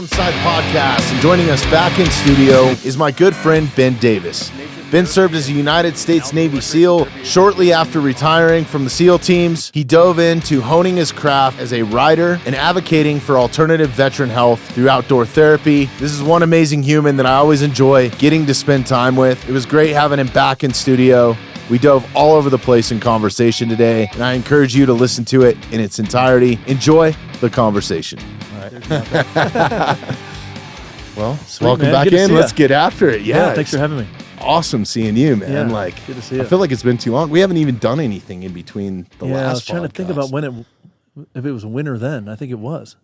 Mountainside Podcast, and joining us back in studio is my good friend Ben Davis. Ben served as a United States Navy SEAL. Shortly after retiring from the SEAL teams, he dove into honing his craft as a writer and advocating for alternative veteran health through outdoor therapy. This is one amazing human that I always enjoy getting to spend time with. It was great having him back in studio. We dove all over the place in conversation today, and I encourage you to listen to it in its entirety. Enjoy the conversation. All right. Well, sweet, welcome man. Back in. Let's get after it. Yeah, thanks for having me. Awesome seeing you, man. Yeah, good to see you. I feel like it's been too long. We haven't even done anything in between the last podcast. I was trying to think about if it was winter then. I think it was.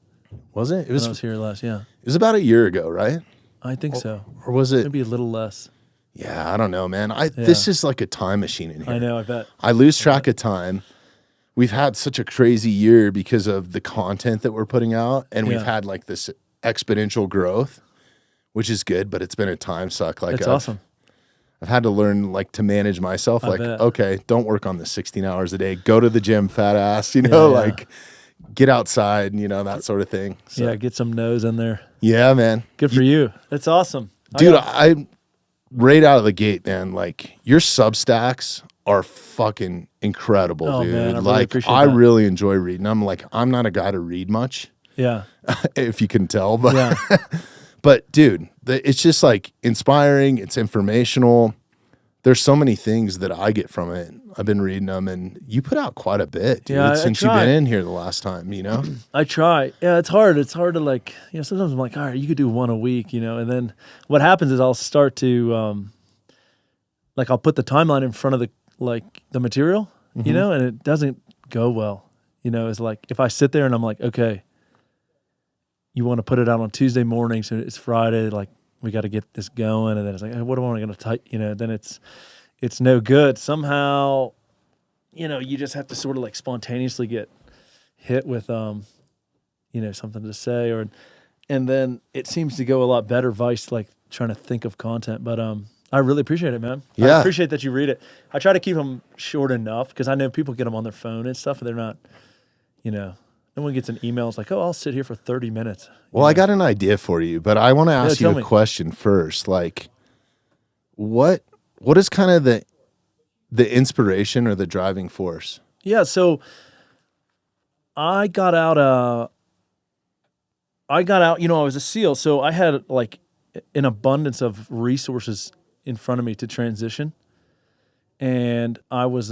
Was it? I was here last, yeah. It was about a year ago, right? I think so. Or was it? Maybe a little less. Yeah, I don't know, man. This is like a time machine in here. I know, I bet. I lose track of time. We've had such a crazy year because of the content that we're putting out, and we've had like this exponential growth, which is good, but it's been a time suck. Like it's awesome. I've had to learn like to manage myself. Okay, don't work on the 16 hours a day. Go to the gym, fat ass, like get outside, that sort of thing. So, yeah, get some nose in there. Yeah, man. Good for you. That's awesome. Dude, I right out of the gate, man, like your Substacks are fucking incredible, dude. Man, I really enjoy reading. I'm not a guy to read much. Yeah. If you can tell, but but dude, it's just like inspiring, it's informational. There's so many things that I get from it. I've been reading them, and you put out quite a bit, dude, since you've been in here the last time, I try. Yeah, it's hard. It's hard to sometimes I'm like, all right, you could do one a week, and then what happens is I'll start to, I'll put the timeline in front of the material, and it doesn't go well. It's like if I sit there and I'm like, okay, you want to put it out on Tuesday morning, so it's Friday, like we got to get this going, and then it's like, hey, what am I going to type? Then it's no good. Somehow, you just have to sort of like spontaneously get hit with, something to say, and then it seems to go a lot better. Vice like trying to think of content, but I really appreciate it, man. Yeah. I appreciate that you read it. I try to keep them short enough because I know people get them on their phone and stuff, and they're not, no one gets an email. It's like, oh, I'll sit here for 30 minutes. Well, I got an idea for you, but I want to ask you a question first. Like, what is kind of the inspiration or the driving force? Yeah, so I got out, I was a SEAL, so I had like an abundance of resources in front of me to transition. And I was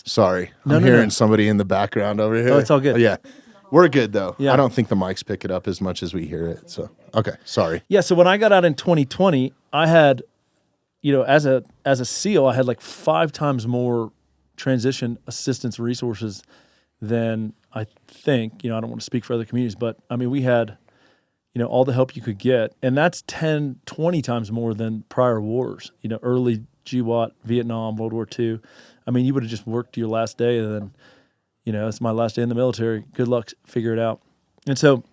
sorry. I'm hearing somebody in the background over here. Oh, it's all good. Yeah. We're good though. Yeah. I don't think the mics pick it up as much as we hear it. So, okay. Sorry. Yeah. So when I got out in 2020, I had, as a SEAL, I had like 5 times more transition assistance resources than I think, I don't want to speak for other communities, but I mean, we had, all the help you could get. And that's 10, 20 times more than prior wars, early GWAT, Vietnam, World War II. I mean, you would have just worked your last day and then, it's my last day in the military. Good luck, figure it out. And so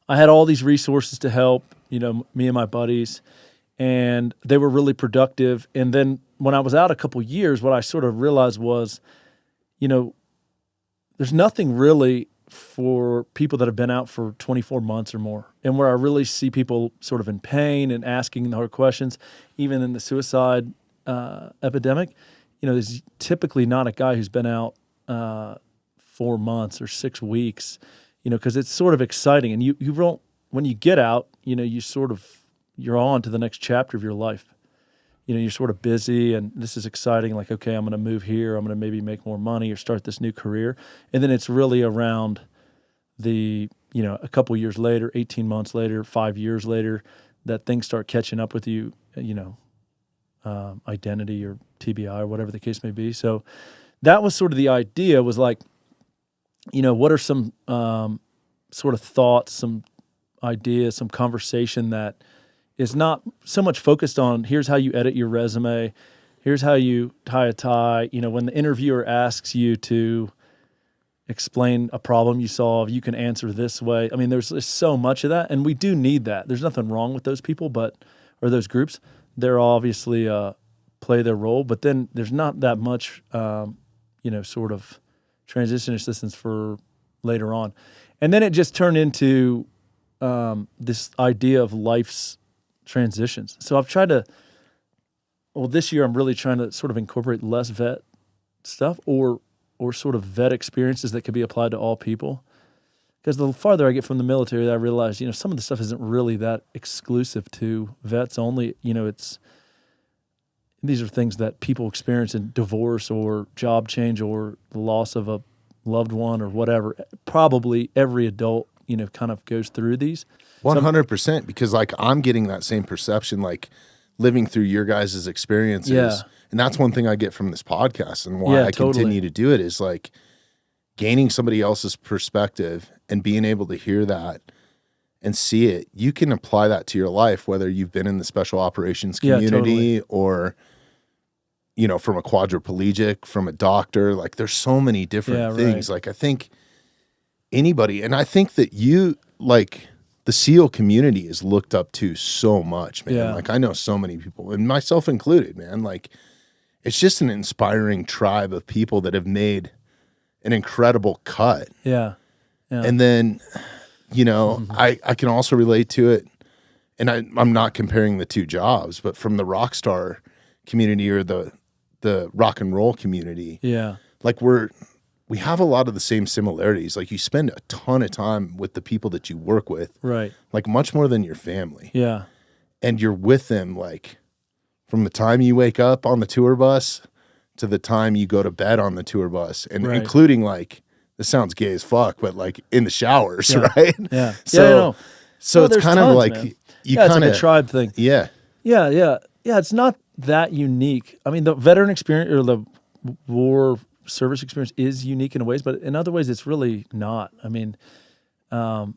I had all these resources to help, me and my buddies, and they were really productive. And then when I was out a couple years, what I sort of realized was, there's nothing really for people that have been out for 24 months or more. And where I really see people sort of in pain and asking the hard questions, even in the suicide epidemic, there's typically not a guy who's been out 4 months or 6 weeks, because it's sort of exciting. And you don't, when you get out, you're on to the next chapter of your life. You're sort of busy and this is exciting. Like, okay, I'm going to move here. I'm going to maybe make more money or start this new career. And then it's really around a couple years later, 18 months later, 5 years later, that things start catching up with you, identity or TBI or whatever the case may be. So that was sort of the idea, was like, what are some sort of thoughts, some ideas, some conversation that is not so much focused on here's how you edit your resume, here's how you tie a tie. When the interviewer asks you to explain a problem you solve, you can answer this way. I mean, there's so much of that, and we do need that. There's nothing wrong with those people, or those groups. They're obviously play their role, but then there's not that much, sort of transition assistance for later on. And then it just turned into this idea of life's transitions. So I've tried to, this year I'm really trying to sort of incorporate less vet stuff or sort of vet experiences that could be applied to all people. Because the farther I get from the military, I realize, some of the stuff isn't really that exclusive to vets only. These are things that people experience in divorce or job change or the loss of a loved one or whatever. Probably every adult, kind of goes through these. 100%, because like I'm getting that same perception, like living through your guys' experiences. Yeah. And that's one thing I get from this podcast and why I continue to do it is like gaining somebody else's perspective and being able to hear that and see it. You can apply that to your life, whether you've been in the special operations community or, from a quadriplegic, from a doctor. Like there's so many different things. Right. Like I think anybody, and I think that you, like the SEAL community is looked up to so much, man. Yeah. Like I know so many people, and myself included, man. Like it's just an inspiring tribe of people that have made an incredible cut. Yeah. And then, I can also relate to it, and I'm not comparing the two jobs, but from the rock star community or the rock and roll community. Yeah. Like we have a lot of the same similarities. Like you spend a ton of time with the people that you work with. Right. Like much more than your family. Yeah. And you're with them like from the time you wake up on the tour bus to the time you go to bed on the tour bus, and including like, this sounds gay as fuck, but like in the showers, right? Yeah. So it's kind of like man. you it's kind like of a tribe thing. Yeah. Yeah. It's not that unique. I mean, the veteran experience or the war service experience is unique in ways, but in other ways, it's really not. I mean, everyone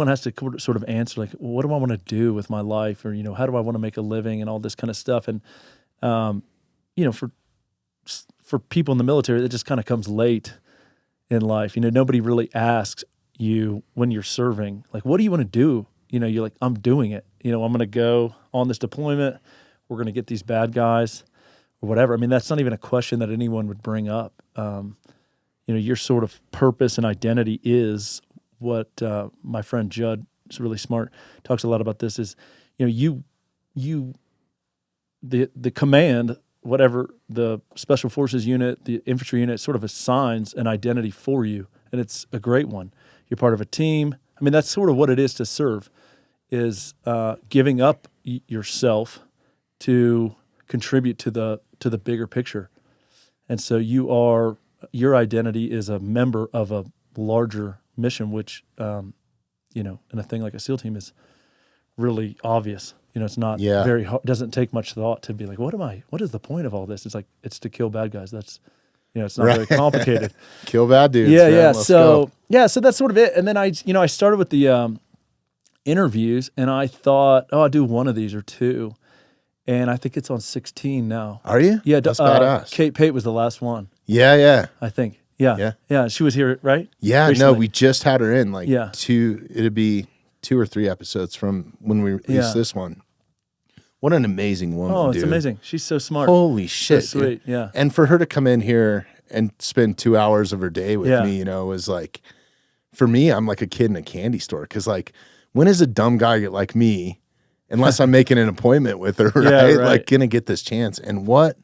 has to sort of answer like, well, what do I want to do with my life, or how do I want to make a living, and all this kind of stuff. And for people in the military, it just kind of comes late in life. Nobody really asks you when you're serving, like, what do you want to do? You're like, I'm doing it. I'm going to go on this deployment. We're going to get these bad guys or whatever. I mean, that's not even a question that anyone would bring up. Your sort of purpose and identity is what my friend Judd is really smart, talks a lot about this is, the command, whatever the special forces unit, the infantry unit sort of assigns an identity for you, and it's a great one. You're part of a team. I mean, that's sort of what it is to serve, is giving up yourself to contribute to the bigger picture. And so your identity is a member of a larger mission, which, in a thing like a SEAL team is really obvious. It's not very hard. Doesn't take much thought to be like, what is the point of all this? It's like, it's to kill bad guys. That's, it's not very complicated. Kill bad dudes. Yeah. Man. Yeah. Let's So go. so that's sort of it. And then I started with the interviews, and I thought, I'll do one of these or two. And I think it's on 16 now. Are you? Yeah. That's badass. Kate Pate was the last one. Yeah. I think. Yeah. She was here, right? Yeah. Recently. No, we just had her in Yeah. it'd be 2 or 3 episodes from when we released this one. What an amazing woman, Oh, it's dude. amazing. She's so smart. Holy shit. So sweet. Dude. Yeah. And for her to come in here and spend 2 hours of her day with me, was like, for me, I'm like a kid in a candy store. Cause like, when is a dumb guy like me, unless I'm making an appointment with her, right? Like gonna get this chance. And what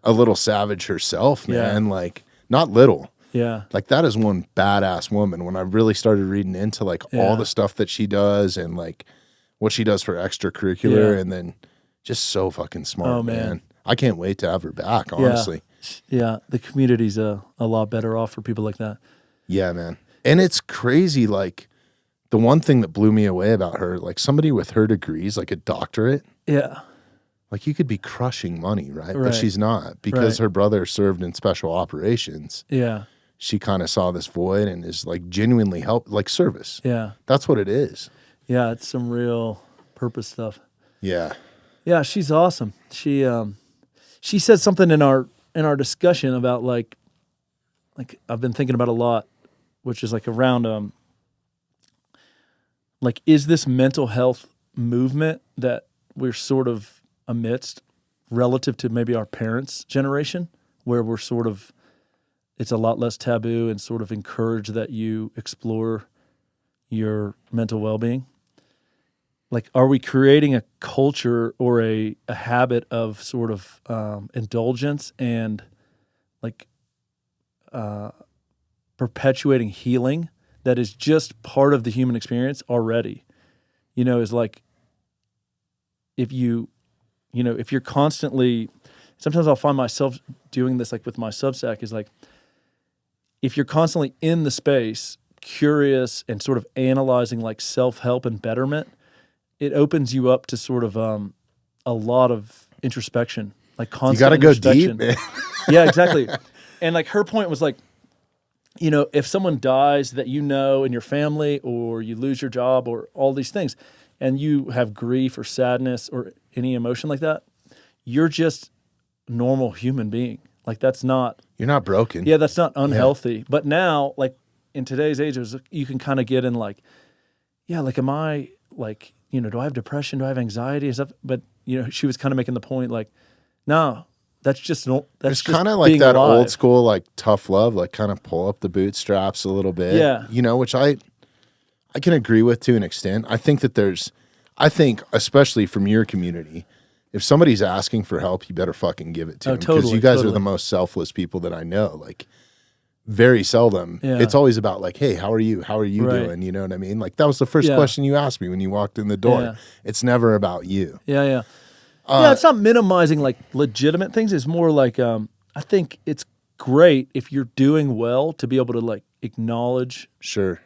a little savage herself, man. Like not little. Yeah. Like that is one badass woman. When I really started reading into like all the stuff that she does and like what she does for extracurricular and then just so fucking smart, man. I can't wait to have her back, honestly. Yeah. The community's a lot better off for people like that. Yeah, man. And it's crazy. Like the one thing that blew me away about her, like somebody with her degrees, like a doctorate. Yeah. Like you could be crushing money, right? But she's not, because her brother served in special operations. Yeah. She kind of saw this void and is like genuinely like service. Yeah. That's what it is. Yeah. It's some real purpose stuff. Yeah. Yeah. She's awesome. She said something in our discussion about like I've been thinking about a lot, which is like around, like, is this mental health movement that we're sort of amidst relative to maybe our parents' generation, where we're sort of, it's a lot less taboo and sort of encourage that you explore your mental well-being. Like, are we creating a culture or a habit of sort of indulgence and like perpetuating healing that is just part of the human experience already? Is like, if you're constantly, sometimes I'll find myself doing this, like with my Substack, is like, if you're constantly in the space, curious and sort of analyzing like self-help and betterment, it opens you up to sort of a lot of introspection, like constant. You got to go deep, man. Yeah, exactly. And like her point was like, if someone dies that in your family, or you lose your job, or all these things, and you have grief or sadness or any emotion like that, you're just a normal human being. Like, that's not... You're not broken. Yeah, that's not unhealthy. Yeah. But now, like, in today's age, you can kind of get in like, yeah, like, am I, like, do I have depression? Do I have anxiety and stuff? But, she was kind of making the point, like, no, that's just... It's kind of like that alive. Old school, like, tough love, like, kind of pull up the bootstraps a little bit. Yeah. Which I can agree with to an extent. I think especially from your community, if somebody's asking for help, you better fucking give it to them. Because you guys are the most selfless people that I know. Like, very seldom. Yeah. It's always about like, hey, how are you? How are you doing? You know what I mean? Like, that was the first question you asked me when you walked in the door. Yeah. It's never about you. Yeah. It's not minimizing like legitimate things. It's more like, I think it's great if you're doing well to be able to like acknowledge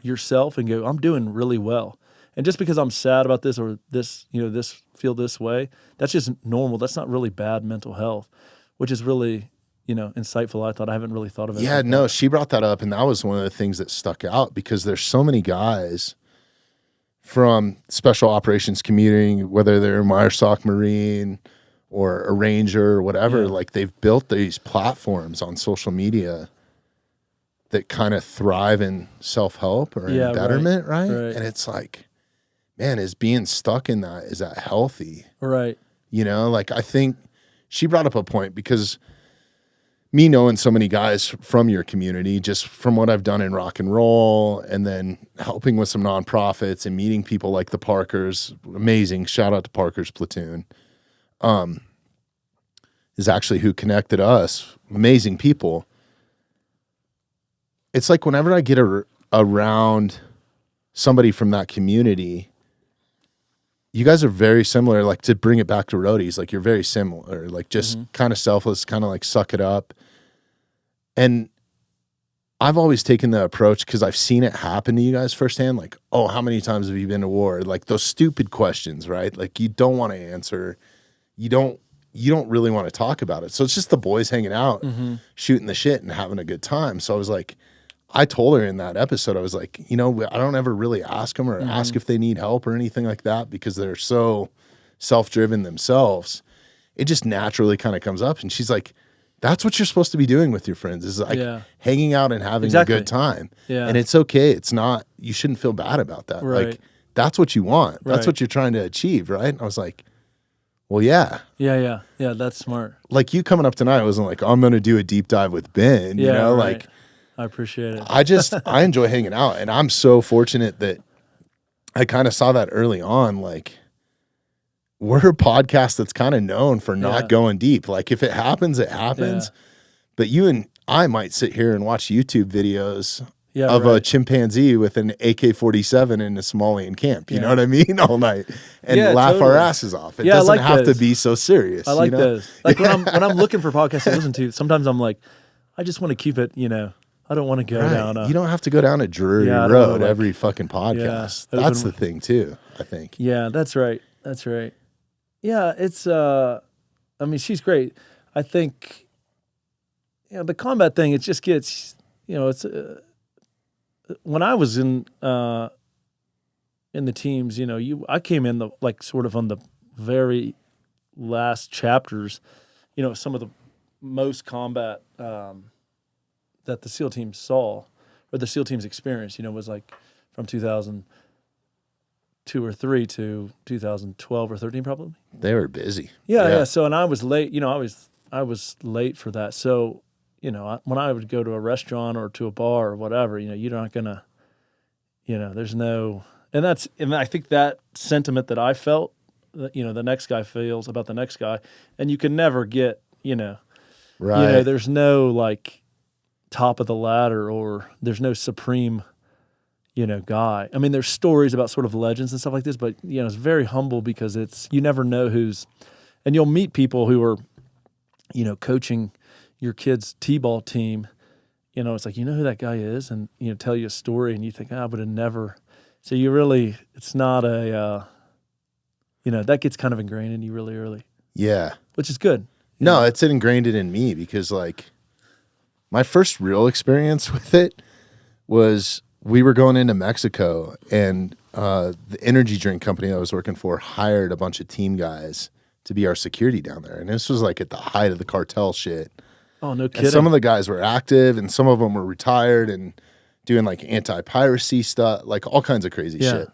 yourself and go, I'm doing really well. And just because I'm sad about this or this, this feel this way, that's just normal. That's not really bad mental health, which is really, insightful. I thought I haven't really thought of it. Yeah, no, she brought that up, and that was one of the things that stuck out, because there's so many guys from special operations community, whether they're MyerSoc Marine or a Ranger or whatever, like they've built these platforms on social media that kind of thrive in self-help or in betterment, right? And it's like, man, is being stuck in that, is that healthy? Right. Like, I think she brought up a point, because me knowing so many guys from your community, just from what I've done in rock and roll, and then helping with some nonprofits and meeting people like the Parkers, amazing, shout out to Parker's Platoon, is actually who connected us, amazing people. It's like whenever I get around somebody from that community, you guys are very similar, like, to bring it back to roadies, like, you're very similar, like, just kind of selfless, kind of like suck it up. And I've always taken the approach, because I've seen it happen to you guys firsthand, like, oh, how many times have you been to war? Like, those stupid questions, right? Like, you don't want to answer. You don't really want to talk about it. So it's just the boys hanging out, shooting the shit and having a good time. So I was like, I told her in that episode, I was like, I don't ever really ask them or ask if they need help or anything like that, because they're so self-driven themselves. It just naturally kind of comes up. And she's like, that's what you're supposed to be doing with your friends, is like hanging out and having a good time. Yeah. And it's okay. It's not, you shouldn't feel bad about that. Right. Like, that's what you want. That's what you're trying to achieve. Right. And I was like, well, yeah. Yeah. That's smart. Like, you coming up tonight wasn't like, oh, I'm going to do a deep dive with Ben, like, I appreciate it. I enjoy hanging out, and I'm so fortunate that I kind of saw that early on. Like, we're a podcast that's kind of known for not going deep. Like, if it happens, it happens. Yeah. But you and I might sit here and watch YouTube videos of a chimpanzee with an AK-47 in a Somalian camp. You know what I mean? All night, and laugh our asses off. It doesn't have to be so serious. I like those. Like, when I'm looking for podcasts to listen to, sometimes I'm like, I just want to keep it, I don't want to go down. You don't have to go down a dreary road every fucking podcast. That's the thing too, I think. Yeah, that's right. Yeah, it's, I mean, she's great. I think, the combat thing, it just gets, it's, when I was in the teams, I came in sort of on the very last chapters, some of the most combat, that the SEAL team saw, or the SEAL team's experience, was like from 2002 or 3 to 2012 or 13 probably. They were busy. Yeah. So, and I was late, I was late for that. So, when I would go to a restaurant or to a bar or whatever, you're not gonna, there's no, and I think that sentiment that I felt, the next guy feels about the next guy, and you can never get, Right. there's no like top of the ladder, or there's no supreme, guy. I mean, there's stories about sort of legends and stuff like this, but it's very humble because you never know and you'll meet people who are, coaching your kid's t-ball team. It's like, who that guy is, and tell you a story, and you think, I would have never. So it's not a, that gets kind of ingrained in you really early. Yeah. Which is good. No, it's ingrained in me because like my first real experience with it was we were going into Mexico, and the energy drink company I was working for hired a bunch of team guys to be our security down there. And this was like at the height of the cartel shit. Oh, no kidding. And some of the guys were active, and some of them were retired and doing like anti-piracy stuff, like all kinds of crazy shit.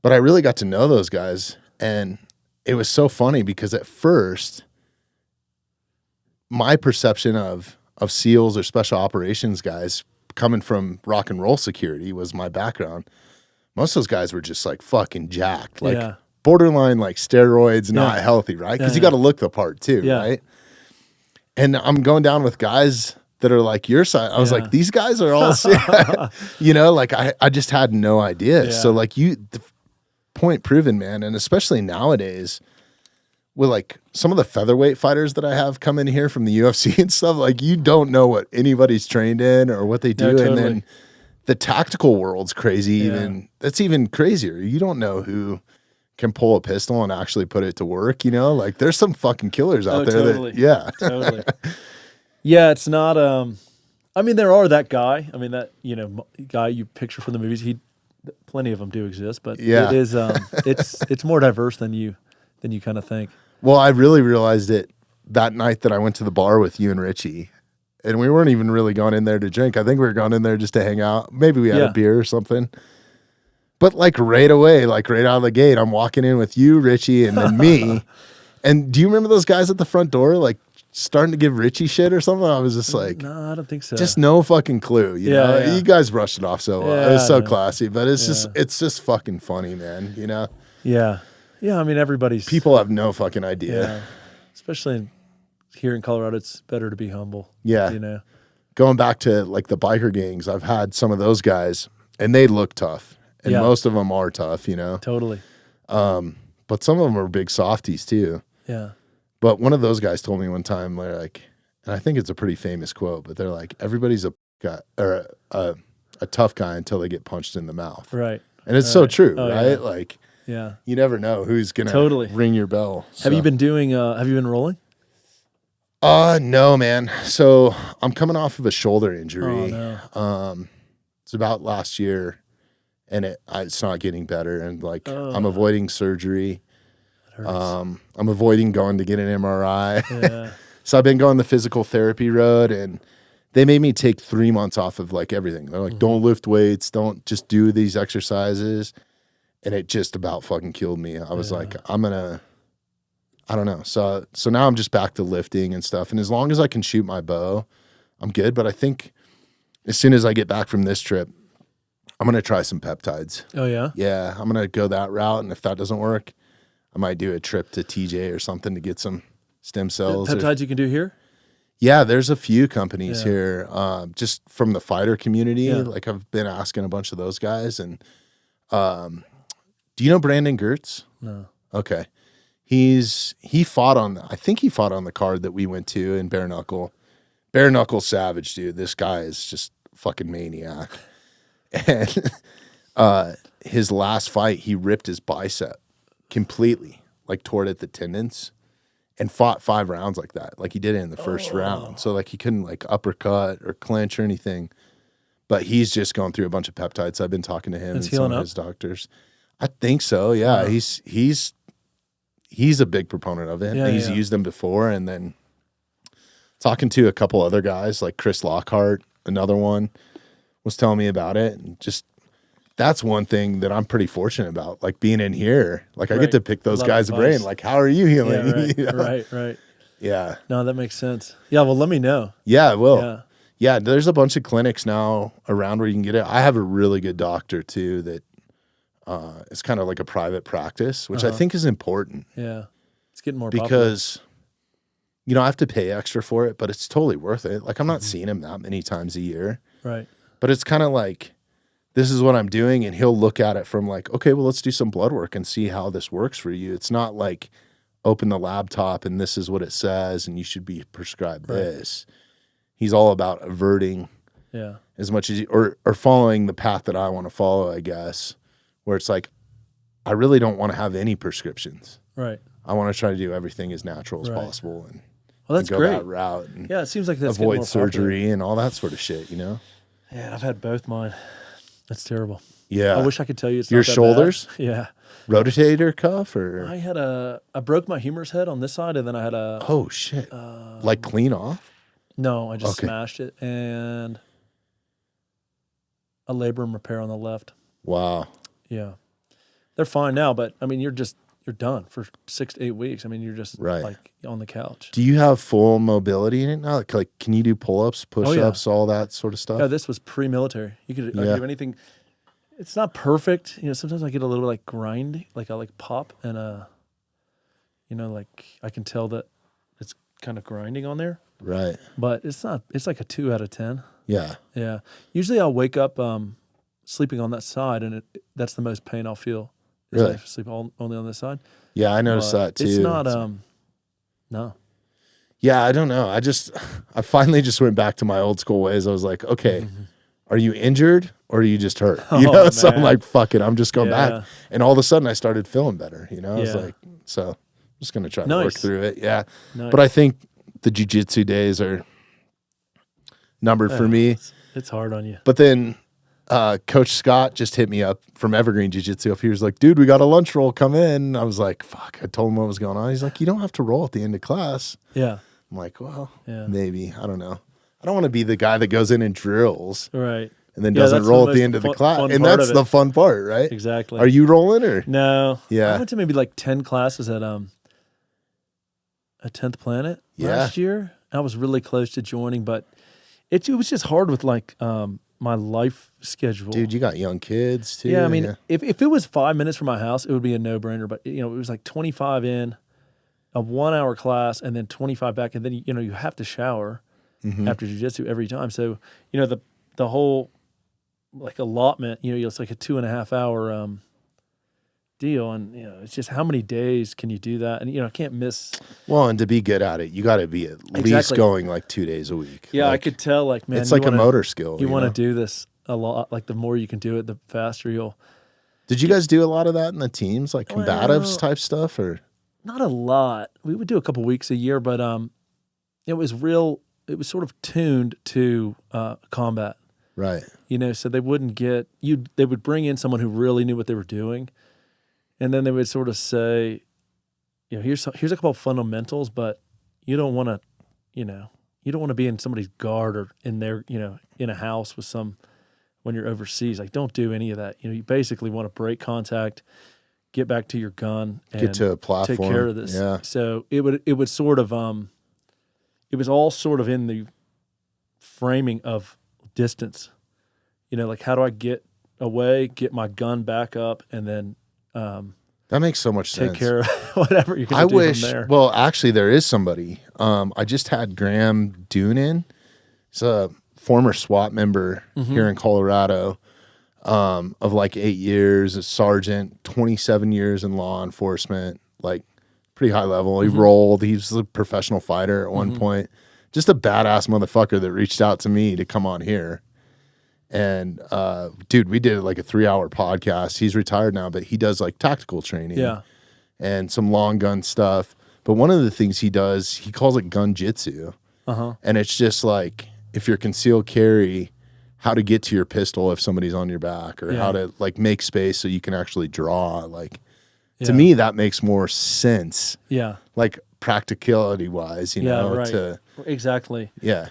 But I really got to know those guys, and it was so funny because at first my perception of SEALs or special operations guys coming from rock and roll security was my background. Most of those guys were just like fucking jacked, like borderline like steroids, not healthy, right? Because you got to look the part too, right? And I'm going down with guys that are like your side. I was like, these guys are all, like I just had no idea. So like the point proven, man. And especially nowadays with like some of the featherweight fighters that I have come in here from the UFC and stuff, like you don't know what anybody's trained in or what they do. No, totally. And then the tactical world's crazy. That's even crazier. You don't know who can pull a pistol and actually put it to work, like there's some fucking killers out there. Totally. Totally. Yeah, it's not, I mean, there are that guy. I mean, that, guy you picture from the movies, plenty of them do exist, but it is, it's more diverse than you kind of think. Well, I really realized it that night that I went to the bar with you and Richie, and we weren't even really going in there to drink. I think we were going in there just to hang out. Maybe we had a beer or something. But like right away, like right out of the gate, I'm walking in with you, Richie, and then me. And do you remember those guys at the front door, like starting to give Richie shit or something? I was just like, no, I don't think so. Just no fucking clue. You know, you guys brushed it off so well. It was so classy, but it's just fucking funny, man. Yeah. I mean, people have no fucking idea. Yeah. Especially here in Colorado, it's better to be humble. Yeah. Going back to like the biker gangs, I've had some of those guys, and they look tough. And most of them are tough, Totally. But some of them are big softies too. Yeah. But one of those guys told me one time, they're like, and I think it's a pretty famous quote, but they're like, everybody's a tough guy until they get punched in the mouth. Right. And it's so true, right? Yeah. Like, you never know who's going to ring your bell. So. Have you been rolling? No, man. So I'm coming off of a shoulder injury. Oh, no. It's about last year. And it's not getting better, and like I'm avoiding surgery. I'm avoiding going to get an MRI. Yeah. So I've been going the physical therapy road, and they made me take 3 months off of like everything. They're like, don't lift weights, don't just do these exercises, and it just about fucking killed me. I was like, I don't know. So now I'm just back to lifting and stuff, and as long as I can shoot my bow, I'm good. But I think as soon as I get back from this trip, I'm going to try some peptides. Oh, yeah? Yeah, I'm going to go that route, and if that doesn't work, I might do a trip to TJ or something to get some stem cells. Peptides you can do here? Yeah, there's a few companies here just from the fighter community. Yeah. Like I've been asking a bunch of those guys. And do you know Brandon Gertz? No. Okay. He fought on the card that we went to in Bare Knuckle. Bare Knuckle savage, dude. This guy is just fucking maniac. And his last fight, he ripped his bicep completely, like tore it at the tendons, and fought 5 rounds like that. Like he did it in the first round. So like he couldn't like uppercut or clinch or anything. But he's just going through a bunch of peptides. I've been talking to him and some of his doctors. I think so. Yeah. Wow. He's a big proponent of it. He's used them before. And then talking to a couple other guys like Chris Lockhart, another one, was telling me about it, and just that's one thing that I'm pretty fortunate about, like being in here. Like I get to pick those guys' brain. Like, how are you healing? Yeah, right, right. Yeah. No, that makes sense. Yeah, well, let me know. Yeah, I will. Yeah. Yeah, there's a bunch of clinics now around where you can get it. I have a really good doctor too that it's kind of like a private practice, which I think is important Yeah. It's getting more popular. because, you know, I have to pay extra for it, but it's totally worth it. Like I'm not seeing him that many times a year, Right. but it's kind of like, this is what I'm doing. And he'll look at it from like, okay, well, let's do some blood work and see how this works for you. It's not like open the laptop and this is what it says and you should be prescribed this. He's all about averting as much as or following the path that I want to follow, I guess, where it's like, I really don't want to have any prescriptions. Right. I want to try to do everything as natural as possible and, well, that's and go great. that route and it seems like that's avoid more surgery popular. and all that sort of shit, you know? Yeah, I've had both mine. That's terrible. Yeah. I wish I could tell you it's your not that shoulders? bad. Yeah. Rotator cuff or? I broke my humerus head on this side and then I had a. Oh, shit. Like clean off? No, I just smashed it and a labrum repair on the left. Wow. Yeah. They're fine now, but I mean, you're done for 6 to 8 weeks. I mean, you're just like on the couch. Do you have full mobility in it now? Like can you do pull-ups, push-ups, all that sort of stuff? Yeah, this was pre-military. You could I could do anything. It's not perfect. You know, sometimes I get a little like grind, like I like pop and you know, like I can tell that it's kind of grinding on there. Right. But it's not, it's like a 2 out of 10. Yeah. Yeah. Usually I'll wake up sleeping on that side and that's the most pain I'll feel. Really? I sleep only on this side. Yeah, I noticed that too. It's not, no. Yeah, I don't know. I finally just went back to my old school ways. I was like, okay, are you injured or are you just hurt? You know, so I'm like, fuck it. I'm just going back. And all of a sudden I started feeling better. You know, I was like, so I'm just going to try to work through it. Yeah. But I think the jiu-jitsu days are numbered for me. It's hard on you. But then Coach Scott just hit me up from Evergreen Jiu-Jitsu up here. He was like, dude, we got a lunch roll, come in. I was like, fuck. I told him what was going on. He's like, you don't have to roll at the end of class. Yeah. I'm like, well, maybe. I don't know. I don't want to be the guy that goes in and drills. Right. And then doesn't roll at the end of the class. And that's the fun part, right? Exactly. Are you rolling or? No. Yeah. I went to maybe like 10 classes at 10th Planet last year. I was really close to joining, but it was just hard with like my life schedule. Dude, you got young kids too. Yeah, I mean, if it was 5 minutes from my house, it would be a no-brainer. But you know, it was like 25 in, a 1 hour class, and then 25 back, and then you know you have to shower after jiu-jitsu every time. So you know the whole like allotment, you know, it's like a 2.5 hour deal, and you know it's just how many days can you do that? And you know I can't miss. Well, and to be good at it, you got to be at least going like 2 days a week. Yeah, like, I could tell. Like, man, it's like a motor skill. You want to do this a lot. Like the more you can do it, the faster you'll. Did you guys do a lot of that in the teams, like combatives type stuff, or not a lot? We would do a couple weeks a year, but it was real. It was sort of tuned to combat. Right. You know, so they wouldn't get you. They would bring in someone who really knew what they were doing, and then they would sort of say, you know, here's a couple of fundamentals, but you don't want to, you know, you don't want to be in somebody's guard or in their, you know, in a house with when you're overseas. Like, don't do any of that. You know, you basically want to break contact, get back to your gun, and get to a platform, take care of this. Yeah. So it would sort of it was all sort of in the framing of distance. You know, like how do I get away, get my gun back up, and then that makes so much sense. Take care of whatever you're going to do from there. Well, actually, there is somebody. I just had Graham Dune in. He's a former SWAT member here in Colorado of like 8 years, a sergeant, 27 years in law enforcement, like pretty high level. He rolled. He was a professional fighter at one point. Just a badass motherfucker that reached out to me to come on here. And dude, we did like a 3-hour podcast. He's retired now, but he does like tactical training and some long gun stuff. But one of the things he does, he calls it gun jitsu. And it's just like, if you're concealed carry, how to get to your pistol if somebody's on your back, or how to like make space so you can actually draw. Like to me, that makes more sense. Yeah. Like practicality wise, you know, right. Exactly. Yeah.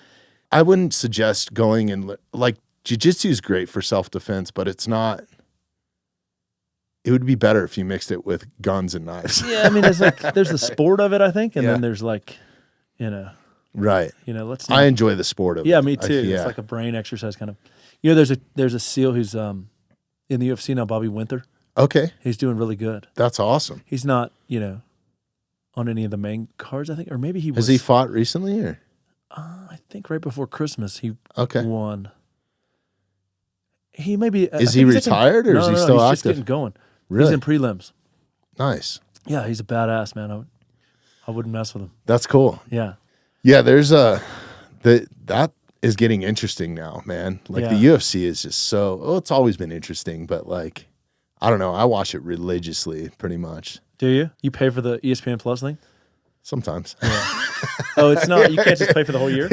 I wouldn't suggest going and like, jiu-jitsu is great for self-defense, but it's not. It would be better if you mixed it with guns and knives. Yeah, I mean, it's like there's the sport of it, I think, and then there's like, Right. Let's I enjoy the sport of it. Yeah, me too. Yeah. It's like a brain exercise kind of. There's a SEAL who's in the UFC now, Bobby Winter. Okay. He's doing really good. That's awesome. He's not, on any of the main cards, I think, or maybe he was. Has he fought recently, or? I think right before Christmas he Okay. won. He may be. Is he retired or is he still he's active? just getting going. Really? He's in prelims. Nice. Yeah, he's a badass, man. I wouldn't mess with him. That's cool. Yeah. Yeah, there's that is getting interesting now, man. Like the UFC is just it's always been interesting, but like, I don't know. I watch it religiously pretty much. Do you? You pay for the ESPN Plus thing? Sometimes. Yeah. Oh, it's not, you can't just pay for the whole year?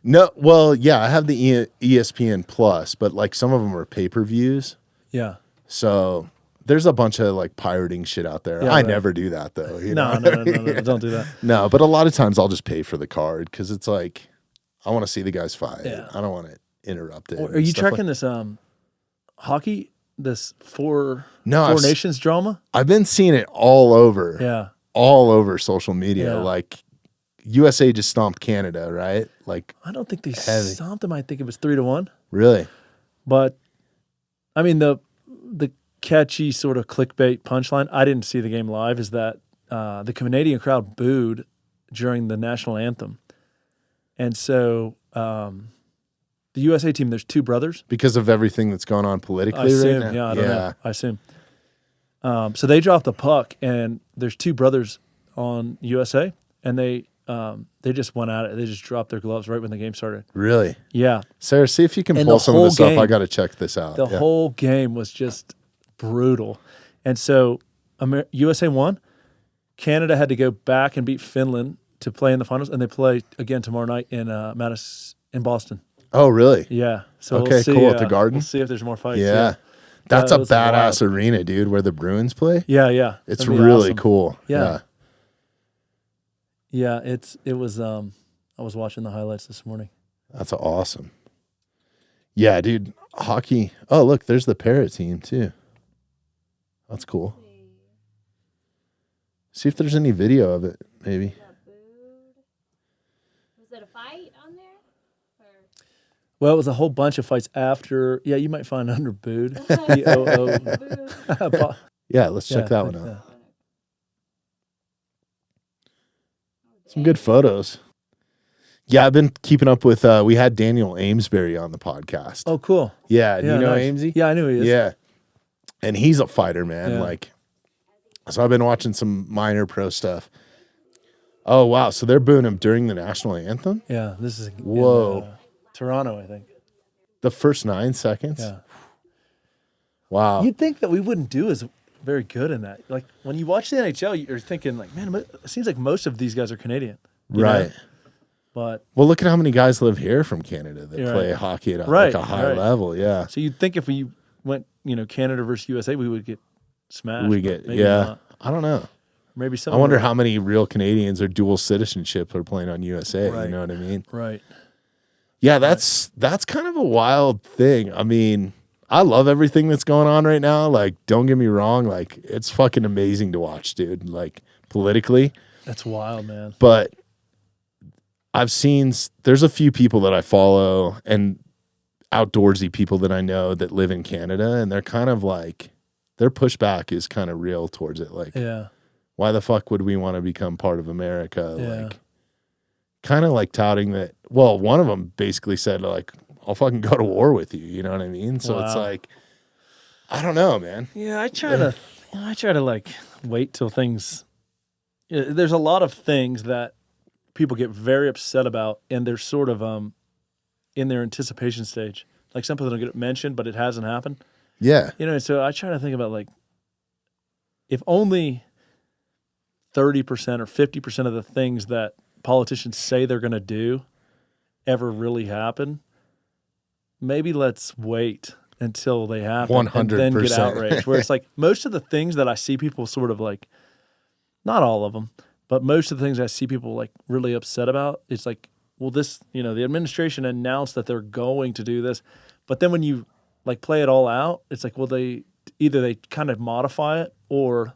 No, well, yeah, I have the ESPN Plus, but like some of them are pay-per-views. Yeah. So there's a bunch of like pirating shit out there. Yeah, I right. never do that though. No, don't do that. No, but a lot of times I'll just pay for the card because it's like I want to see the guys fight. Yeah. I don't want to interrupt it. Are you tracking this hockey? This Four Nations drama? I've been seeing it all over. Yeah. All over social media. Yeah. Like USA just stomped Canada, right? Like I don't think they stomped them. I think it was 3-1. Really? But I mean the catchy sort of clickbait punchline, I didn't see the game live, is that the Canadian crowd booed during the national anthem. And so the USA team, there's two brothers. Because of everything that's going on politically right now? Yeah, I don't know. I assume. So they dropped the puck, and there's two brothers on USA, and they just went at it. They just dropped their gloves right when the game started. Really? Yeah. Sarah, see if you can pull some of this up. I got to check this out. The whole game was just brutal. And so USA won. Canada had to go back and beat Finland to play in the finals, and they play again tomorrow night in Boston. Oh, really? Yeah. So okay, we'll see, cool. At the Garden? We'll see if there's more fights. Yeah. That's a badass arena, dude, where the Bruins play. Yeah, yeah. It's really awesome. cool. Yeah. Yeah, it was I was watching the highlights this morning. That's awesome. Yeah, dude. Hockey. Oh, look, there's the Parrot team too. That's cool. See if there's any video of it, maybe. Was it a fight on there? Well, it was a whole bunch of fights after. Yeah, you might find under booed. B-O-O. Yeah, let's check that one out. Some good photos. Yeah, I've been keeping up with, we had Daniel Amesbury on the podcast. Oh, cool. Yeah, do you know nice. Amesy? Yeah, I knew he is. Yeah. And he's a fighter, man. Yeah. Like, so I've been watching some minor pro stuff. Oh, wow. So they're booing him during the national anthem? Yeah, this is Whoa. in, Toronto, I think. The first 9 seconds? Yeah. Wow. You'd think that we wouldn't do as very good in that. Like, when you watch the NHL, you're thinking, like, man, it seems like most of these guys are Canadian. Right. Know? But well, look at how many guys live here from Canada that play hockey at like a high level. Yeah. So you'd think if we went, Canada versus USA, we would get smashed. We get, maybe yeah. not. I don't know. Maybe some. I wonder how many real Canadians or dual citizenship are playing on USA. Right. You know what I mean? Right. Yeah, that's kind of a wild thing. I mean, I love everything that's going on right now. Like, don't get me wrong. Like, it's fucking amazing to watch, dude. Like, politically. That's wild, man. But I've seen, there's a few people that I follow and outdoorsy people that I know that live in Canada, and they're kind of like, their pushback is kind of real towards it. Like, yeah. Why the fuck would we want to become part of America? Yeah. Like, kind of like touting that. Well, one of them basically said, like, I'll fucking go to war with you. You know what I mean? So it's like, I don't know, man. Yeah, I try to like wait till things. There's a lot of things that people get very upset about, and they're sort of in their anticipation stage. Like something that'll get mentioned, but it hasn't happened. Yeah. So I try to think about, like, if only 30% or 50% of the things that politicians say they're going to do ever really happen, maybe let's wait until they happen 100%. and then get outraged. Where it's like most of the things that I see people sort of like, not all of them, but most of the things I see people like really upset about, it's like, well, this, the administration announced that they're going to do this. But then when you like play it all out, it's like, well, they kind of modify it, or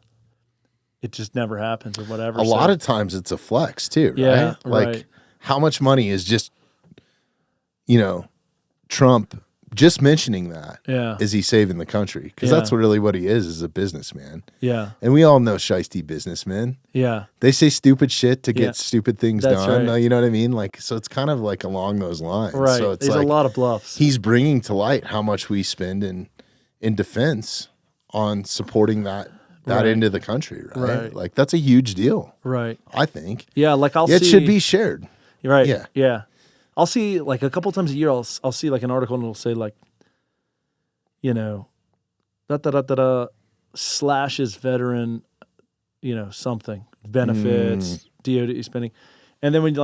it just never happens or whatever. A lot of times it's a flex too, Yeah, right? Like right. how much money is just, Trump just mentioning that. Yeah. Is he saving the country? Because that's really what he is a businessman. Yeah. And we all know shiesty businessmen. Yeah. They say stupid shit to get stupid things That's done. right. You know what I mean? Like, so it's kind of like along those lines. Right. So it's There's like a lot of bluffs. he's bringing to light how much we spend in defense on supporting that end of the country, right? Like that's a huge deal. Right. I think. Yeah, like I'll see. It should be shared. Right. Yeah. Yeah. I'll see like a couple times a year. I'll see like an article and it'll say like, slashes veteran, something benefits, DoD spending, and then when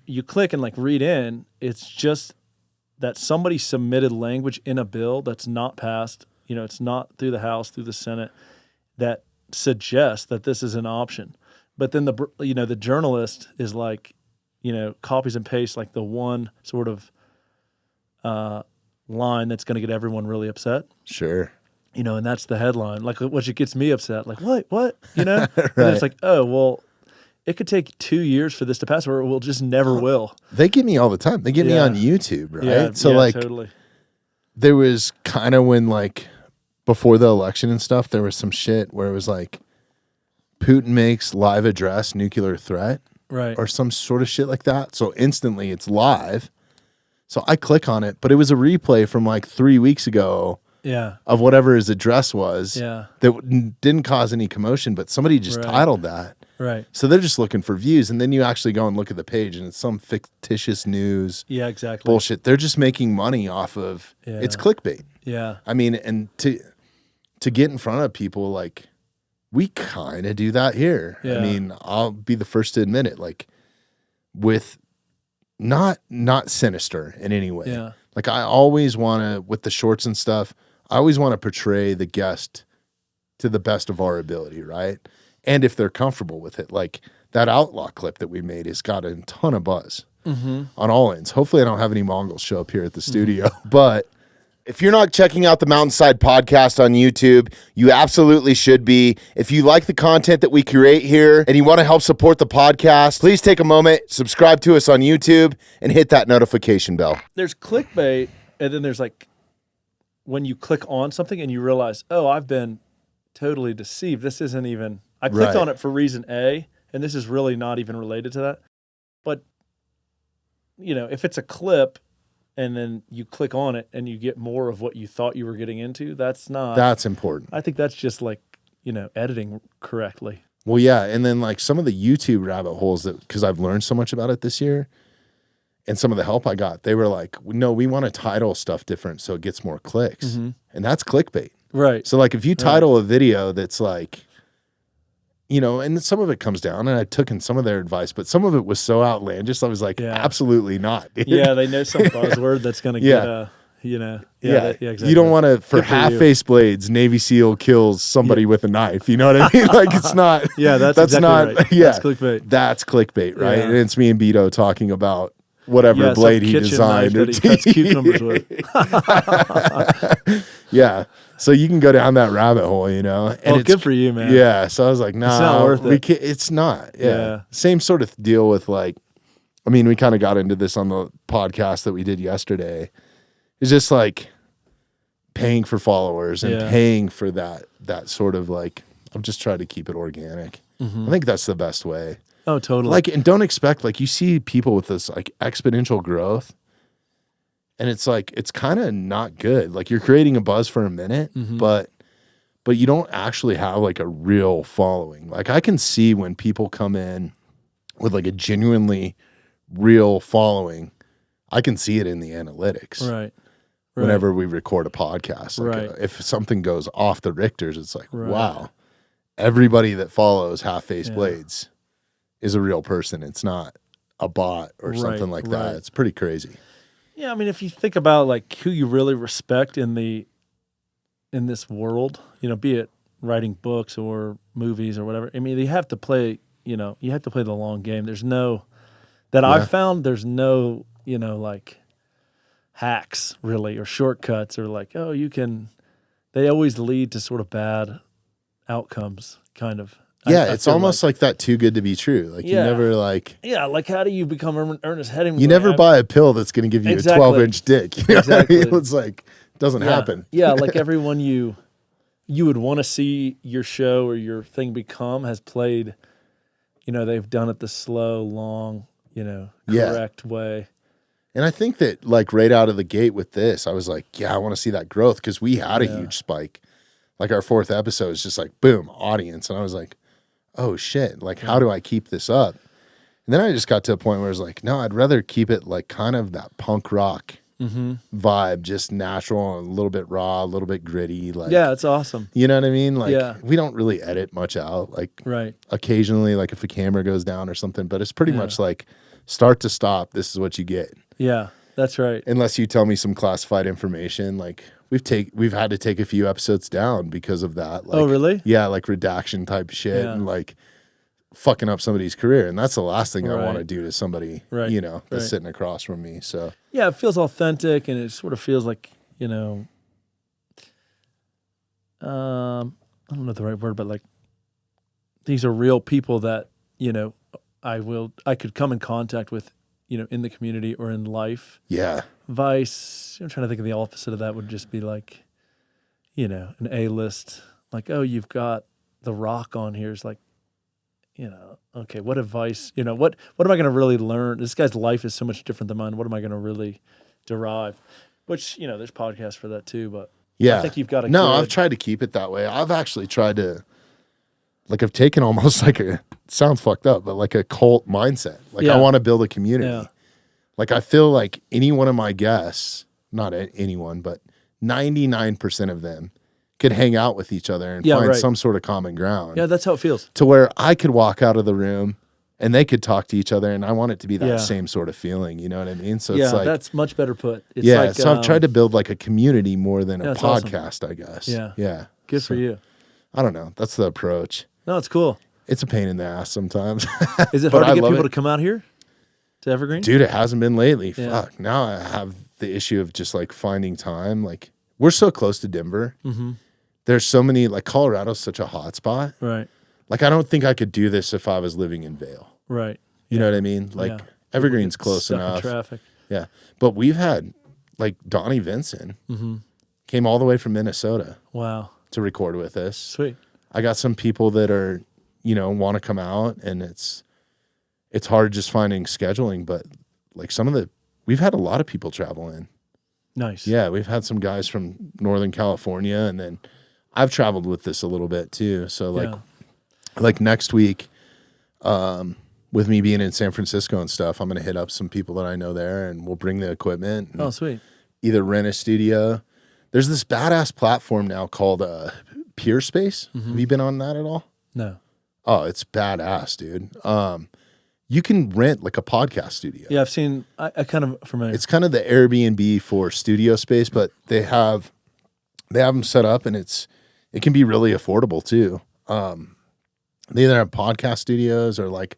you click and like read in, it's just that somebody submitted language in a bill that's not passed. It's not through the House, through the Senate, that suggests that this is an option. But then the journalist is like, copies and pastes like the one sort of line that's going to get everyone really upset. Sure. And that's the headline. Like, which it gets me upset. Like, what? And then Right. it's like, oh, well, it could take 2 years for this to pass, or it will just never will. They get me all the time. They get me on YouTube, right? Yeah, So totally. there was kind of when before the election and stuff, there was some shit where it was like Putin makes live address nuclear threat. Right. Or some sort of shit like that. So instantly it's live. So I click on it, but it was a replay from like 3 weeks ago Yeah. of whatever his address was Yeah. that didn't cause any commotion, but somebody just titled that. Right. So they're just looking for views. And then you actually go and look at the page and it's some fictitious news Yeah, exactly. bullshit. They're just making money off of it's clickbait. Yeah. I mean, and to get in front of people, like we kind of do that here. Yeah. I mean, I'll be the first to admit it. Like with not sinister in any way. Yeah. Like I always want to, with the shorts and stuff, I always want to portray the guest to the best of our ability, right? And if they're comfortable with it, like that outlaw clip that we made has got a ton of buzz on all ends. Hopefully I don't have any Mongols show up here at the studio, but if you're not checking out the Mountainside Podcast on YouTube, you absolutely should be. If you like the content that we create here and you want to help support the podcast, please take a moment, subscribe to us on YouTube, and hit that notification bell. There's clickbait, and then there's like when you click on something and you realize, oh, I've been totally deceived. This isn't even, I clicked on it for reason A, and this is really not even related to that. But, if it's a clip, and then you click on it and you get more of what you thought you were getting into, that's important. I think that's just like, editing correctly. Well, yeah. And then like some of the YouTube rabbit holes because I've learned so much about it this year and some of the help I got, they were like, no, we want to title stuff different so it gets more clicks. And that's clickbait. Right. So like if you title a video that's like, and some of it comes down, and I took in some of their advice, but some of it was so outlandish. I was like, absolutely not. Dude. Yeah, they know some buzzword that's going to get exactly. You don't want to, for half-face blades, Navy SEAL kills somebody with a knife. You know what I mean? Like it's not. Yeah, that's exactly not. Right. Yeah, that's clickbait. That's clickbait, right? Yeah. And it's me and Beto talking about whatever blade he designed. That he cuts cucumbers with. Yeah. So you can go down that rabbit hole, And it's good for you, man. Yeah. So I was like, nah, it's not worth it. It's not. Yeah. Same sort of deal with like, I mean, we kind of got into this on the podcast that we did yesterday. It's just like paying for followers and paying for that sort of like, I'm just trying to keep it organic. I think that's the best way. Oh, totally. Like, and don't expect, like you see people with this like exponential growth. And it's like, it's kind of not good. Like you're creating a buzz for a minute, but you don't actually have like a real following. Like I can see when people come in with like a genuinely real following, I can see it in the analytics. Right. Whenever we record a podcast. Like Right. If something goes off the Richters, it's like, wow, everybody that follows Half-Face Blades is a real person. It's not a bot or something like that. It's pretty crazy. Yeah, I mean, if you think about like who you really respect in this world, be it writing books or movies or whatever. I mean, you have to play, you have to play the long game. There's no I've found there's no, like hacks really or shortcuts or like, oh, they always lead to sort of bad outcomes kind of. Yeah, it's almost like that too good to be true. Like you never like. Yeah, like how do you become Ernest Hemingway? You never buy a pill that's going to give you a 12-inch dick. You know Exactly. what I mean? It's like it doesn't happen. Yeah, like everyone you would want to see your show or your thing become has played. They've done it the slow, long, correct way. And I think that like right out of the gate with this, I was like, yeah, I want to see that growth because we had a huge spike. Like our 4th episode is just like boom, audience, and I was like, oh shit, like how do I keep this up? And then I just got to a point where I was like, no, I'd rather keep it like kind of that punk rock vibe, just natural, a little bit raw, a little bit gritty. Like, yeah, it's awesome. You know what I mean? Like we don't really edit much out. Like occasionally, like if a camera goes down or something, but it's pretty much like start to stop. This is what you get. Yeah, that's right. Unless you tell me some classified information, like we've had to take a few episodes down because of that. Like, oh, really? Yeah, like redaction type shit and like fucking up somebody's career, and that's the last thing I want to do to somebody, that's sitting across from me. So yeah, it feels authentic, and it sort of feels like I don't know the right word, but like these are real people that I could come in contact with, in the community or in life. Yeah. Vice, I'm trying to think of the opposite of that would just be like, an A-list, like, oh, you've got The Rock on here. It's like, okay, what advice, what am I going to really learn? This guy's life is so much different than mine. What am I going to really derive? Which, there's podcasts for that too, but I think you've got I've tried to keep it that way. I've actually tried to, like, I've taken almost like it sounds fucked up, but like a cult mindset. Like I want to build a community. Yeah. Like I feel like any one of my guests, not anyone, but 99% of them could hang out with each other and find some sort of common ground. Yeah, that's how it feels. To where I could walk out of the room and they could talk to each other, and I want it to be that same sort of feeling. You know what I mean? So it's like, that's much better put. It's like, so I've tried to build like a community more than a podcast, awesome. I guess. Yeah. Good for you. I don't know. That's the approach. No, it's cool. It's a pain in the ass sometimes. Is it hard to get people to come out here to Evergreen? Dude, it hasn't been lately. Yeah. Fuck. Now I have the issue of just like finding time. Like we're so close to Denver. Mm-hmm. There's so many, like Colorado's such a hot spot. Right. Like I don't think I could do this if I was living in Vail. Right. You know what I mean? Like Evergreen's close enough. Traffic. Yeah. But we've had like Donnie Vincent came all the way from Minnesota. Wow. To record with us. Sweet. I got some people that are, want to come out, and it's hard just finding scheduling, but like we've had a lot of people travel in. Nice. Yeah. We've had some guys from Northern California, and then I've traveled with this a little bit too. So like next week, with me being in San Francisco and stuff, I'm going to hit up some people that I know there, and we'll bring the equipment. And sweet. Either rent a studio. There's this badass platform now called Peer Space. Have you been on that at all? No. Oh, it's badass, dude. You can rent like a podcast studio. Yeah, I've seen. I kind of familiar. It's kind of the Airbnb for studio space, but they have them set up, and it can be really affordable too. They either have podcast studios or like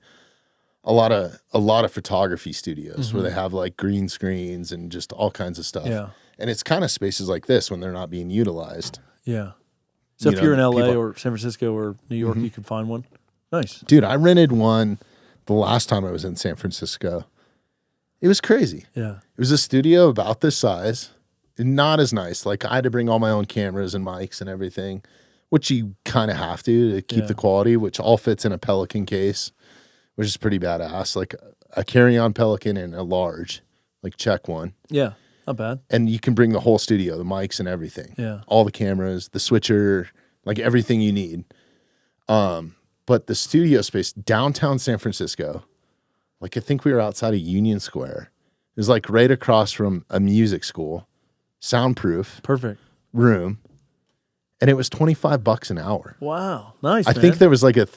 a lot of photography studios where they have like green screens and just all kinds of stuff. Yeah. And it's kind of spaces like this when they're not being utilized. Yeah. So if you're in LA or San Francisco or New York, you can find one. Nice. Dude, I rented one the last time I was in San Francisco. It was crazy. Yeah. It was a studio about this size, not as nice. Like I had to bring all my own cameras and mics and everything, which you kind of have to keep the quality, which all fits in a Pelican case, which is pretty badass. Like a carry-on Pelican and a large, like check one. Yeah. Not bad. And you can bring the whole studio, the mics and everything. Yeah. All the cameras, the switcher, like everything you need. But the studio space, downtown San Francisco, like I think we were outside of Union Square. It was like right across from a music school, soundproof. Perfect. Room. And it was $25 an hour. Wow. Nice, I think there was like a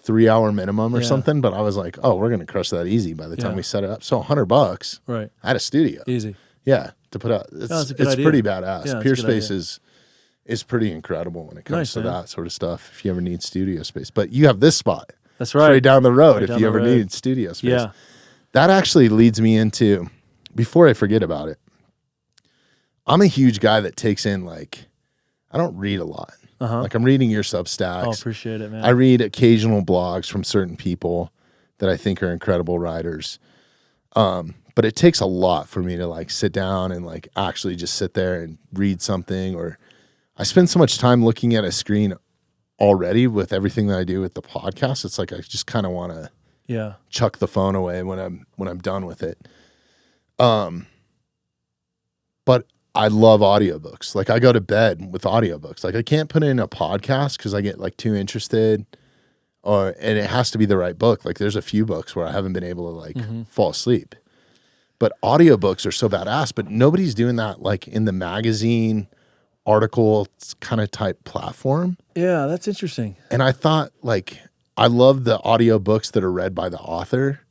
3-hour minimum or something, but I was like, oh, we're going to crush that easy by the time we set it up. So $100. Right. I had a studio. Easy. Yeah, to put out. It's pretty badass. Yeah, Peer Space is pretty incredible when it comes to that sort of stuff. If you ever need studio space, but you have this spot. That's right. Straight down the road. If you ever need studio space, that actually leads me into. Before I forget about it, I'm a huge guy that takes in like I don't read a lot. Uh-huh. Like I'm reading your Substacks. Oh, appreciate it, man. I read occasional blogs from certain people that I think are incredible writers. But it takes a lot for me to like sit down and like actually just sit there and read something. Or I spend so much time looking at a screen already with everything that I do with the podcast. It's like I just kind of want to chuck the phone away when I'm done with it. But I love audiobooks. Like I go to bed with audiobooks. Like I can't put in a podcast because I get like too interested, and it has to be the right book. Like there's a few books where I haven't been able to like fall asleep. But audiobooks are so badass, but nobody's doing that like in the magazine article kind of type platform. Yeah, that's interesting. And I thought like I love the audiobooks that are read by the author.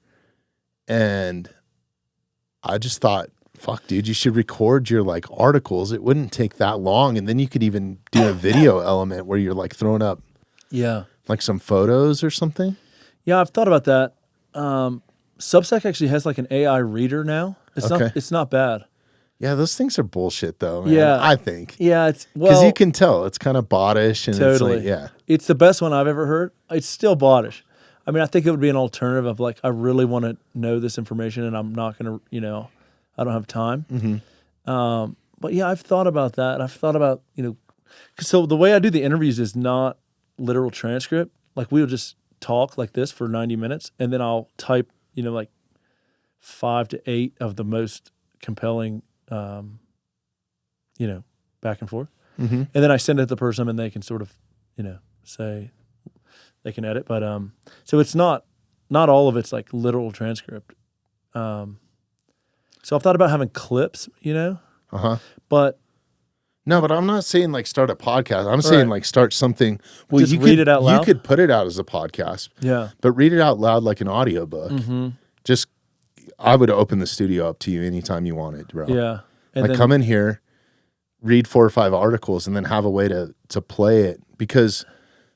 And I just thought, fuck, dude, you should record your like articles. It wouldn't take that long. And then you could even do a video element where you're like throwing up like some photos or something. Yeah, I've thought about that. Substack actually has like an AI reader now. It's not bad. Yeah, those things are bullshit though, man. Yeah. I think. Yeah, because you can tell it's kind of bottish and totally. It's like, it's the best one I've ever heard. It's still bottish. I mean, I think it would be an alternative of like, I really want to know this information and I'm not going to, I don't have time. Mm-hmm. But yeah, I've thought about that. I've thought about, so the way I do the interviews is not literal transcript. Like we'll just talk like this for 90 minutes and then I'll type, like 5 to 8 of the most compelling, back and forth. Mm-hmm. And then I send it to the person and they can sort of, say they can edit. But so it's not all of it's like literal transcript. So I've thought about having clips, but no, but I'm not saying like start a podcast. I'm saying like start something. Well, just read it out loud. You could put it out as a podcast. Yeah. But read it out loud like an audiobook. Mm-hmm. Just, I would open the studio up to you anytime you wanted, bro. Yeah. And like come in here, read 4 or 5 articles, and then have a way to play it. Because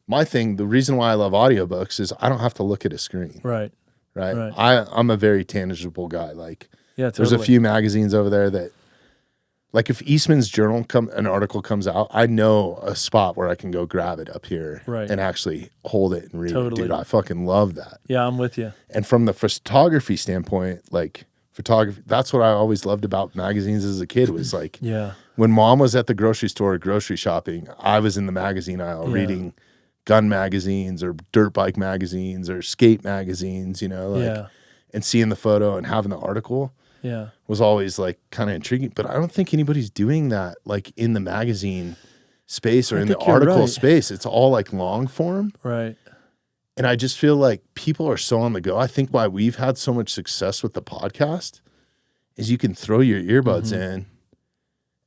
my thing, the reason why I love audiobooks is I don't have to look at a screen. Right. I'm a very tangible guy. Like, totally. There's a few magazines over there that, like if Eastman's Journal an article comes out, I know a spot where I can go grab it up here and actually hold it and read it. Dude, I fucking love that. Yeah, I'm with you. And from the photography standpoint, like photography, that's what I always loved about magazines as a kid was like, when mom was at the grocery store grocery shopping, I was in the magazine aisle reading gun magazines or dirt bike magazines or skate magazines, and seeing the photo and having the article. Was always like kind of intriguing, but I don't think anybody's doing that like in the magazine space or in the article space. It's all like long form. Right. And I just feel like people are so on the go. I think why we've had so much success with the podcast is you can throw your earbuds in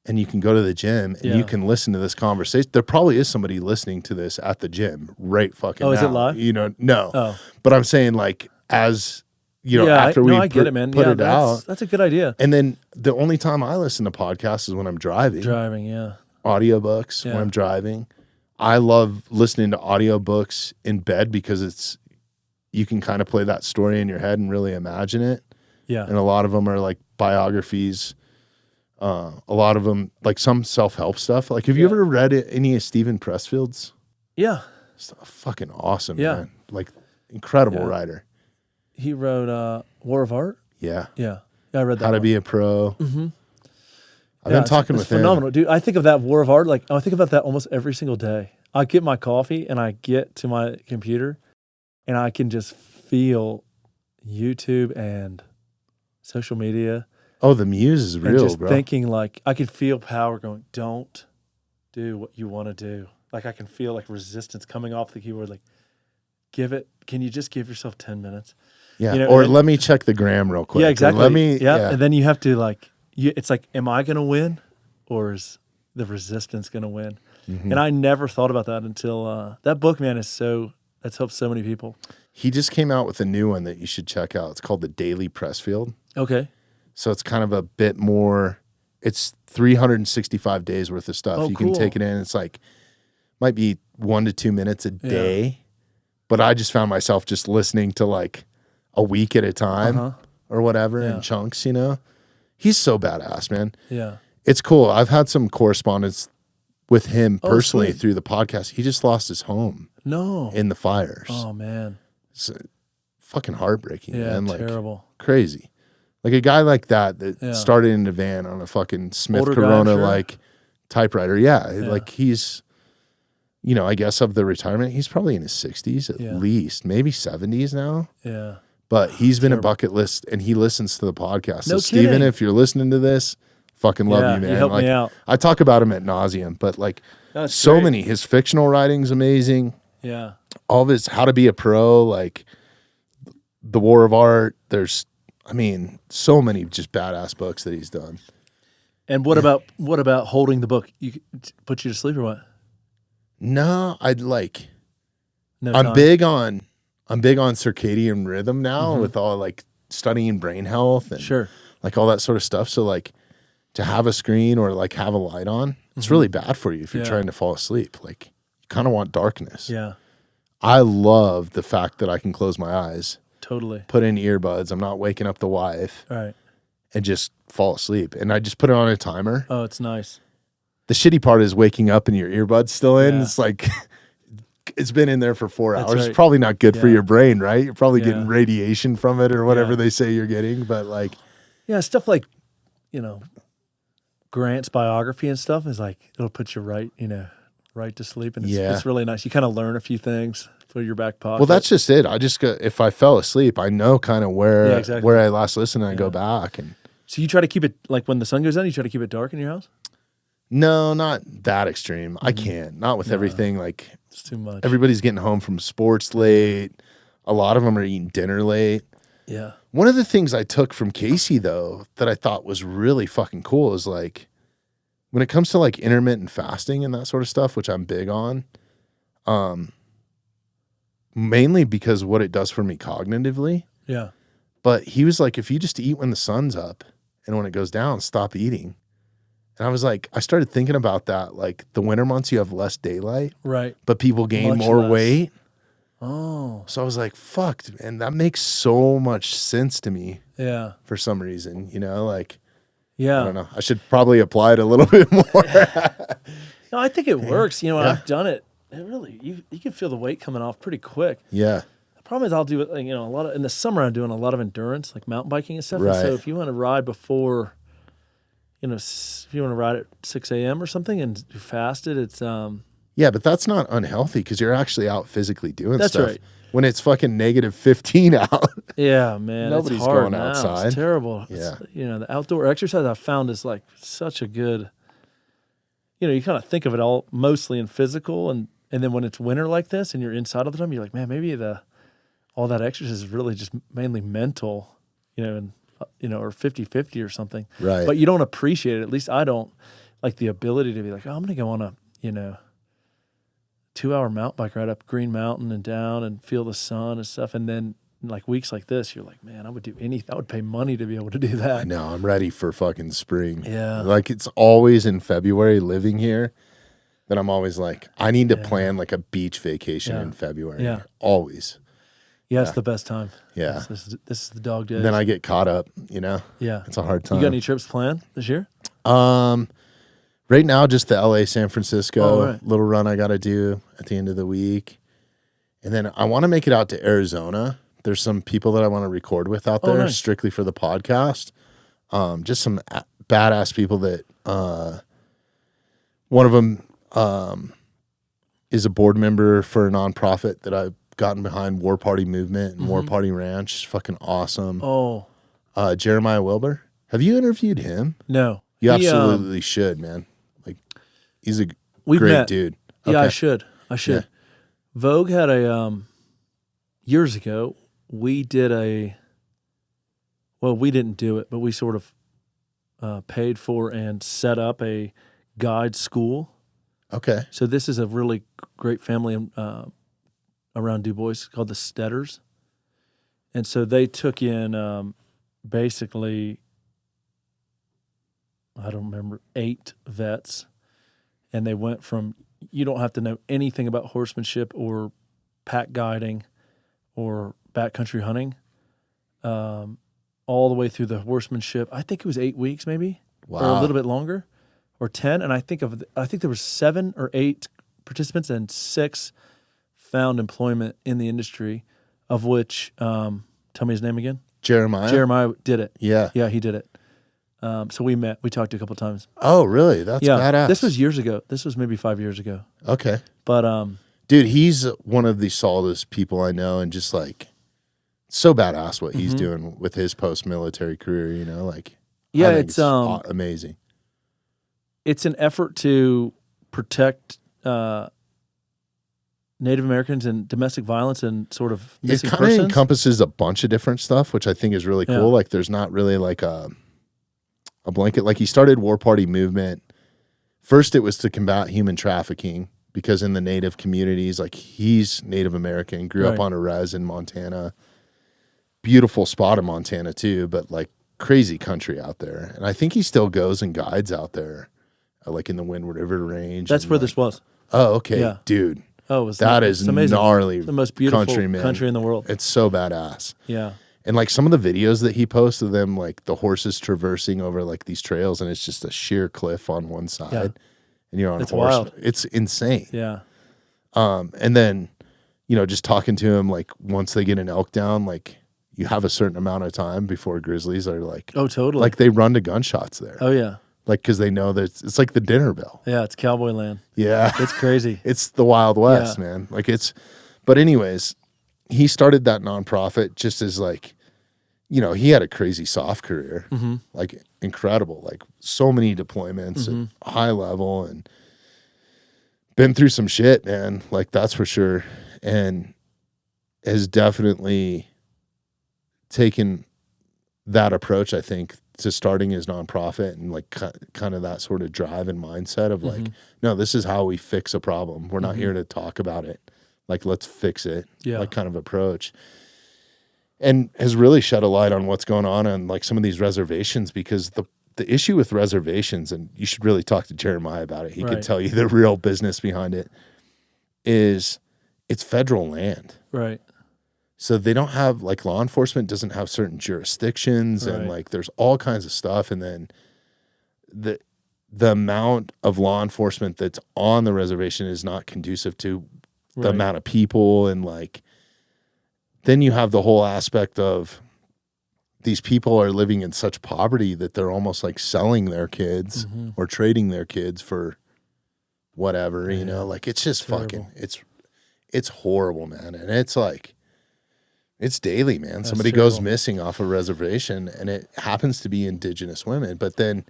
and you can go to the gym and you can listen to this conversation. There probably is somebody listening to this at the gym right fucking now. Is it live? No. Oh. But I'm saying like after I get it, man. Put it out. That's a good idea. And then the only time I listen to podcasts is when I'm driving. Audiobooks when I'm driving. I love listening to audiobooks in bed because you can kind of play that story in your head and really imagine it. Yeah. And a lot of them are like biographies. A lot of them, like some self-help stuff. Like, have you ever read any of Stephen Pressfield's? Yeah. It's fucking awesome, man. Like, incredible writer. He wrote War of Art. Yeah. Yeah, I read that. How to Be a Pro. Mm-hmm. I've been talking with him. Phenomenal, dude. I think of that War of Art. Like, I think about that almost every single day. I get my coffee and I get to my computer and I can just feel YouTube and social media. Oh, the muse is real, just bro. Thinking like, I can feel power going, don't do what you want to do. Like, I can feel like resistance coming off the keyboard. Like, can you just give yourself 10 minutes? Yeah. Or let me check the gram real quick. Yeah, exactly. Let me, And then you have to like, it's like, am I going to win or is the resistance going to win? Mm-hmm. And I never thought about that until that book, man, that's helped so many people. He just came out with a new one that you should check out. It's called The Daily Pressfield. Okay. So it's kind of a bit more, it's 365 days worth of stuff. You can take it in. It's like, might be 1 to 2 minutes a day. But I just found myself just listening to like a week at a time or whatever in chunks, He's so badass, man. Yeah. It's cool. I've had some correspondence with him Oh, personally sweet. through the podcast. He just lost his home No. in the fires. Oh man. It's fucking heartbreaking, Yeah, man. Like terrible. crazy. Like a guy like that Yeah. started in a van on a fucking Smith Older guy, I'm Corona sure. like typewriter. Yeah, Yeah. like he's, you know, I guess of the retirement, he's probably in his 60s at Yeah. least, maybe 70s now. Yeah. But he's been a Terrible. bucket list, and he listens to the podcast. No So Steven, kidding. if you're listening to this, fucking love Yeah, you, man. you helped like me out. I talk about him at nauseum, but like That's so great. many. His fictional writing's amazing. Yeah. All of his How to Be a Pro, like The War of Art. There's, I mean, so many just badass books that he's done. And what about holding the book? Put you to sleep or what? No, I'd like. No I'm time? big on circadian rhythm now with all like studying brain health and Sure. like all that sort of stuff. So like to have a screen or like have a light on, it's really bad for you if you're Yeah. trying to fall asleep. Like you kind of want darkness. Yeah. I love the fact that I can close my eyes, Totally. put in earbuds. I'm not waking up the wife All right. and just fall asleep. And I just put it on a timer. Oh, it's nice. The shitty part is waking up and your earbuds still in. Yeah. It's like it's been in there for 4 That's hours. right. It's probably not good for Yeah. your brain, right? You're probably Yeah. getting radiation from it or whatever Yeah. they say you're getting. But like, Yeah, stuff like, you know, Grant's biography and stuff is like it'll put you right to sleep, and it's really nice. You kind of learn a few things for your back pocket. well, that's just it. I just go, if I fell asleep, I know kind of where Yeah, exactly. where I last listened, and I go Yeah. back. And So you try to keep it like when the sun goes down. You try to keep it dark in your house. no, not that extreme. I can't. Not with everything. Like It's too much. everybody's getting home from sports late. A lot of them are eating dinner late. Yeah. One of the things I took from Casey, though, that I thought was really fucking cool is like when it comes to like intermittent fasting and that sort of stuff, which I'm big on, mainly because of what it does for me cognitively. Yeah. But he was like, if you just eat when the sun's up and when it goes down, stop eating. And I was like, I started thinking about that. Like the winter months, you have less daylight, Right. but people gain Much more less. weight. Oh. So I was like, fuck. And that makes so much sense to me Yeah. for some reason, you know, like, Yeah. I don't know. I should probably apply it a little bit more. No, I think it works. You know, when Yeah. I've done it, it really you can feel the weight coming off pretty quick. Yeah. The problem is I'll do it, like, a lot of in the summer. I'm doing a lot of endurance, like mountain biking and stuff. And Right. so if you want to ride before, if you want to ride at 6 a.m. or something and you fasted, it's Yeah, but that's not unhealthy because you're actually out physically doing That's stuff. right. When it's fucking negative 15 out. yeah, man. Nobody's it's hard going now. outside. It's terrible. Yeah. The outdoor exercise I've found is like such a good. You kind of think of it all mostly in physical, and then when it's winter like this and you're inside all the time, you're like, man, maybe all that exercise is really just mainly mental, or 50-50 or something. Right. But you don't appreciate it. At least I don't, like the ability to be like, oh, I'm going to go on a, 2-hour mountain bike ride up Green Mountain and down and feel the sun and stuff. And then like weeks like this, you're like, man, I would do anything. I would pay money to be able to do that. I know. I'm ready for fucking spring. Yeah. Like it's always in February living here that I'm always like, I need to plan like a beach vacation Yeah. in February. Yeah. Always. Yeah, it's the best time. Yeah. This is the dog days. And then I get caught up, yeah. It's a hard time. You got any trips planned this year? Right now, just the LA, San Francisco Oh, right. little run I got to do at the end of the week. And then I want to make it out to Arizona. There's some people that I want to record with out there nice. strictly for the podcast. Just some badass people that, one of them is a board member for a nonprofit that I've gotten behind, War Party Movement and War Party Ranch. It's fucking awesome. Oh, Jeremiah Wilbur. Have you interviewed him? no. You He, absolutely should, man. Like, he's a We've great met. dude. Yeah, I Okay. should. Yeah. Vogue had years ago, we did we didn't do it, but we sort of paid for and set up a guide school. Okay. So this is a really great family around Du Bois called the Stetters. And so they took in basically, I don't remember, 8 vets. And they went from, you don't have to know anything about horsemanship or pack guiding or backcountry hunting, all the way through the horsemanship. I think it was 8 weeks maybe, or a Wow. little bit longer. or 10, and I think there were 7 or 8 participants, and 6 found employment in the industry, of which tell me his name again. Jeremiah did it. Yeah. He did it. So we met. We talked a couple times. Oh, really? That's badass. This was years ago. This was maybe 5 years ago. Okay. But dude, he's one of the solidest people I know, and just like so badass what he's doing with his post-military career. You know, like it's amazing. It's an effort to protect Native Americans and domestic violence and sort of missing persons. It kind of encompasses a bunch of different stuff, which I think is really cool. Like, there's not really like a blanket. Like, he started War Party movement. First, it was to combat human trafficking, because in the Native communities, like, he's Native American, grew up on a res in Montana. Beautiful spot in Montana too, but like crazy country out there. And I think he still goes and guides out there, like in the Wind River Range. That's where this was. Oh, okay, dude. Oh, it's amazing. Gnarly. It's the most beautiful country in the world. It's so badass. Yeah. And like some of the videos that he posts of them, like the horses traversing over like these trails, and it's just a sheer cliff on one side, and you're on a horse. Wild. It's insane. Yeah. And then, you know, just talking to him, like once they get an elk down, like you have a certain amount of time before grizzlies are like, oh, totally. Like they run to gunshots there. Oh yeah. Like, because they know that it's like the dinner bell. Yeah, it's cowboy land. Yeah. It's crazy. It's the Wild West, man. Like but anyways, he started that nonprofit just as like, you know, he had a crazy soft career, like incredible, like so many deployments and high level, and been through some shit, man. Like, that's for sure. And has definitely taken that approach, I think, to starting his nonprofit, and like kind of that sort of drive and mindset of like, no, this is how we fix a problem. We're not here to talk about it. Like, let's fix it. Yeah. Like, kind of approach. And has really shed a light on what's going on like some of these reservations, because the issue with reservations, and you should really talk to Jeremiah about it. He could tell you the real business behind it, is it's federal land. Right. So they don't have, like, law enforcement doesn't have certain jurisdictions, and like there's all kinds of stuff. And then the amount of law enforcement that's on the reservation is not conducive to the amount of people. And like, then you have the whole aspect of these people are living in such poverty that they're almost like selling their kids or trading their kids for whatever, you know, like it's just fucking, it's horrible, man. And it's like, it's daily, man. That's Somebody goes missing off a reservation, and it happens to be indigenous women. But then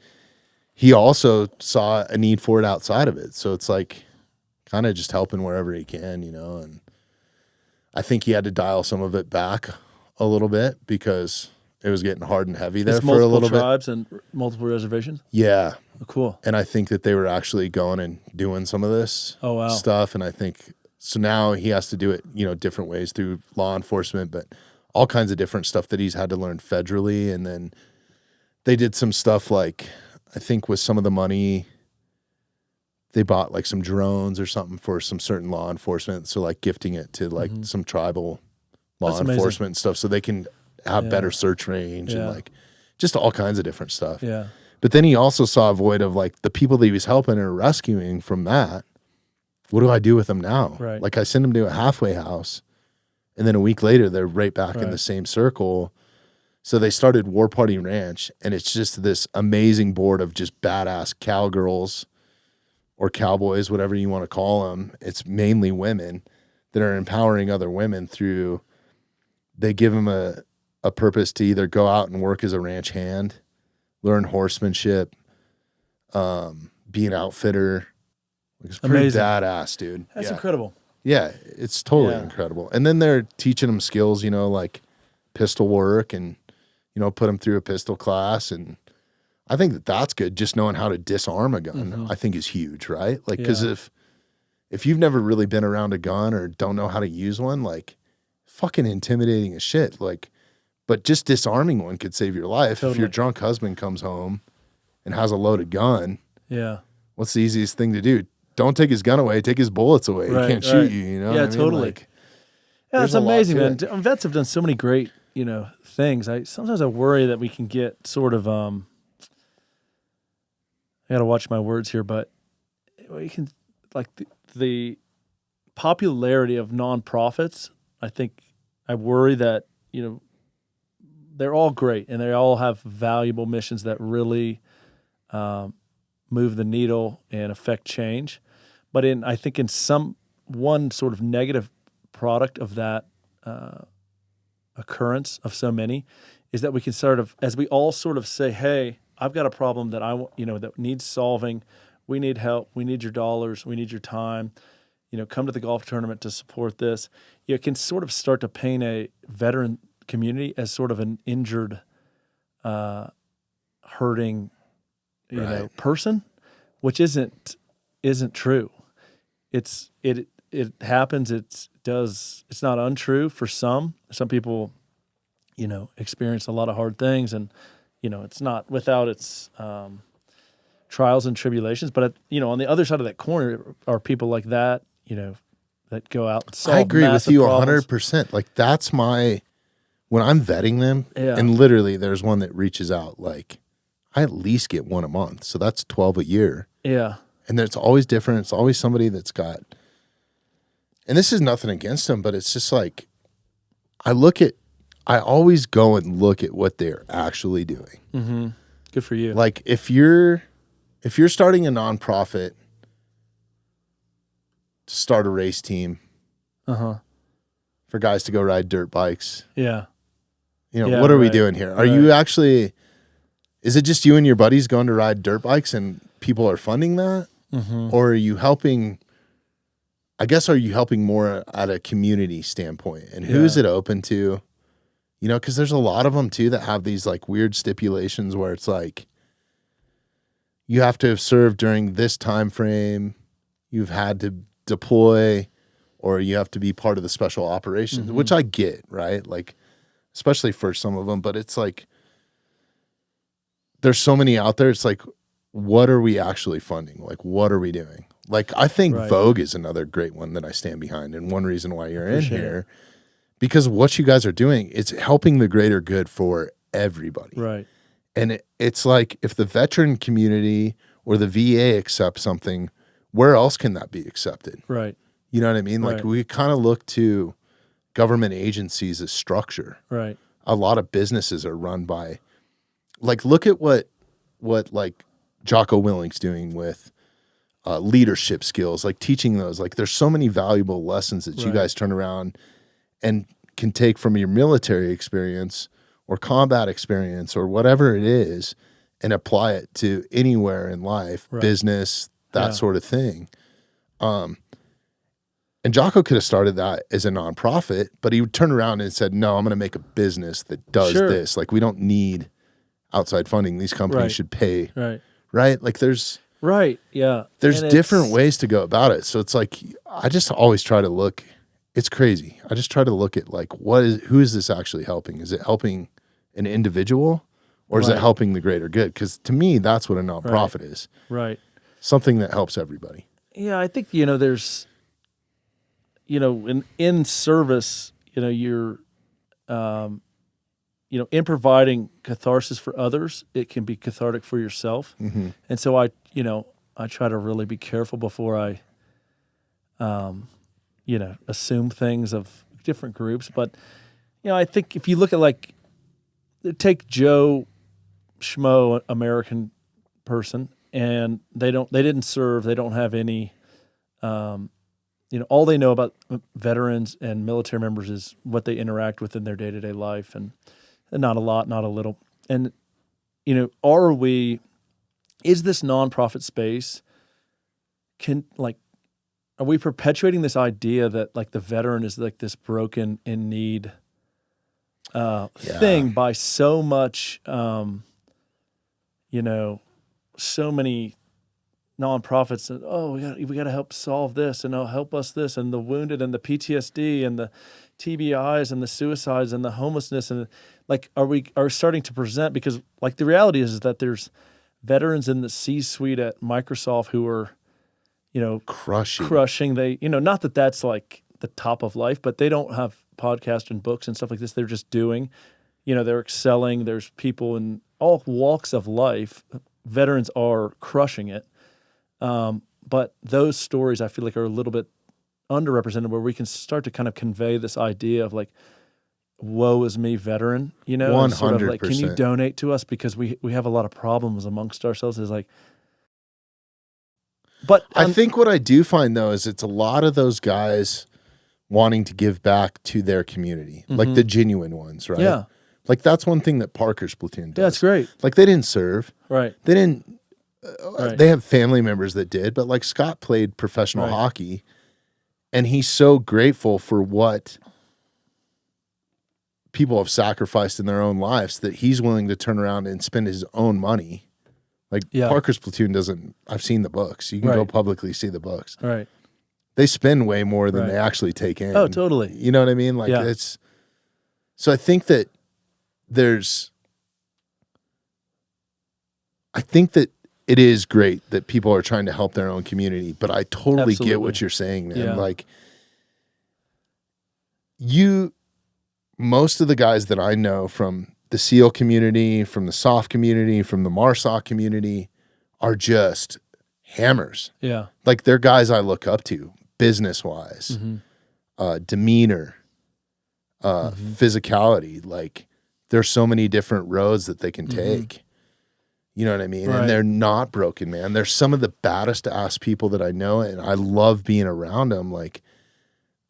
he also saw a need for it outside of it. So it's like kind of just helping wherever he can, you know. And I think he had to dial some of it back a little bit because it was getting hard and heavy there for a little bit. Multiple tribes and multiple reservations? Yeah. Oh, cool. And I think that they were actually going and doing some of this stuff. And I think... So now he has to do it, you know, different ways through law enforcement, but all kinds of different stuff that he's had to learn federally. And then they did some stuff like, I think with some of the money, they bought like some drones or something for some certain law enforcement. So like gifting it to like some tribal law enforcement and stuff so they can have better search range and like just all kinds of different stuff. Yeah. But then he also saw a void of like the people that he was helping or rescuing from that. What do I do with them now? Right. Like, I send them to a halfway house, and then a week later, they're right back in the same circle. So they started War Party Ranch, and it's just this amazing board of just badass cowgirls or cowboys, whatever you want to call them. It's mainly women that are empowering other women through, they give them a purpose to either go out and work as a ranch hand, learn horsemanship, be an outfitter. It's pretty amazing. Badass, dude. That's incredible. Yeah, it's totally incredible. And then they're teaching them skills, you know, like pistol work and, you know, put them through a pistol class. And I think that that's good. Just knowing how to disarm a gun, I think is huge, right? Like, because if you've never really been around a gun or don't know how to use one, like, fucking intimidating as shit. Like, but just disarming one could save your life. Totally. If your drunk husband comes home and has a loaded gun, what's the easiest thing to do? Don't take his gun away. Take his bullets away. He can't shoot you, you know? Yeah, what I mean? totally. Like, it's amazing, man. Vets have done so many great, you know, things. Sometimes I worry that we can get sort of, I got to watch my words here, but we can like the popularity of nonprofits. I think I worry that they're all great and they all have valuable missions that really move the needle and affect change. But I think in one sort of negative product of that occurrence of so many is that we can as we all sort of say, hey, I've got a problem that that needs solving. We need help. We need your dollars. We need your time. Come to the golf tournament to support this. It can sort of start to paint a veteran community as sort of an injured, hurting, person, which isn't true. It happens. It's not untrue for some. Some people, experience a lot of hard things, and it's not without its trials and tribulations. But on the other side of that corner are people like that, that go out and solve. I agree with you problems. 100%. Like that's when I'm vetting them, Yeah. and literally there's one that reaches out, like I at least get one a month. So that's 12 a year. Yeah. And it's always different. It's always somebody that's got, and this is nothing against them, but it's just like, I always go and look at what they're actually doing. Mm-hmm. Good for you. Like if you're starting a nonprofit to start a race team for guys to go ride dirt bikes. Yeah. What are we doing here? Are you actually, is it just you and your buddies going to ride dirt bikes and people are funding that? Mm-hmm. Or are you helping, are you helping more at a community standpoint? And who is it open to? Because there's a lot of them too that have these like weird stipulations where it's like, you have to have served during this time frame, you've had to deploy, or you have to be part of the special operations, which I get, right? Like, especially for some of them, but it's like, there's so many out there. It's like, what are we actually funding? Like, what are we doing? Like, I think Vogue is another great one that I stand behind. And one reason why you're in here, because what you guys are doing, it's helping the greater good for everybody. Right. And it's like, if the veteran community or the VA accepts something, where else can that be accepted? Right. You know what I mean? Like we kind of look to government agencies as structure. Right. A lot of businesses are run by, like, look at what like Jocko Willing's doing with leadership skills, like teaching those. Like there's so many valuable lessons that you guys turn around and can take from your military experience or combat experience or whatever it is and apply it to anywhere in life, business, that sort of thing. And Jocko could have started that as a nonprofit, but he would turn around and said, no, I'm going to make a business that does this. Like we don't need outside funding. These companies should pay. Right. Like there's different ways to go about it. So it's like, I just always try to look, it's crazy. I just try to look at like, who is this actually helping? Is it helping an individual or is it helping the greater good? Because to me, that's what a nonprofit is. Right. Something that helps everybody. Yeah. I think, there's, in service, you're, in providing catharsis for others, it can be cathartic for yourself. Mm-hmm. And so I try to really be careful before I, assume things of different groups. But, I think if you look at take Joe Schmo, American person, and they didn't serve, they don't have any, all they know about veterans and military members is what they interact with in their day-to-day life, and not a lot, not a little. And, is this nonprofit space, are we perpetuating this idea that the veteran is this broken, in need thing by so much, so many nonprofits and we got to help solve this and help us this and the wounded and the PTSD and the TBIs and the suicides and the homelessness and are starting to present, because the reality is that there's veterans in the C-suite at Microsoft who are crushing. They not that that's the top of life, but they don't have podcasts and books and stuff like this. They're just doing, they're excelling. There's people in all walks of life veterans are crushing it. But those stories I feel like are a little bit underrepresented, where we can start to kind of convey this idea of like, woe is me, veteran, you know, and sort of like, can you 100%. donate to us because we have a lot of problems amongst ourselves. Is like, but I think what I do find though is it's a lot of those guys wanting to give back to their community, like the genuine ones, right? yeah, Like that's one thing that Parker's platoon does. yeah, it's great, Like they didn't serve. right, They didn't. right, They have family members that did, but like Scott played professional right. hockey, and he's so grateful for what people have sacrificed in their own lives that he's willing to turn around and spend his own money. Like Yeah. Parker's platoon doesn't. I've seen the books. You can go Right. publicly see the books. right. They spend way more than Right. they actually take in. Oh, totally. You know what I mean? Like Yeah. it's. So I think that it is great that people are trying to help their own community, but I totally get what Absolutely. you're saying, man. Yeah. Like most of the guys that I know from the SEAL community, from the SOF community, from the MARSOC community are just hammers. Yeah. Like they're guys I look up to business-wise, demeanor, physicality. Like there's so many different roads that they can take. You know what I mean? Right. And they're not broken, man. They're some of the baddest ass people that I know, and I love being around them. Like,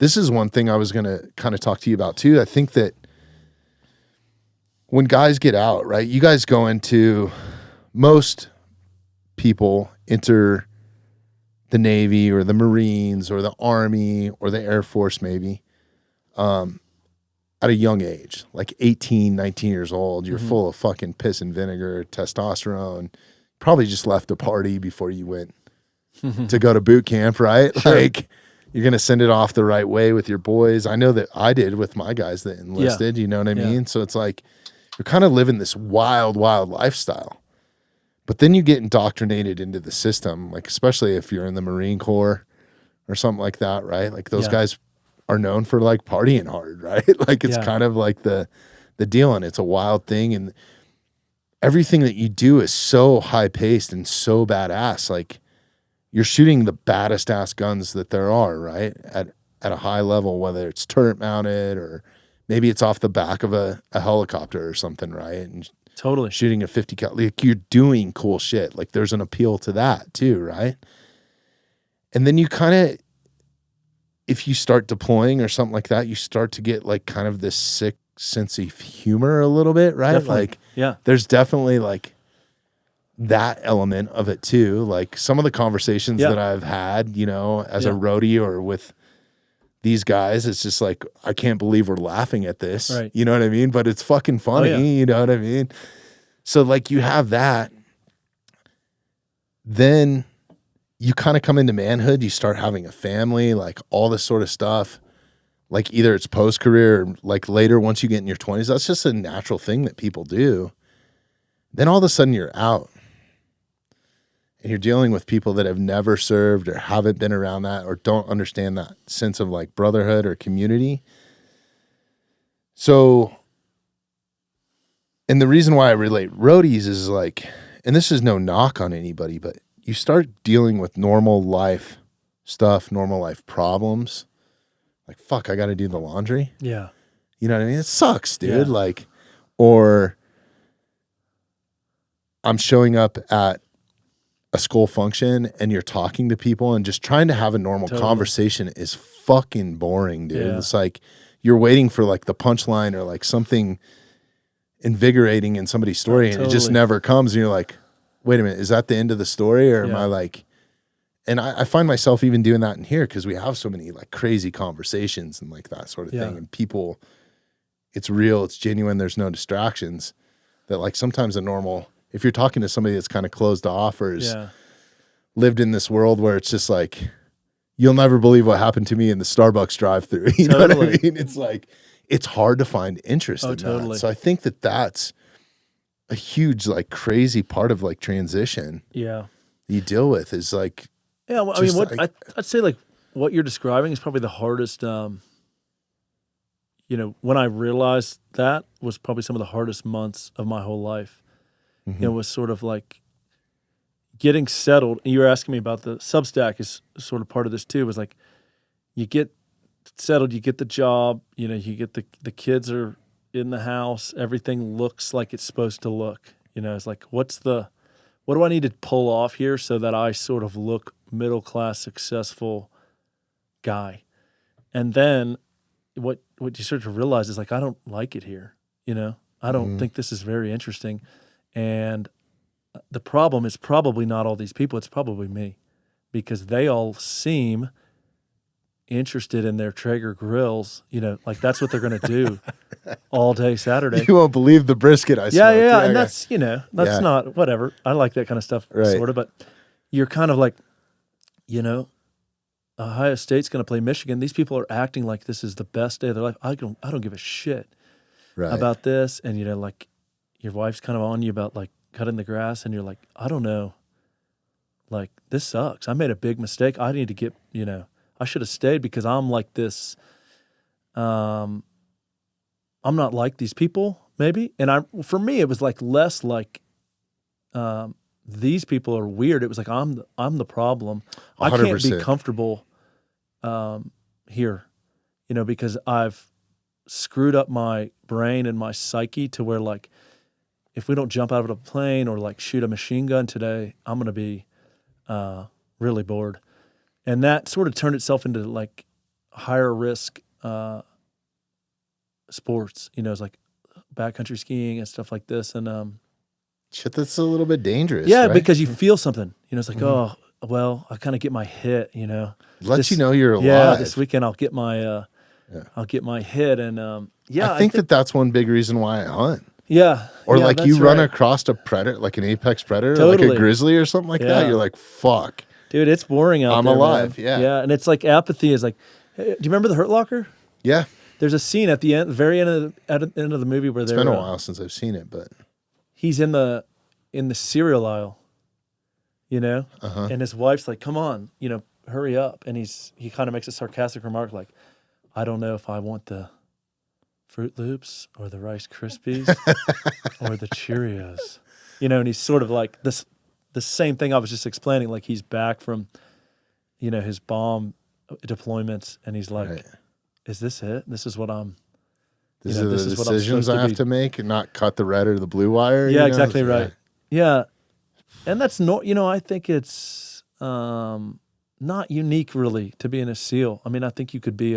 this is one thing I was going to kind of talk to you about too. I think that when guys get out, right, you guys go into, most people enter the Navy or the Marines or the Army or the Air Force maybe, at a young age, like 18, 19 years old. You're full of fucking piss and vinegar, testosterone. Probably just left a party before you went to go to boot camp, right? Sure. Like you're going to send it off the right way with your boys. I know that I did with my guys that enlisted, you know what I Yeah. mean? So it's like you're kind of living this wild, wild lifestyle. But then you get indoctrinated into the system, like especially if you're in the Marine Corps or something like that, right? Like those Yeah. guys are known for like partying hard, right? Like it's Yeah. kind of like the deal, and it's a wild thing, and everything that you do is so high paced and so badass. Like you're shooting the baddest ass guns that there are, right? At a high level, whether it's turret mounted or maybe it's off the back of a helicopter or something, right? And Totally. shooting a 50 cal, like you're doing cool shit. Like there's an appeal to that too, right? And then you kind of, if you start deploying or something like that, you start to get like kind of this sick sense of humor a little bit, right? Definitely. Like Yeah. there's definitely like that element of it too. Like some of the conversations Yeah. that I've had, you know, as a Yeah. roadie or with these guys, it's just like, I can't believe we're laughing at this. Right. You know what I mean? But it's fucking funny. yeah. You know what I mean? So like you have that, then you kind of come into manhood, you start having a family, like all this sort of stuff. Like either it's post-career or like later once you get in your 20s, that's just a natural thing that people do. Then all of a sudden you're out and you're dealing with people that have never served or haven't been around that or don't understand that sense of like brotherhood or community. So, and the reason why I relate roadies is like, and this is no knock on anybody, but you start dealing with normal life stuff, normal life problems. Like, fuck, I got to do the laundry. Yeah. You know what I mean? It sucks, dude. Yeah. Like, or I'm showing up at a school function and you're talking to people and just trying to have a normal Totally. conversation is fucking boring, dude. Yeah. It's like you're waiting for like the punchline or like something invigorating in somebody's story and it just Totally. never comes. And you're like, wait a minute, is that the end of the story? Or am Yeah. I like, and I find myself even doing that in here because we have so many like crazy conversations and like that sort of Yeah. thing. And people, it's real, it's genuine, there's no distractions. That like sometimes if you're talking to somebody that's kind of closed off or has Yeah. lived in this world where it's just like, you'll never believe what happened to me in the Starbucks drive-thru. You know what I Totally. mean? It's like, it's hard to find interest in totally. that. So I think that that's a huge, like crazy part of like transition Yeah. you deal with is like, Yeah. Well, I mean, Just like- I'd say like what you're describing is probably the hardest. You know, when I realized that was probably some of the hardest months of my whole life. You know, it was sort of like getting settled. You were asking me about the Substack is sort of part of this too. Was like you get settled, you get the job, you know, you get the kids are in the house, everything looks like it's supposed to look. You know, it's like what do I need to pull off here so that I sort of look middle class, successful guy? And then what you start to realize is like I don't like it here. You know, I don't think this is very interesting. And the problem is probably not all these people, it's probably me, because they all seem interested in their Traeger grills, you know, like that's what they're going to do all day Saturday. You won't believe the brisket I smoked. Yeah. And that's, you know, that's Yeah. not, whatever. I like that kind of stuff, Right. sort of, but you're kind of like, you know, Ohio State's going to play Michigan. These people are acting like this is the best day of their life. I don't give a shit about this. And, you know, like your wife's kind of on you about like cutting the grass and you're like, I don't know. Like, this sucks. I made a big mistake. I need to get, you know, I should have stayed because I'm like this. I'm not like these people, maybe. And for me, it was like less like these people are weird. It was like I'm the problem. 100%. I can't be comfortable here, you know, because I've screwed up my brain and my psyche to where like if we don't jump out of a plane or like shoot a machine gun today, I'm going to be really bored. And that sort of turned itself into like higher risk sports, you know, it's like backcountry skiing and stuff like this. And shit, that's a little bit dangerous. yeah, right? because you feel something, you know, it's like, oh, well, I kind of get my hit, you know. Let you know you're alive. Yeah, this weekend I'll get my hit. And I think that's one big reason why I hunt. Yeah. Or yeah, like that's you run right. across a predator, like an apex predator, Totally. like a grizzly or something like Yeah. that. You're like, fuck. Dude, it's boring out I'm there, alive, man. yeah. Yeah, and it's like apathy is like, hey, do you remember the Hurt Locker? Yeah. There's a scene at the very end of the movie where It's been a while since I've seen it, but he's in the cereal aisle, you know, and his wife's like, "Come on, you know, hurry up," and he kind of makes a sarcastic remark like, "I don't know if I want the Fruit Loops or the Rice Krispies or the Cheerios," you know, and he's sort of like this. The same thing I was just explaining, like he's back from, you know, his bomb deployments, and he's like, right. "Is this it? This is what I'm." These You know, are the this is what I'm decisions supposed I to have be. to make and not cut the red or the blue wire. Yeah, you know? exactly Yeah. right. Yeah, and that's you know, I think it's not unique really to being a SEAL. I mean, I think you could be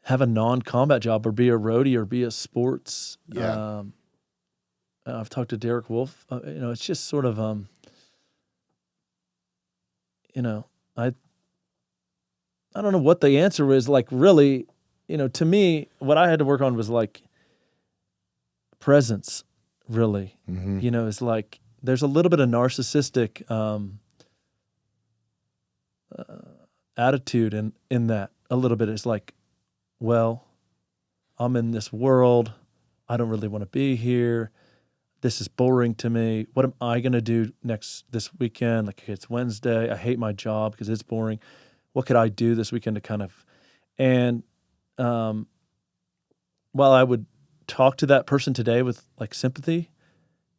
have a non-combat job or be a roadie or be a sports. Yeah. I've talked to Derek Wolf. You know, it's just sort of you know, I don't know what the answer is. Like, really, you know, to me, what I had to work on was like presence. Really, you know, it's like there's a little bit of narcissistic attitude in that. A little bit. It's like, well, I'm in this world. I don't really want to be here. This is boring to me. What am I going to do this weekend? Like, it's Wednesday. I hate my job because it's boring. What could I do this weekend to kind of, and while I would talk to that person today with like sympathy,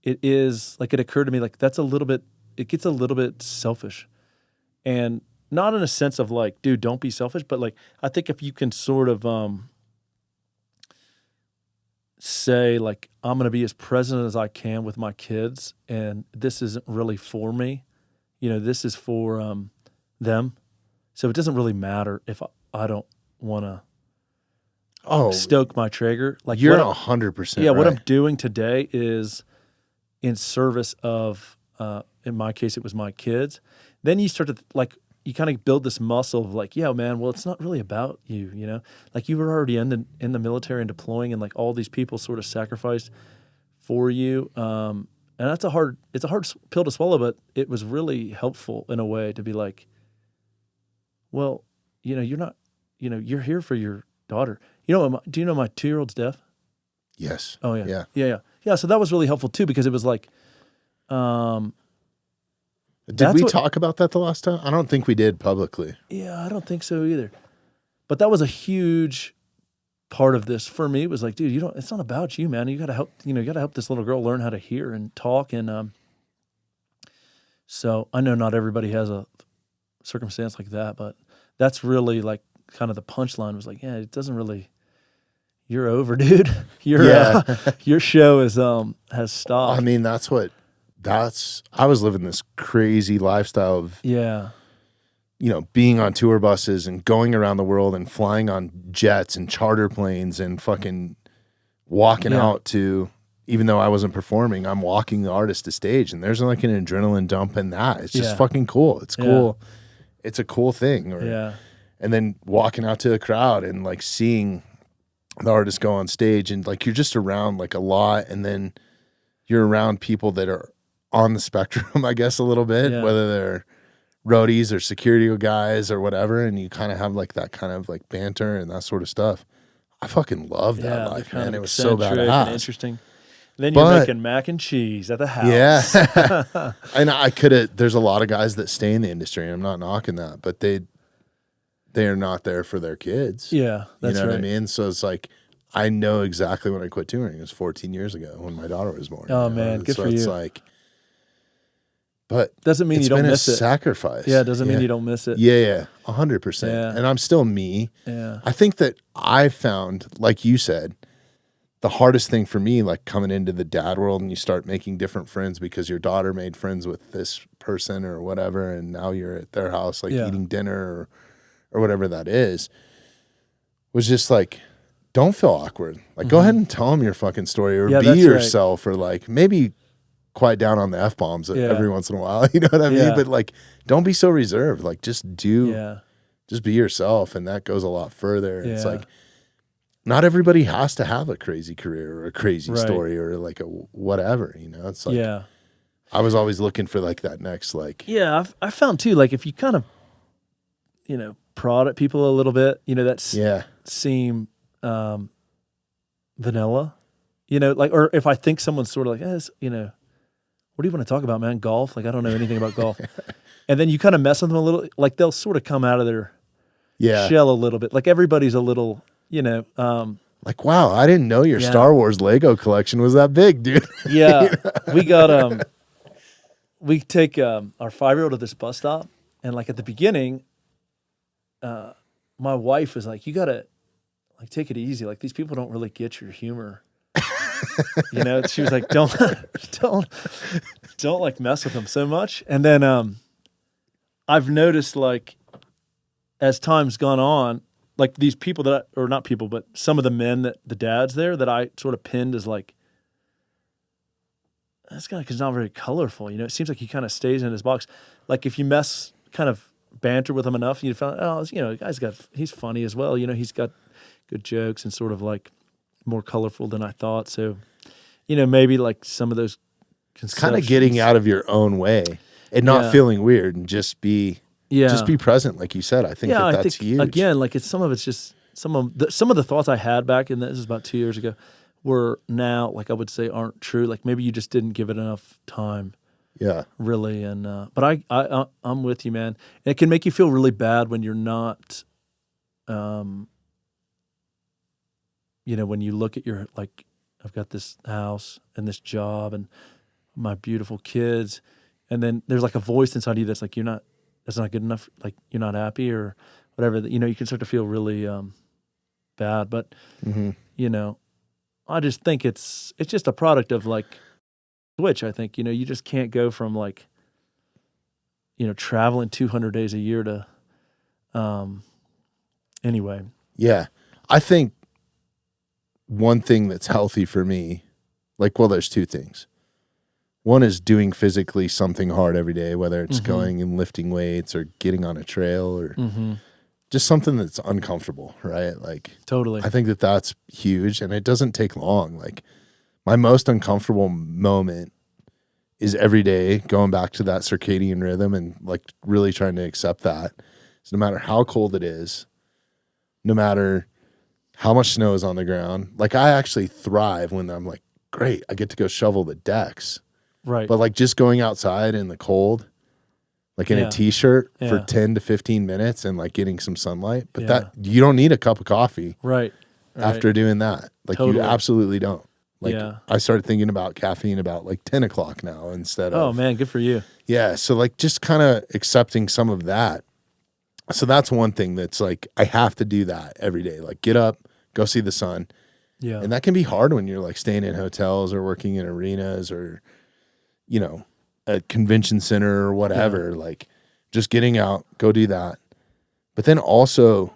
it is like, it occurred to me, like, it gets a little bit selfish, and not in a sense of like, dude, don't be selfish, but like, I think if you can sort of, say like, I'm going to be as present as I can with my kids, and this isn't really for me, you know, this is for them. So it doesn't really matter if I don't want to stoke my Traeger. Like, you're 100%. Yeah, what right. I'm doing today is in service of, in my case, it was my kids. Then you start to like, you kind of build this muscle of like, yeah, man, well, it's not really about you, you know? Like, you were already in the military and deploying, and like all these people sort of sacrificed for you. And it's a hard pill to swallow, but it was really helpful in a way to be like, well, you know, you're not, you know, you're here for your daughter. You know, do you know my 2-year-old's deaf? Yes. Oh yeah. Yeah. Yeah. Yeah. So that was really helpful too, because it was like, Did we talk about that the last time? I don't think we did publicly. yeah, I don't think so either. But that was a huge part of this for me. It was like, dude, it's not about you, man. You got to help, you know, you got to help this little girl learn how to hear and talk. And So I know not everybody has a circumstance like that, but that's really like kind of the punchline was like, yeah, it doesn't really. You're over, dude. Your show is has stopped. I mean, I was living this crazy lifestyle of being on tour buses and going around the world and flying on jets and charter planes and fucking walking out to, even though I wasn't performing, I'm walking the artist to stage, and there's like an adrenaline dump in that. It's just fucking cool. It's cool. It's a cool thing. And then walking out to the crowd and like seeing the artist go on stage, and like you're just around like a lot, and then you're around people that are on the spectrum, I guess, a little bit, whether they're roadies or security guys or whatever, and you kind of have like that kind of like banter and that sort of stuff. I fucking love that life, man. It was so badass. Interesting. Then you're making mac and cheese at the house. Yeah. And I could have, there's a lot of guys that stay in the industry, and I'm not knocking that, but they are not there for their kids. Yeah, that's right. You know what I mean? So it's like, I know exactly when I quit touring. It was 14 years ago when my daughter was born. Oh, man, good for you. It's like, but doesn't mean you don't miss it. It's been a sacrifice. Yeah, it doesn't mean you don't miss it. Yeah, 100%. Yeah. And I'm still me. Yeah. I think that I found, like you said, the hardest thing for me, like coming into the dad world, and you start making different friends because your daughter made friends with this person or whatever, and now you're at their house, like eating dinner or whatever that is, was just like, don't feel awkward. Like, go ahead and tell them your fucking story, or be yourself, or like maybe quiet down on the F-bombs every once in a while. You know what I mean? But like, don't be so reserved. Like, just be yourself. And that goes a lot further. And it's like, not everybody has to have a crazy career or a crazy story or like a whatever, you know? It's like, I was always looking for like that next, like. Yeah. I found too, like if you kind of, prod at people a little bit, that seem vanilla, like, or if I think someone's sort of like, what do you want to talk about, man? Golf? Like, I don't know anything about golf. And then you kind of mess with them a little, like they'll sort of come out of their shell a little bit. Like everybody's a little, like, wow, I didn't know your Star Wars Lego collection was that big, dude. Yeah. We got, we take our 5-year-old to this bus stop, and like at the beginning, my wife was like, you gotta like take it easy. Like these people don't really get your humor. She was like, don't like mess with them so much. And then I've noticed like as time's gone on, like these people or not people, but some of the men the dads there that I sort of pinned as like, this guy is not very colorful. It seems like he kind of stays in his box. Like if you mess kind of banter with him enough, you found, he's funny as well. He's got good jokes and sort of like more colorful than I thought. So, maybe like some of those conceptions. Kind of getting out of your own way and not feeling weird, and just be present, like you said. I think that's huge. Again, like some of it's just some of the thoughts I had back in this is about 2 years ago were now like I would say aren't true. Like maybe you just didn't give it enough time. Yeah, really, and but I'm with you, man. It can make you feel really bad when you're not, when you look at your like, I've got this house and this job and my beautiful kids, and then there's like a voice inside you that's like that's not good enough. Like you're not happy or whatever. You can start to feel really bad. But I just think it's just a product of like. Switch, I think, you just can't go from like, traveling 200 days a year to, anyway. Yeah. I think one thing that's healthy for me, there's two things. One is doing physically something hard every day, whether it's going and lifting weights or getting on a trail or just something that's uncomfortable, right? Like, totally. I think that's huge, and it doesn't take long. Like, my most uncomfortable moment is every day going back to that circadian rhythm and like really trying to accept that. So no matter how cold it is, no matter how much snow is on the ground, like I actually thrive when I'm like, great, I get to go shovel the decks. Right. But like just going outside in the cold, like in a t-shirt for 10 to 15 minutes and like getting some sunlight, but that you don't need a cup of coffee. Right. After doing that. Like you absolutely don't. Like Yeah. I started thinking about caffeine about like 10 o'clock now instead Oh of, man, good for you. yeah. So like just kind of accepting some of that. So that's one thing that's like, I have to do that every day. Like get up, go see the sun. Yeah. And that can be hard when you're like staying in hotels or working in arenas or, you know, a convention center or whatever. Yeah. Like just getting out, go do that. But then also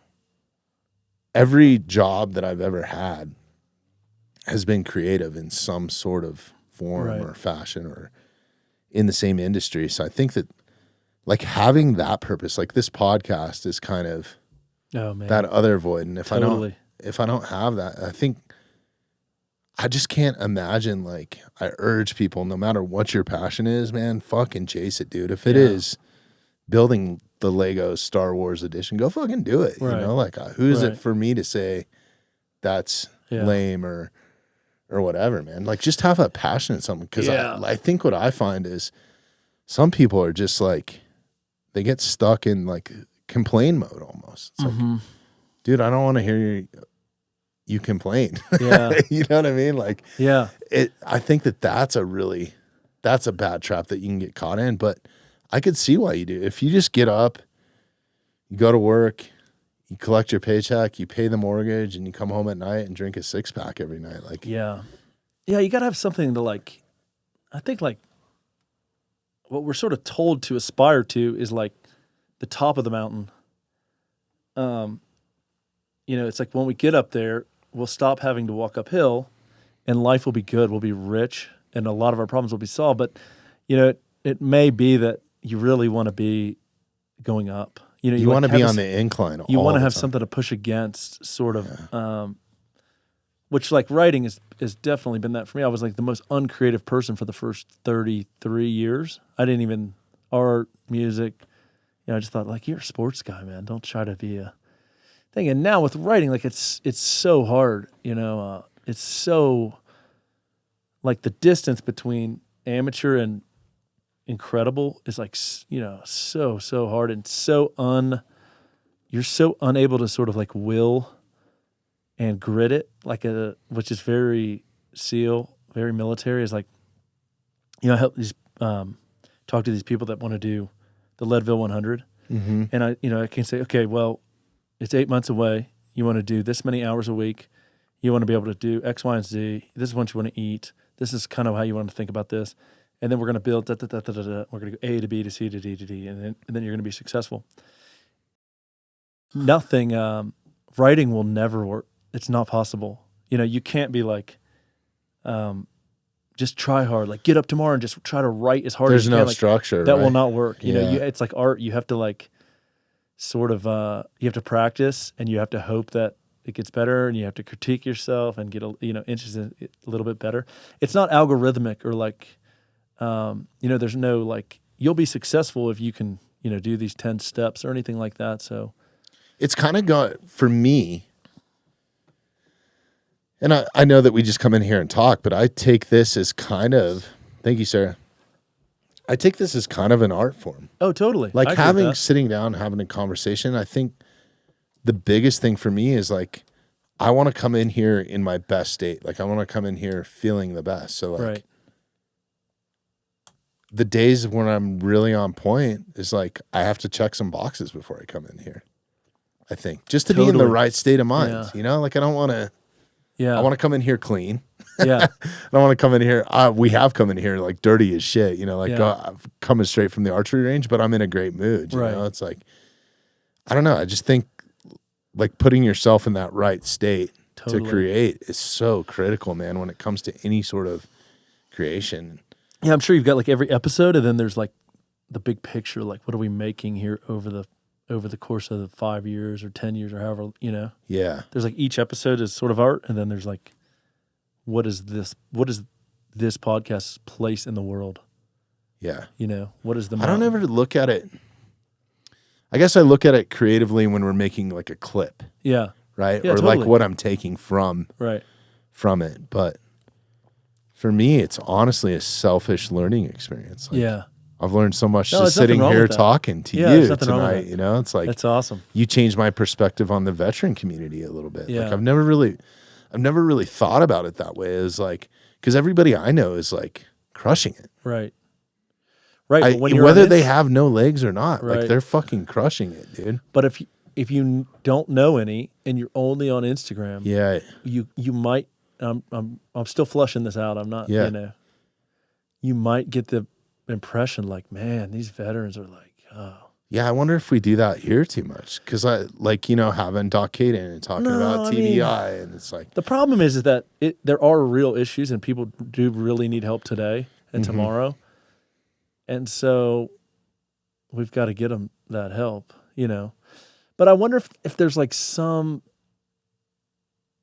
every job that I've ever had has been creative in some sort of form Right. or fashion or in the same industry. So I think that like having that purpose, like this podcast is kind of Oh man. that other void. And if Totally. I don't have that, I think I just can't imagine. Like I urge people, no matter what your passion is, man, fucking chase it, dude. If it Yeah. is building the Lego Star Wars edition, go fucking do it. Right. You know, like who is Right. it for me to say that's Yeah. lame or whatever, man? Like just have a passion in something. Cause Yeah. I think what I find is some people are just like, they get stuck in like complain mode almost. It's like, dude, I don't want to hear you complain. Yeah. You know what I mean? Like, Yeah. I think that's a bad trap that you can get caught in, but I could see why you do. If you just get up, you go to work, you collect your paycheck, you pay the mortgage, and you come home at night and drink a 6-pack every night. Like, Yeah. Yeah. You got to have something to like, I think like what we're sort of told to aspire to is like the top of the mountain. You know, it's like when we get up there, we'll stop having to walk uphill and life will be good. We'll be rich and a lot of our problems will be solved. But, you know, it may be that you really want to be going up. You know, you want to like be on the incline. You want to have time. something to push against, sort of, which like writing has definitely been that for me. I was like the most uncreative person for the first 33 years. I didn't even art, music. You know, I just thought like, you're a sports guy, man. Don't try to be a thing. And now with writing, like it's so hard, you know, it's so like the distance between amateur and incredible is like, you know, so hard and you're so unable to sort of like will and grit it like which is very SEAL, very military. Is like, you know, I help these talk to these people that want to do the Leadville 100, and I can say, okay, well, it's 8 months away. You want to do this many hours a week. You want to be able to do X, Y, and Z. This is what you want to eat. This is kind of how you want to think about this. And then we're going to build, We're going to go A to B to C to D to D, and then you're going to be successful. Nothing, writing will never work. It's not possible. You know, you can't be like, just try hard. Like get up tomorrow and just try to write as hard as you can. There's no Like, structure. that right? will not work. You know, Yeah. it's like art. You have to like sort of, you have to practice and you have to hope that it gets better and you have to critique yourself and get, inches in it a little bit better. It's not algorithmic or like, there's no like, you'll be successful if you can, do these 10 steps or anything like that. So it's kind of got, for me, and I know that we just come in here and talk, but I take this as kind of, thank you, Sarah. I take this as kind of an art form. Oh, totally. Like sitting down, having a conversation. I think the biggest thing for me is like, I want to come in here in my best state. Like I want to come in here feeling the best. So like right. the days when I'm really on point is like, I have to check some boxes before I come in here. I think just to be in the right state of mind, like I don't want to, I want to come in here clean. Yeah. I don't want to come in here. We have come in here like dirty as shit, I'm coming straight from the archery range, but I'm in a great mood. You know, it's like, I don't know. I just think like putting yourself in that right state to create is so critical, man, when it comes to any sort of creation. Yeah. I'm sure you've got like every episode and then there's like the big picture, like what are we making here over the course of the 5 years or 10 years or however, Yeah. There's like each episode is sort of art. And then there's like, what is this podcast's place in the world? Yeah. What is the I don't ever look at it. I guess I look at it creatively when we're making like a clip. Yeah. Right. Yeah, or totally. like what I'm taking from it. But for me, it's honestly a selfish learning experience. Like, I've learned so much just sitting here talking to you tonight. It's like, that's awesome. You changed my perspective on the veteran community a little bit. Yeah. Like I've never really thought about it that way. As like, because everybody I know is like crushing it. Right. But when you're whether on they have no legs or not, like Right. they're fucking crushing it, dude. But if you don't know any and you're only on Instagram, Yeah. you might. I'm still flushing this out. I'm not. Yeah. You might get the impression like, man, these veterans are like, oh. Yeah, I wonder if we do that here too much. Because having Doc Caden and talking about TBI, and it's like... The problem is that there are real issues and people do really need help today and tomorrow. And so we've got to get them that help, But I wonder if there's like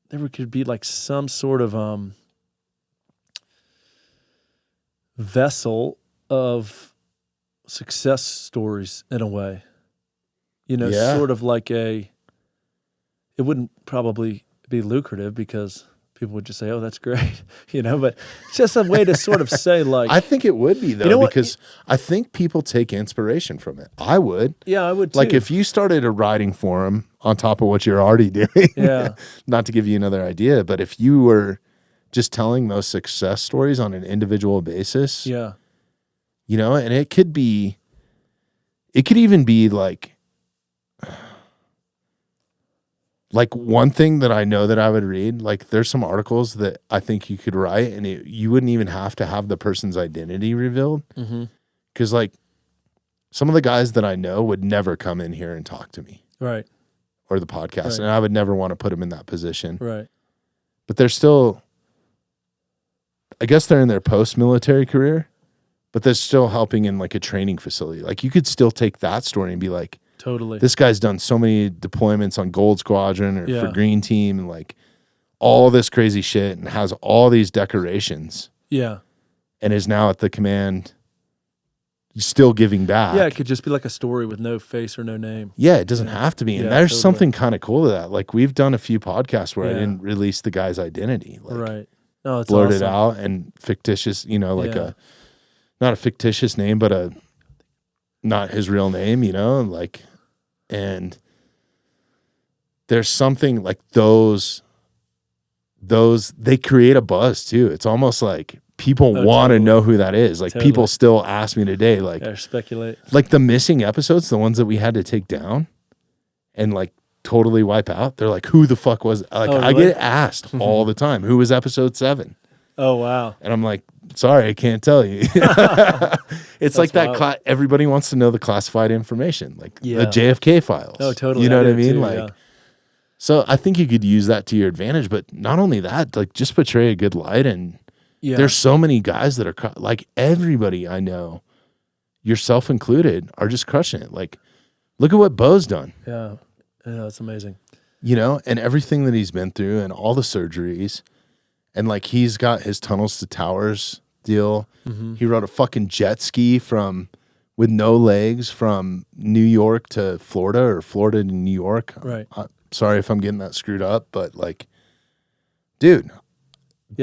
there could be like some sort of vessel of success stories in a way, sort of like it wouldn't probably be lucrative because people would just say, oh, that's great, but it's just a way to sort of say like, I think it would be though, because I think people take inspiration from it. I would. Yeah, I would too. Like if you started a writing forum on top of what you're already doing, not to give you another idea, but if you were just telling those success stories on an individual basis, and it could even be like one thing that I know that I would read, like there's some articles that I think you could write and you wouldn't even have to have the person's identity revealed. Because like some of the guys that I know would never come in here and talk to me. Right. Or the podcast. And I would never want to put them in that position. Right. But they're still, I guess they're in their post-military career, but they're still helping in like a training facility. Like you could still take that story and be like, totally, this guy's done so many deployments on Gold Squadron or for Green Team and like all this crazy shit and has all these decorations. Yeah. And is now at the command still giving back. Yeah, it could just be like a story with no face or no name. Yeah, it doesn't have to be. And there's something kind of cool to that. Like we've done a few podcasts where I didn't release the guy's identity. Like, right. No, it's blurred awesome. it out and fictitious, not a fictitious name, but not his real name, and there's something like those they create a buzz too. It's almost like people want to know who that is. Like people still ask me today, like speculate. Like the missing episodes, the ones that we had to take down and like totally wipe out. They're like, who the fuck was like really? I get asked all the time, who was episode 7? Oh wow. And I'm like, sorry, I can't tell you. It's like that everybody wants to know the classified information, like the JFK files. Oh, totally. You know what I mean? Too, so I think you could use that to your advantage, but not only that, like just portray a good light. And there's so many guys that are like everybody I know, yourself included, are just crushing it. Like, look at what Bo's done. Yeah, that's amazing. And everything that he's been through and all the surgeries. And like he's got his tunnels to towers deal. He rode a fucking jet ski with no legs from New York to Florida or Florida to New York. Right. Sorry if I'm getting that screwed up, but like, dude,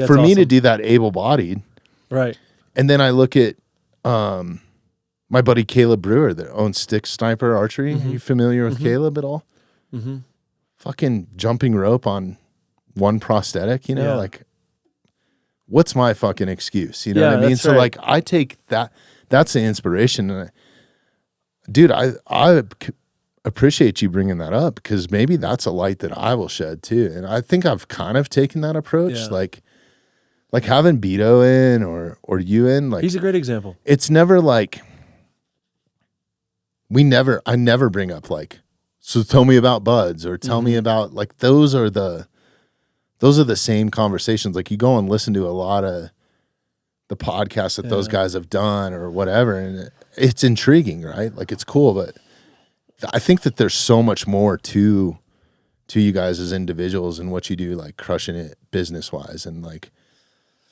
for me to do that able-bodied. Right. And then I look at my buddy Caleb Brewer that owns Stick Sniper Archery. Are you familiar with Caleb at all? Fucking jumping rope on one prosthetic, like, what's my fucking excuse? You know what I mean? So like I take that's the inspiration. And dude, I appreciate you bringing that up because maybe that's a light that I will shed too. And I think I've kind of taken that approach, like having Beto in or you in, like he's a great example. It's never like I never bring up like, so tell me about buds or tell me about like, those are the same conversations. Like you go and listen to a lot of the podcasts that those guys have done or whatever. And it's intriguing, right? Like it's cool, but I think that there's so much more to you guys as individuals and what you do, like crushing it business wise. And like,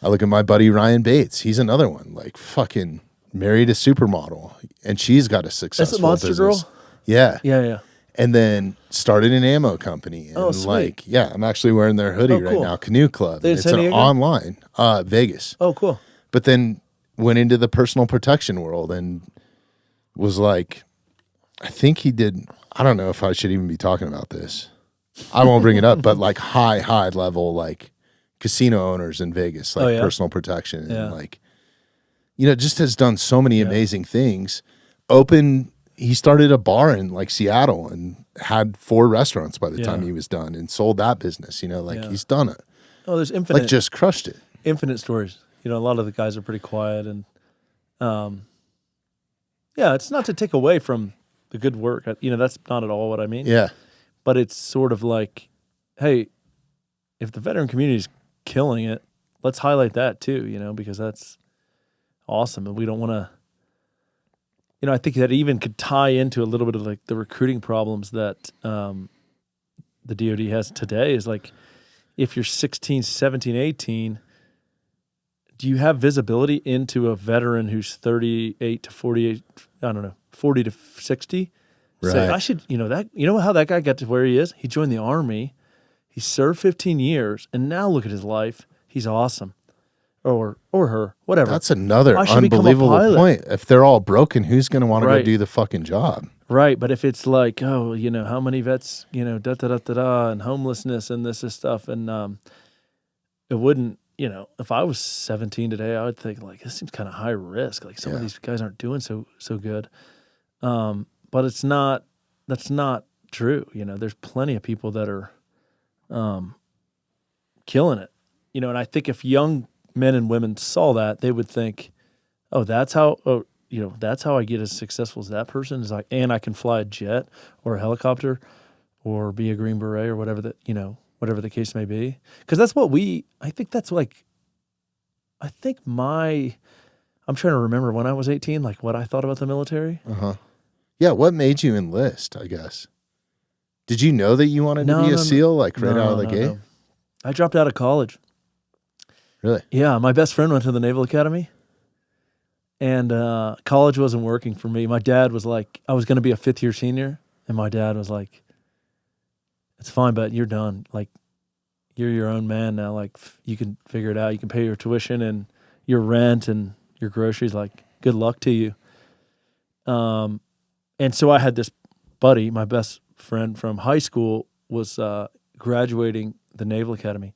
I look at my buddy Ryan Bates. He's another one, like fucking married a supermodel and she's got a successful That's a Monster business. Girl? Yeah. Yeah. And then started an ammo company. And sweet. I'm actually wearing their hoodie right now, Canoe Club. It's an online, Vegas. Oh, cool. But then went into the personal protection world and was like, I think he did, I don't know if I should even be talking about this. I won't bring it up, but like high level, like casino owners in Vegas, like personal protection, and like, just has done so many amazing things. He started a bar in like Seattle and had 4 restaurants by the time he was done, and sold that business. He's done it. Oh, there's infinite, like just crushed it. Infinite stories. A lot of the guys are pretty quiet, and it's not to take away from the good work. That's not at all what I mean. Yeah. But it's sort of like, hey, if the veteran community is killing it, let's highlight that too, because that's awesome. And we don't want to, I think that even could tie into a little bit of like the recruiting problems that the DoD has today is like, if you're 16, 17, 18, do you have visibility into a veteran who's 38 to 48, 40 to 60? Right. Say, I should, how that guy got to where he is? He joined the Army. He served 15 years, and now look at his life. He's awesome. Or her, whatever. That's another unbelievable point. If they're all broken, who's going to want to go do the fucking job? Right, but if it's like, how many vets, and homelessness and this stuff, and it wouldn't, if I was 17 today, I would think like, this seems kind of high risk. Like some of these guys aren't doing so good. But that's not true. There's plenty of people that are killing it. And I think if young men and women saw that, they would think, oh, that's how I get as successful as that person is, and I can fly a jet or a helicopter or be a Green Beret or whatever the case may be. Because that's what I'm trying to remember when I was 18, like what I thought about the military. Uh-huh. Yeah, what made you enlist, I guess? Did you know that you wanted to be a SEAL, out of the gate? No. I dropped out of college. Really? Yeah, my best friend went to the Naval Academy, and college wasn't working for me. My dad was like, I was going to be a 5th-year senior, and my dad was like, it's fine, but you're done. Like, you're your own man now. Like, you can figure it out. You can pay your tuition and your rent and your groceries. Like, good luck to you. And so I had this buddy, my best friend from high school, was graduating the Naval Academy.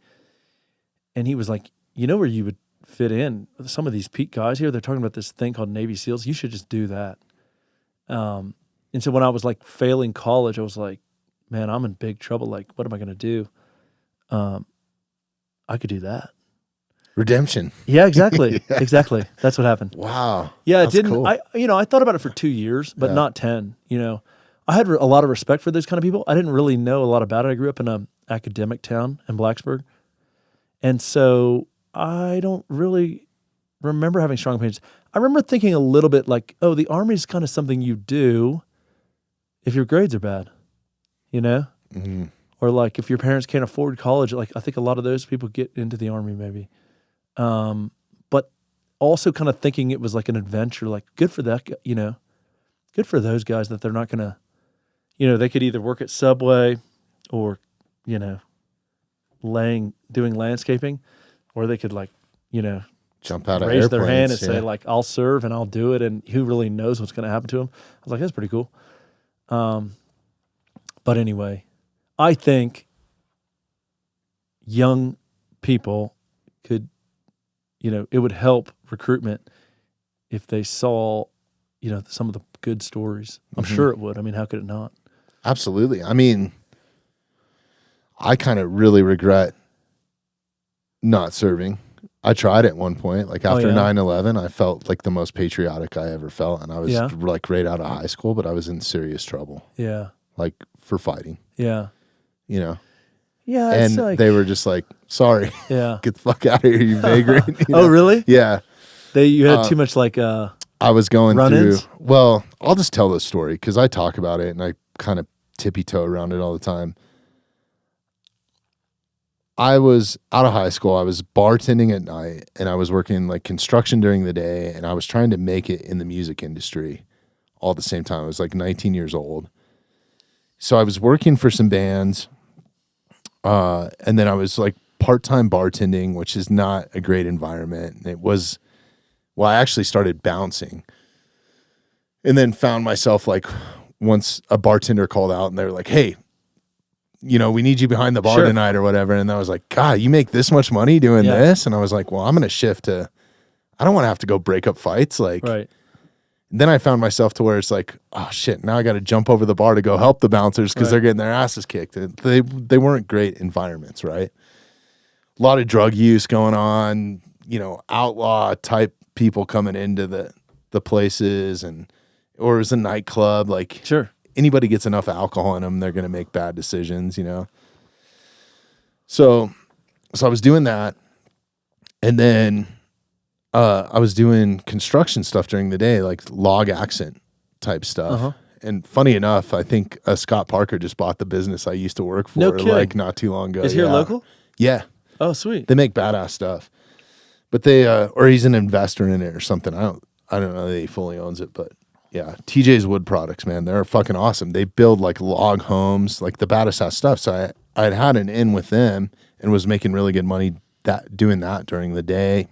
And he was like, where you would fit in? Some of these peak guys here, they're talking about this thing called Navy SEALs. You should just do that. And so when I was like failing college, I was like, man, I'm in big trouble. Like, what am I going to do? I could do that. Redemption. Yeah, exactly. Exactly. That's what happened. Wow. Yeah, That's it didn't. Cool. I thought about it for 2 years, but not 10. I had a lot of respect for those kind of people. I didn't really know a lot about it. I grew up in an academic town in Blacksburg, and so I don't really remember having strong opinions. I remember thinking a little bit like, oh, the Army is kind of something you do if your grades are bad, Mm-hmm. Or like if your parents can't afford college. Like I think a lot of those people get into the Army maybe. But also kind of thinking it was like an adventure, like good for that, good for those guys that they're not going to, they could either work at Subway or, doing landscaping, or they could like, jump out of raise airplanes, their hand and say like, I'll serve and I'll do it. And who really knows what's going to happen to them? I was like, that's pretty cool. But anyway, I think young people could, it would help recruitment if they saw, some of the good stories. I'm sure it would. I mean, how could it not? Absolutely. I mean, I kind of really regret not serving. I tried at one point, like after 9/11, I felt like the most patriotic I ever felt. And I was like right out of high school, but I was in serious trouble. Yeah. Like for fighting. Yeah. Yeah. And like, they were just like, sorry. Yeah. Get the fuck out of here, you vagrant. Oh, really? Yeah. You had too much like I was going run-ins? through. Well, I'll just tell this story because I talk about it and I kind of tippy-toe around it all the time. I was out of high school. I was bartending at night and I was working like construction during the day, and I was trying to make it in the music industry all at the same time. I was like 19 years old. So I was working for some bands, and then I was like part-time bartending, which is not a great environment. And it was, well, I actually started bouncing and then found myself like, once a bartender called out and they were like, hey, we need you behind the bar Sure. tonight or whatever. And I was like, God, you make this much money doing Yeah. this? And I was like, well, I'm going to shift to, I don't want to have to go break up fights. Like, Right. then I found myself to where it's like, oh shit, now I got to jump over the bar to go help the bouncers because they're getting their asses kicked. And they weren't great environments, right? A lot of drug use going on, outlaw type people coming into the places, or it was a nightclub. Like, Sure. anybody gets enough alcohol in them, they're going to make bad decisions, So I was doing that, and then I was doing construction stuff during the day, like log accent type stuff. Uh-huh. And funny enough, I think Scott Parker just bought the business I used to work for, No kidding. like not too long ago. Is here local? Yeah, Oh, sweet. they make badass stuff. But they, or he's an investor in it or something. I don't know that he fully owns it, but yeah, TJ's Wood Products, man, they're fucking awesome. They build like log homes, like the baddest ass stuff. So I'd had an in with them and was making really good money doing that during the day.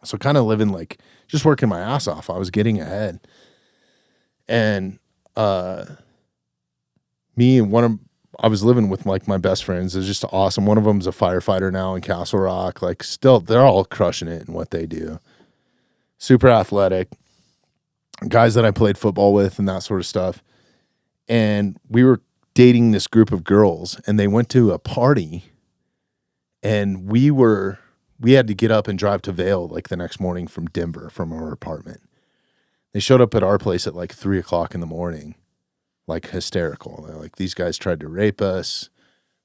So kind of living like just working my ass off. I was getting ahead. And I was living with like my best friends. It's just awesome. One of them's a firefighter now in Castle Rock. Like still, they're all crushing it in what they do. Super athletic. Guys that I played football with and that sort of stuff. And we were dating this group of girls, and they went to a party, and we had to get up and drive to Vail like the next morning from Denver from our apartment. They showed up at our place at like 3:00 in the morning, like hysterical. They're like, these guys tried to rape us.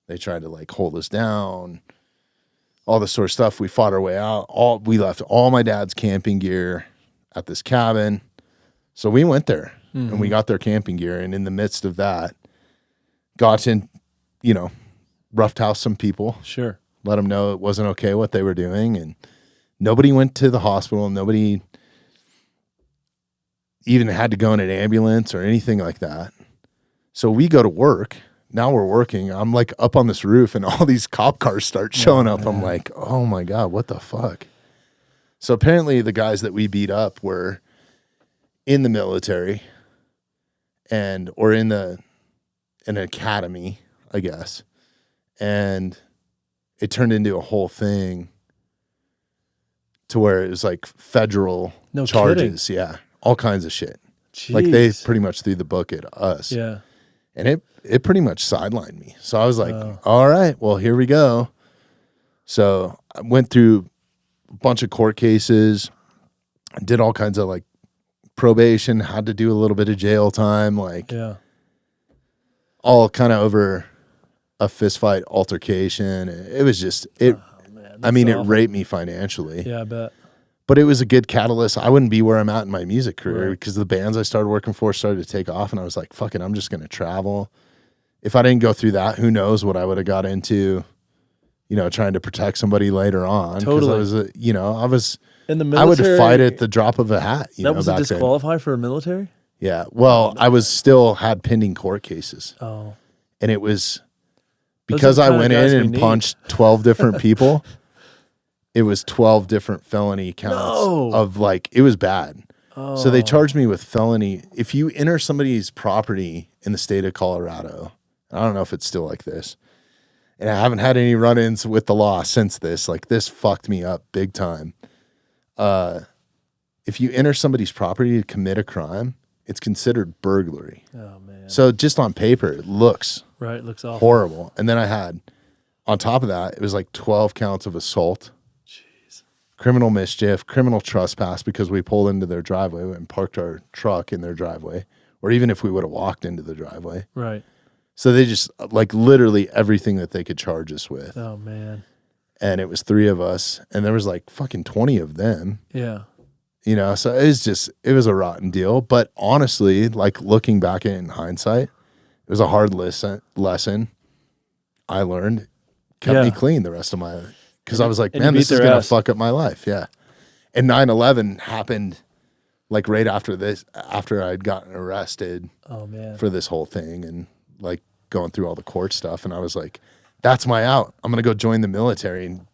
They tried to like hold us down, all this sort of stuff. We fought our way out. We left all my dad's camping gear at this cabin. So we went there and we got their camping gear. And in the midst of that, got in, roughed house some people. Sure. Let them know it wasn't okay what they were doing. And nobody went to the hospital. Nobody even had to go in an ambulance or anything like that. So we go to work. Now we're working. I'm like up on this roof and all these cop cars start showing up. I'm like, oh my God, what the fuck? So apparently the guys that we beat up were in the military or in an academy, I guess. And it turned into a whole thing to where it was like federal charges. Kidding. Yeah. All kinds of shit. Jeez. Like they pretty much threw the book at us. Yeah. And it pretty much sidelined me. So I was like, all right, well, here we go. So I went through a bunch of court cases, did all kinds of like probation, had to do a little bit of jail time, like all kind of over a fist fight altercation. It was just, it raped me financially. Yeah, I bet. But it was a good catalyst. I wouldn't be where I'm at in my music career because the bands I started working for started to take off, and I was like, fuck it, I'm just going to travel. If I didn't go through that, who knows what I would have got into, trying to protect somebody later on. Totally. I was, I was in the military. I would fight at the drop of a hat. That was a disqualify for a military? Yeah. Well, I was still had pending court cases. Oh. And it was because I went in and punched 12 different people. It was 12 different felony counts of like, it was bad. Oh. So they charged me with felony. If you enter somebody's property in the state of Colorado, I don't know if it's still like this, and I haven't had any run-ins with the law since this. Like this fucked me up big time. If you enter somebody's property to commit a crime, it's considered burglary. Oh man. So just on paper, it looks looks awful. Horrible. And then I had, on top of that, it was like 12 counts of assault. Jeez. Criminal mischief, criminal trespass because we pulled into their driveway and parked our truck in their driveway, or even if we would have walked into the driveway. Right. So they just like literally everything that they could charge us with. Oh man. And it was 3 of us, and there was like fucking 20 of them. Yeah. So it was a rotten deal. But honestly, like looking back at it in hindsight, it was a hard lesson I learned. Kept me clean the rest of my life. Because I was like, man, this is going to fuck up my life. Yeah. And 9/11 happened like right after this, after I'd gotten arrested for this whole thing and like going through all the court stuff. And I was like, that's my out. I'm going to go join the military and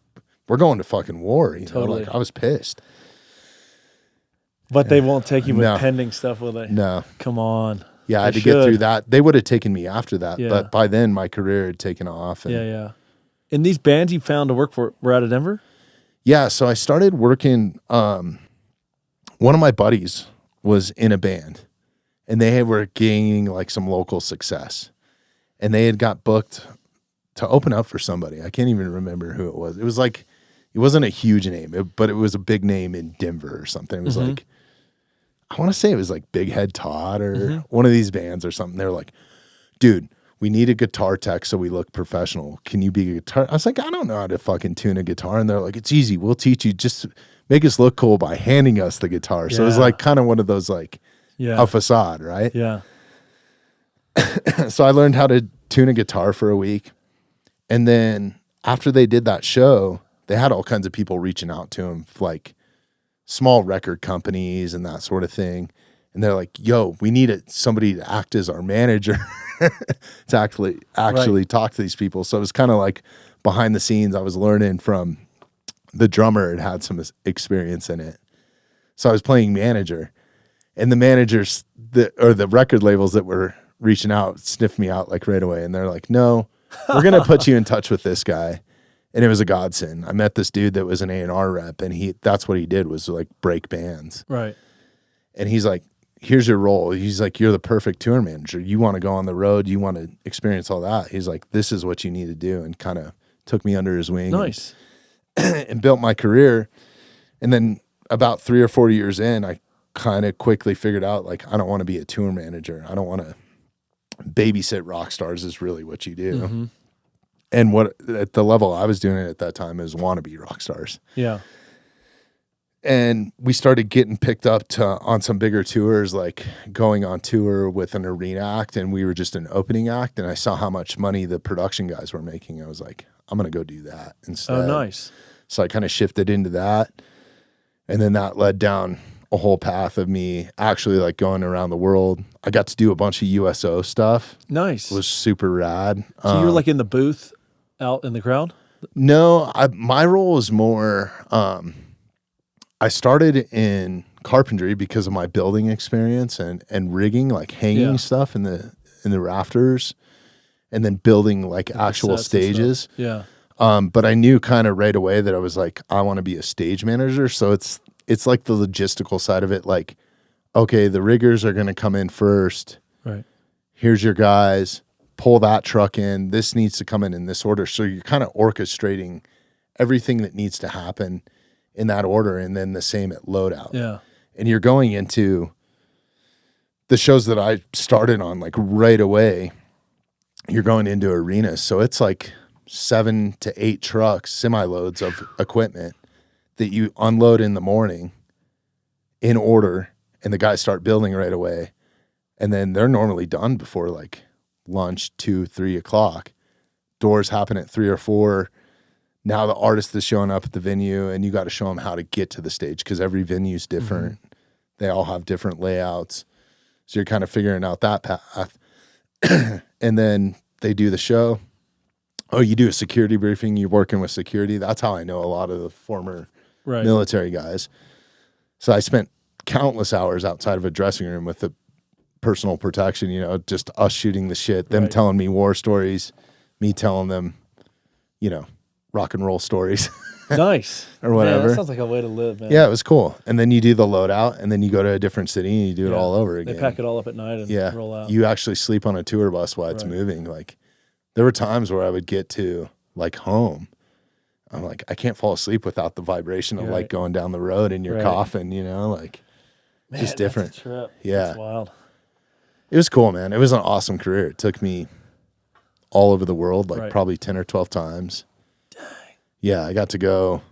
we're going to fucking war. Totally. Like I was pissed. But they won't take you with pending stuff, will they? No. Come on. Yeah, I had to get through that. They would have taken me after that, Yeah. but by then my career had taken off. And Yeah. And these bands you found to work for were out of Denver? Yeah, so I started working. One of my buddies was in a band, and they were gaining like some local success, and they had got booked to open up for somebody. I can't even remember who it was. It was like, it wasn't a huge name, but it was a big name in Denver or something. It was like, I want to say it was like Big Head Todd or one of these bands or something. They were like, dude, we need a guitar tech so we look professional. Can you be a guitar? I was like, I don't know how to fucking tune a guitar. And they're like, it's easy. We'll teach you. Just make us look cool by handing us the guitar. So it was like kind of one of those like a facade, right? Yeah. So I learned how to tune a guitar for a week. And then after they did that show, they had all kinds of people reaching out to them, like small record companies and that sort of thing. And they're like, yo, we need somebody to act as our manager to actually talk to these people. So it was kind of like behind the scenes. I was learning from the drummer and had some experience in it. So I was playing manager, and the managers or the record labels that were reaching out sniffed me out like right away. And they're like, no, we're going to put you in touch with this guy. And it was a godsend. I met this dude that was an A&R rep, and that's what he did, was like break bands. Right. And he's like, here's your role. He's like, you're the perfect tour manager. You want to go on the road. You want to experience all that. He's like, this is what you need to do. And kind of took me under his wing. Nice. And built my career. And then about 3 or 4 years in, I kind of quickly figured out, like, I don't want to be a tour manager. I don't want to babysit rock stars is really what you do. And what at the level I was doing it at that time is wannabe rock stars. Yeah. And we started getting picked up on some bigger tours, like going on tour with an arena act, and we were just an opening act. And I saw how much money the production guys were making. I was like, I'm going to go do that instead. Oh, nice. So I kind of shifted into that. And then that led down a whole path of me actually like going around the world. I got to do a bunch of USO stuff. Nice. It was super rad. So you were like in the booth out in the crowd? No, my role was more, I started in carpentry because of my building experience and rigging, like hanging stuff in the rafters, and then building like actual stages. Yeah. But I knew kind of right away that I was like, I want to be a stage manager. So it's like the logistical side of it. Like, okay, the riggers are going to come in first. Right. Here's your guys. Pull that truck in. This needs to come in this order. So you're kind of orchestrating everything that needs to happen in that order, and then the same at loadout. Yeah. And you're going into the shows that I started on, like right away, you're going into arenas. So it's like 7 to 8 trucks, semi-loads of equipment that you unload in the morning in order, and the guys start building right away. And then they're normally done before like lunch, 2, 3 o'clock. Doors happen at 3 or 4. Now the artist is showing up at the venue, and you got to show them how to get to the stage, because every venue's different. They all have different layouts. So you're kind of figuring out that path. And then they do the show. Oh, you do a security briefing. You're working with security. That's how I know a lot of the former military guys. So I spent countless hours outside of a dressing room with the personal protection, just us shooting the shit, them telling me war stories, me telling them, rock and roll stories. Nice. Or whatever. Man, that sounds like a way to live, man. Yeah, it was cool. And then you do the loadout, and then you go to a different city and you do it all over again. They pack it all up at night and roll out. You actually sleep on a tour bus while it's moving. Like, there were times where I would get to like home. I'm like, I can't fall asleep without the vibration of like going down the road in your coffin, like man, just different. That's a trip. Yeah. That's wild. It was cool, man. It was an awesome career. It took me all over the world, like probably 10 or 12 times. Dang. Yeah, I got to go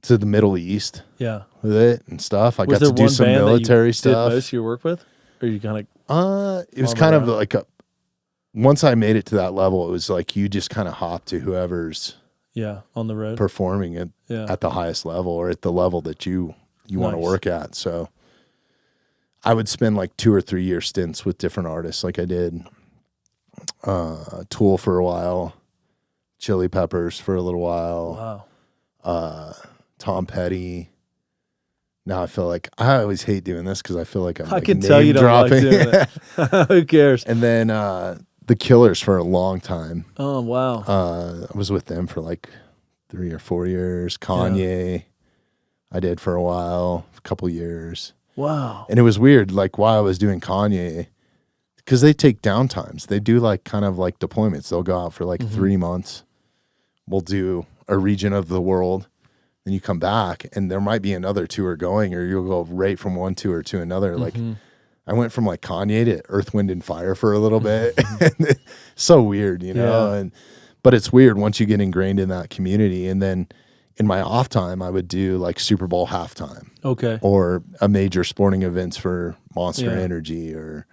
to the Middle East with it and stuff. I Was got to do some military stuff. Did most of your work with? Or you kind of it was kind of like once I made it to that level, it was like you just kind of hop to whoever's on the road performing it at the highest level, or at the level that you want to work at. So I would spend like 2 or 3 year stints with different artists. Like I did Tool for a while, Chili Peppers for a little while. Wow. Tom Petty, Now I feel like I always hate doing this because I feel like I'm I like can name tell you don't like dropping. doing it. Who cares? And then the Killers for a long time. Oh, wow. I was with them for like 3 or 4 years. Kanye, I did for a while, a couple years. Wow. And it was weird, like while I was doing Kanye, because they take downtimes. They do like kind of like deployments. They'll go out for like 3 months. We'll do a region of the world. Then you come back and there might be another tour going, or you'll go right from one tour to another. Like I went from like Kanye to Earth, Wind and Fire for a little bit. So weird, you know? Yeah. But it's weird once you get ingrained in that community. And then in my off time, I would do like Super Bowl halftime. Okay. Or a major sporting events for Monster Energy or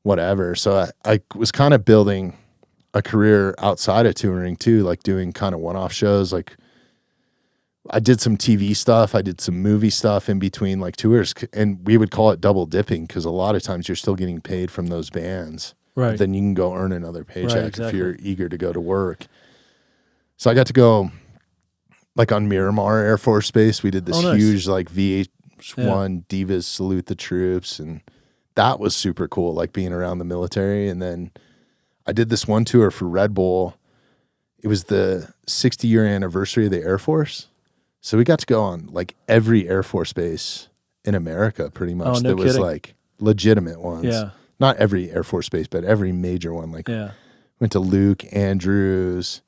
whatever. So I was kind of building a career outside of touring too, like doing kind of one-off shows. Like I did some TV stuff. I did some movie stuff in between like tours, and we would call it double dipping because a lot of times you're still getting paid from those bands. Right. But then you can go earn another paycheck exactly. if you're eager to go to work. So I got to go like on Miramar Air Force Base. We did this huge like VH1 Divas Salute the Troops, and that was super cool, like being around the military. And then I did this one tour for Red Bull. It was the 60-year anniversary of the Air Force. So we got to go on like every Air Force base in America pretty much. Oh, no was kidding. like legitimate ones. Yeah. Not every Air Force base, but every major one. Like Yeah. went to Luke, Andrews,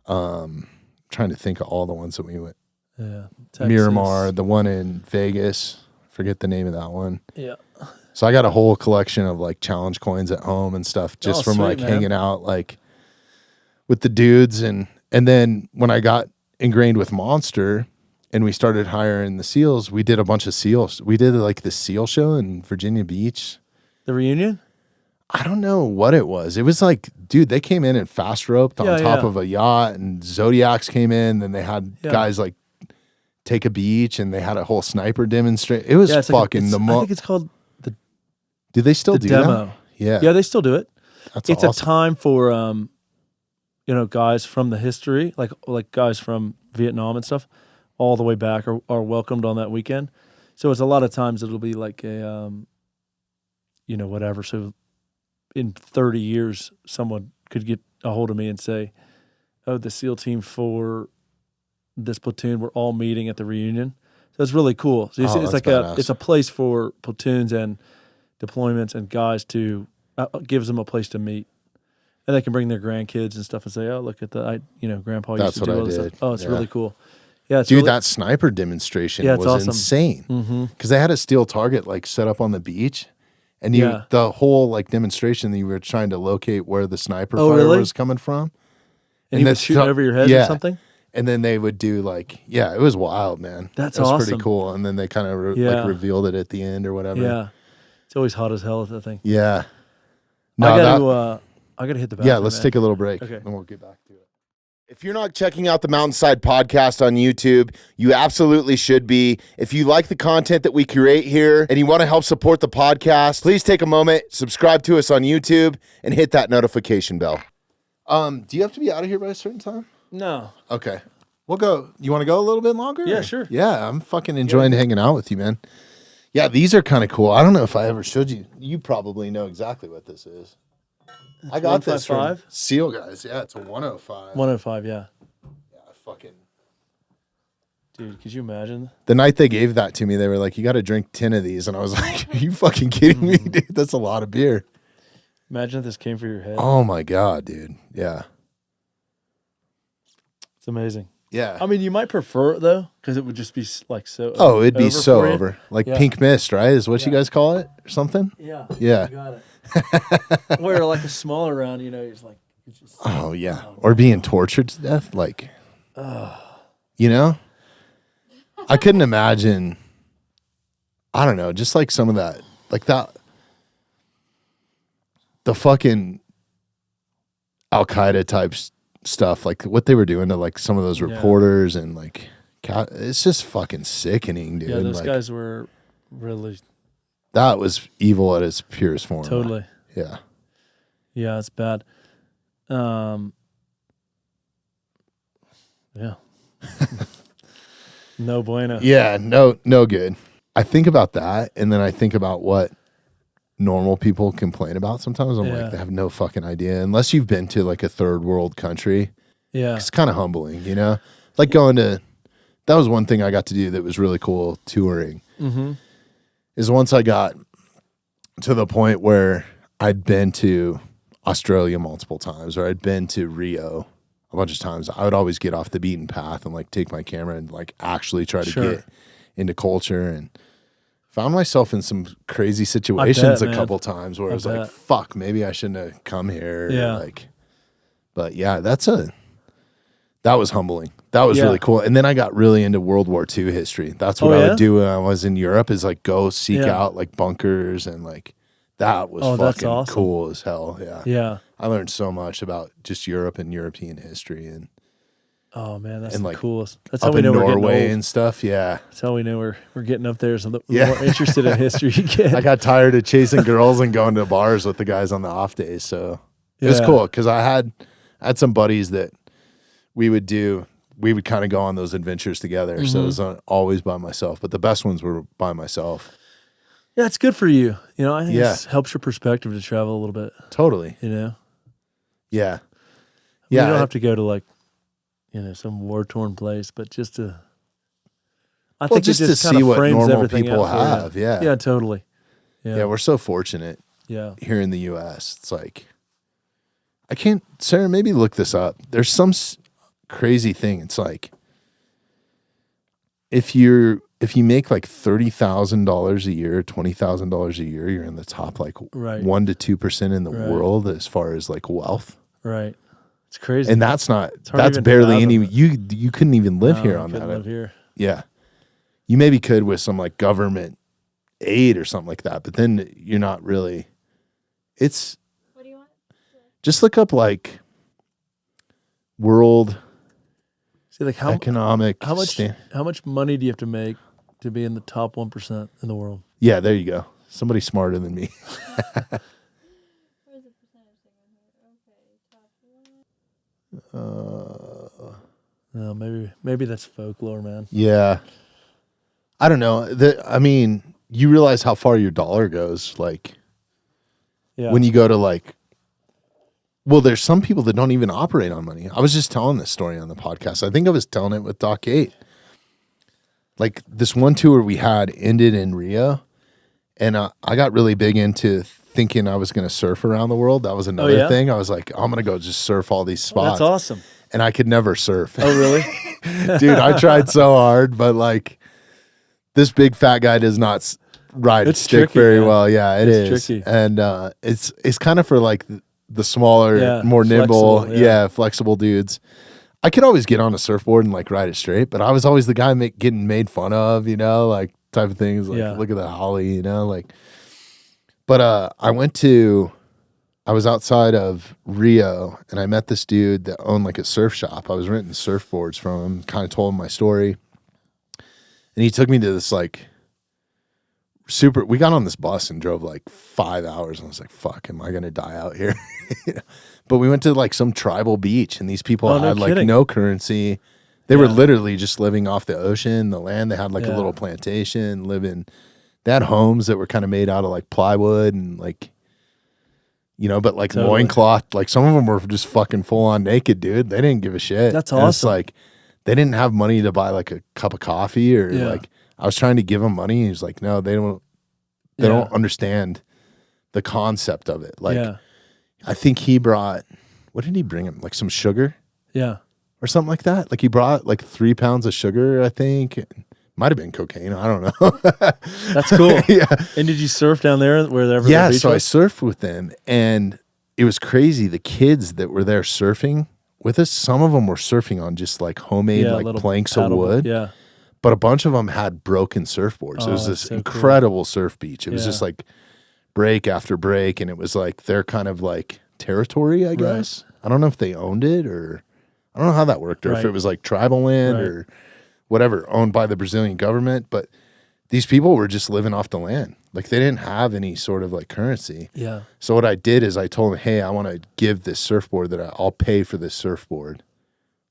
trying to think of all the ones that we went. Yeah. Texas. Miramar, the one in Vegas. Forget the name of that one. Yeah. So I got a whole collection of like challenge coins at home and stuff just from sweet, like man. hanging out like with the dudes. And then when I got ingrained with Monster and we started hiring the SEALs, we did a bunch of SEALs. We did like the SEAL show in Virginia Beach. The reunion? I don't know what it was. It was like, dude, they came in and fast roped on top yeah. of a yacht, and Zodiacs came in. Then they had guys like take a beach, and they had a whole sniper demonstrate. It was fucking I think it's called the Do they still do demo. that? Yeah. Yeah, they still do it. That's It's awesome. a time for guys from the history, like guys from Vietnam and stuff, all the way back are welcomed on that weekend. So it's a lot of times it'll be like a whatever. So in 30 years, someone could get a hold of me and say, "Oh, the SEAL team for this platoon, we're all meeting at the reunion." So it's really cool. So you see, it's like it's a place for platoons and deployments and guys to gives them a place to meet, and they can bring their grandkids and stuff and say, "Oh, look at Grandpa used to do all this stuff." Oh, it's really cool. Yeah, it's dude, really, that sniper demonstration was awesome. insane because they had a steel target like set up on the beach. And the whole like demonstration that you were trying to locate where the sniper fire was coming from. And he was shooting over your head or something? And then they would do like, it was wild, man. That's awesome. awesome. Pretty cool. And then they kind of like revealed it at the end or whatever. Yeah. It's always hot as hell at that thing. Yeah. No, I gotta hit the bathroom. Yeah, let's take a little break. Okay. Then we'll get back to it. If you're not checking out the Mountainside Podcast on YouTube, you absolutely should be. If you like the content that we create here and you want to help support the podcast, please take a moment, subscribe to us on YouTube, and hit that notification bell. Do you have to be out of here by a certain time? No. Okay. We'll go. You want to go a little bit longer? Yeah, sure. Yeah, I'm fucking enjoying hanging out with you, man. Yeah, these are kind of cool. I don't know if I ever showed you. You probably know exactly what this is. I got this from SEAL guys. Yeah, it's a 105. 105, yeah. Yeah, fucking. Dude, could you imagine? The night they gave that to me, they were like, "You got to drink 10 of these," and I was like, "Are you fucking kidding me, dude? That's a lot of beer." Imagine if this came for your head. Oh my god, dude. Yeah. It's amazing. Yeah. I mean, you might prefer it though, because it would just be like so. Oh, it'd be so over. Like Yeah. pink mist, right? Is what you guys call it or something? Yeah. Yeah. You got it. Where like a smaller round, it's like. It's just, Oh yeah. Or being tortured to death, like. You know. I couldn't imagine. I don't know, just like some of that, like that. The fucking Al Qaeda type stuff, like what they were doing to like some of those reporters and like, it's just fucking sickening, dude. Yeah, those like, guys were really. That was evil at its purest form. Totally. Yeah. Yeah, it's bad. Yeah. No bueno. Yeah, no good. I think about that, and then I think about what normal people complain about sometimes. I'm like, they have no fucking idea. Unless you've been to like a third world country, it's kind of humbling, you know? Like that was one thing I got to do that was really cool touring. Mm-hmm. Is once I got to the point where I'd been to Australia multiple times, or I'd been to Rio a bunch of times, I would always get off the beaten path and like take my camera and like actually try to get into culture, and found myself in some crazy situations a couple times where I was like, fuck, maybe I shouldn't have come here. Like, but yeah, that was humbling. That was really cool. And then I got really into World War II history. That's what I would do when I was in Europe, is like go seek out like bunkers, and like that was fucking awesome. Cool as hell. Yeah. Yeah. I learned so much about just Europe and European history, and oh man, that's like the coolest. That's how we know Norway we're getting old. And stuff. Yeah. That's how we know we're getting up there. So the more interested in history you get. I got tired of chasing girls and going to bars with the guys on the off days. So it was cool, because I had some buddies that we would kind of go on those adventures together. So it was always by myself, but the best ones were by myself. Yeah, it's good for you. You know, I think it helps your perspective to travel a little bit. Totally. You know? Yeah. You don't have to go to like, you know, some war-torn place, but just to, I think just it just to see what normal people people have. Yeah. Yeah, totally. Yeah, we're so fortunate here in the U.S. It's like, Sarah, maybe look this up. There's some crazy thing. It's like, if you make like $30,000 a year, $20,000 a year, you're in the top like 1 to 2% in the world as far as like wealth. Right. It's crazy. And that's barely any, you couldn't even live here on that. Live here. Yeah. You maybe could with some like government aid or something like that, but then you're not really, what do you want? Just look up like world like economic. How much money do you have to make to be in the top 1% in the world? Yeah, there you go. Somebody smarter than me. Where's the percentage thing on here? Okay, top one. No, maybe that's folklore, man. Yeah, I don't know. I mean, you realize how far your dollar goes, like when you go to like. Well, there's some people that don't even operate on money. I was just telling this story on the podcast. I think I was telling it with Doc 8. Like this one tour we had ended in Rio, and I got really big into thinking I was going to surf around the world. That was another thing. I was like, I'm going to go just surf all these spots. That's awesome. And I could never surf. Oh, really? Dude, I tried so hard, but like this big fat guy does not ride stick very well. Yeah, it's tricky. And it's kind of for like the smaller, more nimble, flexible dudes. I could always get on a surfboard and like ride it straight, but I was always the guy getting made fun of, you know, like type of things. Like, look at that Holly, you know, like. But I was outside of Rio, and I met this dude that owned like a surf shop. I was renting surfboards from him, kind of told him my story, and he took me to this like we got on this bus and drove like 5 hours, and I was like, fuck, am I going to die out here? You know? But we went to like some tribal beach, and these people had like no currency. They were literally just living off the ocean, the land. They had like a little plantation they had homes that were kind of made out of like plywood and like, you know, but like loincloth, like some of them were just fucking full on naked, dude. They didn't give a shit. That's awesome. It's like, they didn't have money to buy like a cup of coffee or like, I was trying to give him money. He was like, no, they don't understand the concept of it. Like, I think he brought, what did he bring him? Like some sugar? Yeah. Or something like that. Like he brought like 3 pounds of sugar, I think. Might have been cocaine. I don't know. That's cool. Yeah. And did you surf down there wherever? Yeah. So I surfed with them, and it was crazy. The kids that were there surfing with us, some of them were surfing on just like homemade like planks of wood. Yeah. But a bunch of them had broken surfboards. It was this incredible surf beach. It was just like break after break, and it was like their kind of like territory, I guess. I don't know if they owned it, or I don't know how that worked, or if it was like tribal land or whatever, owned by the Brazilian government. But these people were just living off the land. Like they didn't have any sort of like currency. Yeah. So what I did is I told them, hey, I want to give this surfboard I'll pay for this surfboard.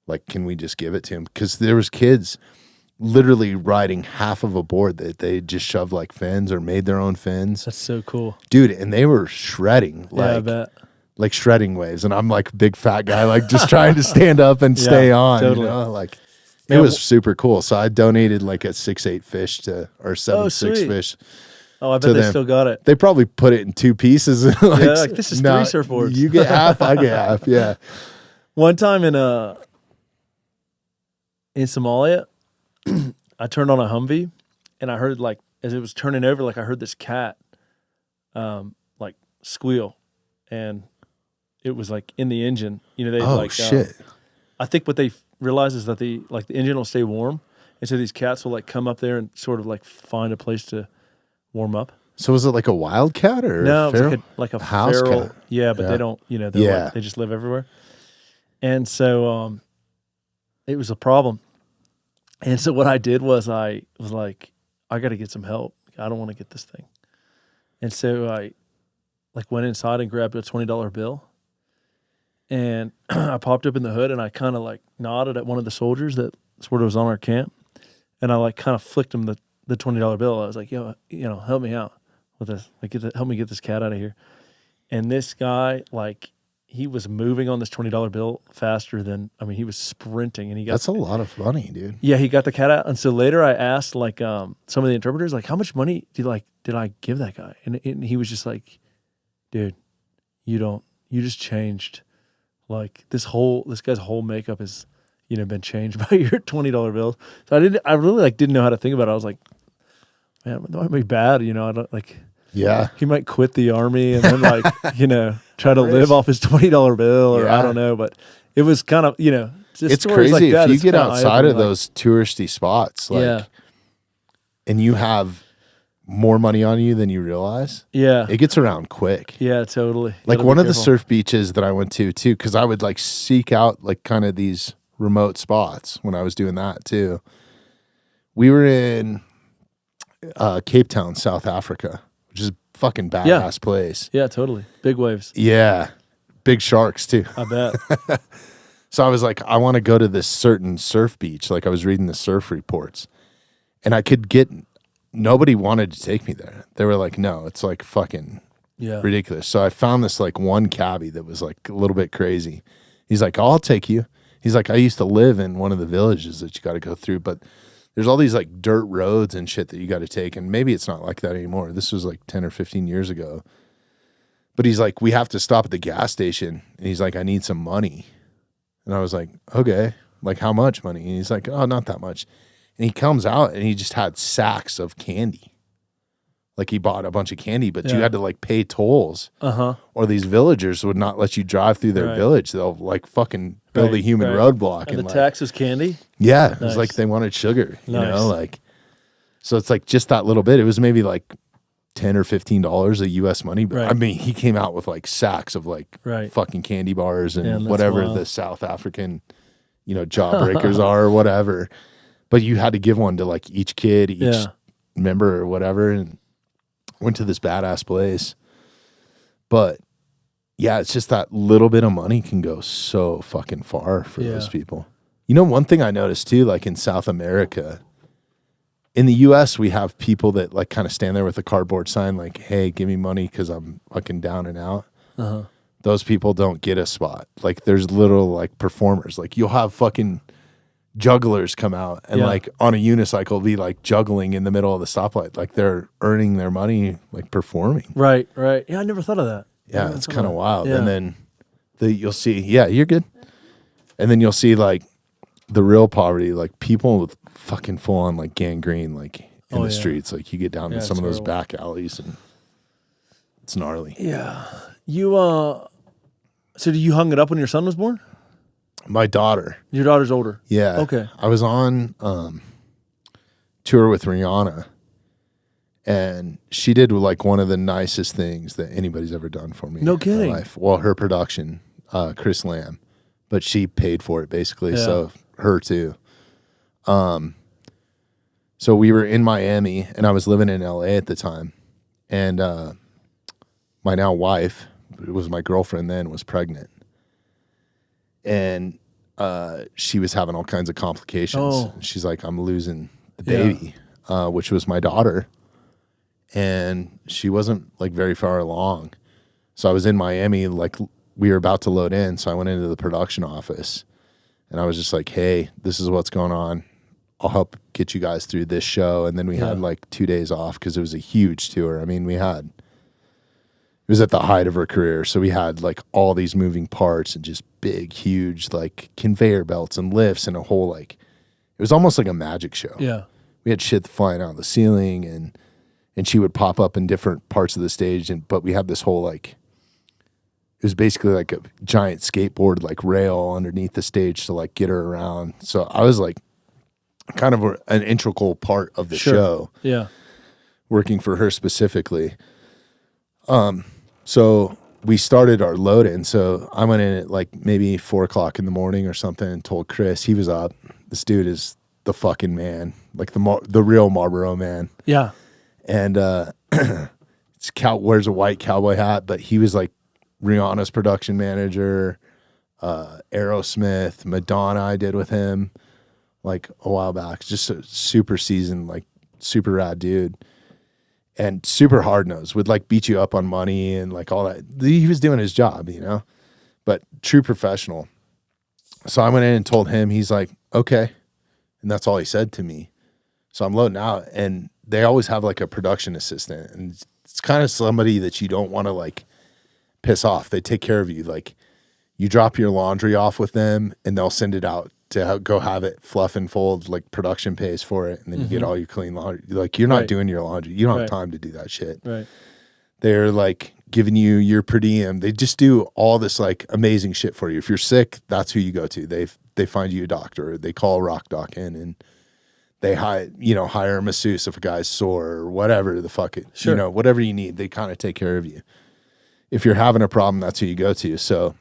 Like, can we just give it to him? Because there was kids literally riding half of a board that they just shoved like fins or made their own fins. That's so cool. Dude, and they were shredding Yeah, I bet. like shredding waves. And I'm like a big fat guy, like just trying to stand up and stay on, totally. you know, like Man, it was super cool. So I donated like a 6'8" fish or 7'6" sweet. fish. Oh, I to bet they them. still got it. They probably put it in 2 pieces. And like, Yeah, like this is 3 surfboards. You get half, I get half. Yeah. One time in Somalia, I turned on a Humvee, and I heard like as it was turning over, like I heard this cat, like squeal, and it was like in the engine. You know, they like shit. I think what they realize is that the engine will stay warm, and so these cats will like come up there and sort of like find a place to warm up. So was it like a wild cat or no? a It was like a house feral. cat? Yeah, but Yeah. they don't. You know, they're like, they just live everywhere, and so it was a problem. And so what I did was I was like, I got to get some help. I don't want to get this thing. And so I like went inside and grabbed a $20 bill, and I popped up in the hood and I kind of like nodded at one of the soldiers that sort of was on our camp, and I like kind of flicked him the $20 bill. I was like, yo, you know, help me out with this. Like, help me get this cat out of here. And this guy, like, he was moving on this $20 bill faster than, I mean, he was sprinting, and he got. That's a lot of money, dude. Yeah, he got the cat out. And so later I asked like some of the interpreters, like, how much money did I give that guy? And he was just like, dude, you just changed. Like this guy's whole makeup has, you know, been changed by your $20 bills. So I really like didn't know how to think about it. I was like, man, that might be bad, you know, I don't like. Yeah. He might quit the army and then like, you know, try to live off his $20 bill or I don't know, but it was kind of, you know, just it's stories crazy like that, if you it's get kinda outside of eye-opening, those touristy spots, like, yeah. and you have more money on you than you realize. Yeah. It gets around quick. Yeah, totally. Like Gotta one be of the careful. surf beaches that I went to too, because I would like seek out like kind of these remote spots when I was doing that too. We were in Cape Town, South Africa, which is a fucking badass place. Yeah, totally. Big waves. Yeah. Big sharks too. I bet. So I was like, I want to go to this certain surf beach. Like I was reading the surf reports, and I could get, nobody wanted to take me there. They were like, no, it's like fucking Yeah. ridiculous. So I found this like one cabbie that was like a little bit crazy. He's like, I'll take you. He's like, I used to live in one of the villages that you got to go through, but there's all these like dirt roads and shit that you got to take. And maybe it's not like that anymore. This was like 10 or 15 years ago. But he's like, we have to stop at the gas station. And he's like, I need some money. And I was like, okay, like how much money? And he's like, oh, not that much. And he comes out and he just had sacks of candy. Like he bought a bunch of candy, but you Yeah. had to like pay tolls, or these villagers would not let you drive through their Right. village. They'll like fucking build a human roadblock. And the like, tax is candy? yeah, it was Nice. like they wanted sugar, you Nice. know, like, so it's like just that little bit. It was maybe like $10 or $15 of US money. But Right. I mean, he came out with like sacks of like Right. fucking candy bars and Man, that's whatever wild. the South African, you know, jawbreakers are or whatever. But you had to give one to like each kid, each member or whatever. And went to this badass place. But yeah, it's just that little bit of money can go so fucking far for those people. You know, one thing I noticed too, like in South America, in the US, we have people that like kind of stand there with a cardboard sign like, hey, give me money because I'm fucking down and out. Those people don't get a spot. Like there's little like performers. Like you'll have fucking jugglers come out and like on a unicycle be like juggling in the middle of the stoplight. Like they're earning their money like performing. Right, right. Yeah, I never thought of that. Yeah, it's kind of wild. Yeah. And then you'll see, you're good. And then you'll see like the real poverty, like people with fucking full on like gangrene, like in the streets. Like you get down to some of those back alleys and it's gnarly. Yeah. You, so you hung it up when your son was born? My daughter. Your daughter's older. Yeah. Okay. I was on tour with Rihanna, and she did like one of the nicest things that anybody's ever done for me. No in kidding. my life. Well, her production, Chris Lamb, but she paid for it basically. Yeah. So her too. So we were in Miami, and I was living in LA at the time, and my now wife, it was my girlfriend then, was pregnant. And she was having all kinds of complications. Oh. She's like, I'm losing the Yeah. baby, which was my daughter. And she wasn't like very far along. So I was in Miami, like we were about to load in. So I went into the production office and I was just like, hey, this is what's going on. I'll help get you guys through this show. And then we had like 2 days off because it was a huge tour. I mean, it was at the height of her career. So we had like all these moving parts and just big, huge like conveyor belts and lifts and a whole like, it was almost like a magic show. Yeah. We had shit flying out of the ceiling and she would pop up in different parts of the stage. But we had this whole like, it was basically like a giant skateboard like rail underneath the stage to like get her around. So I was like kind of an integral part of the show. Yeah. Working for her specifically. So we started our load in. So I went in at like maybe 4:00 in the morning or something and told Chris he was up. This dude is the fucking man, like the real Marlboro man. Yeah. And wears a white cowboy hat, but he was like Rihanna's production manager, Aerosmith, Madonna I did with him like a while back. Just a super seasoned, like super rad dude. And super hard nosed, would like beat you up on money and like all that. He was doing his job, you know, but true professional. So I went in and told him, he's like, okay. And that's all he said to me. So I'm loading out and they always have like a production assistant and it's kind of somebody that you don't want to like piss off. They take care of you. Like you drop your laundry off with them and they'll send it out to go have it fluff and fold, like production pays for it. And then you get all your clean laundry. Like you're not doing your laundry. You don't have time to do that shit. Right. They're like giving you your per diem. They just do all this like amazing shit for you. If you're sick, that's who you go to. They find you a doctor. They call Rock Doc in and they hire a masseuse if a guy's sore or whatever the fuck it, whatever you need, they kind of take care of you. If you're having a problem, that's who you go to. So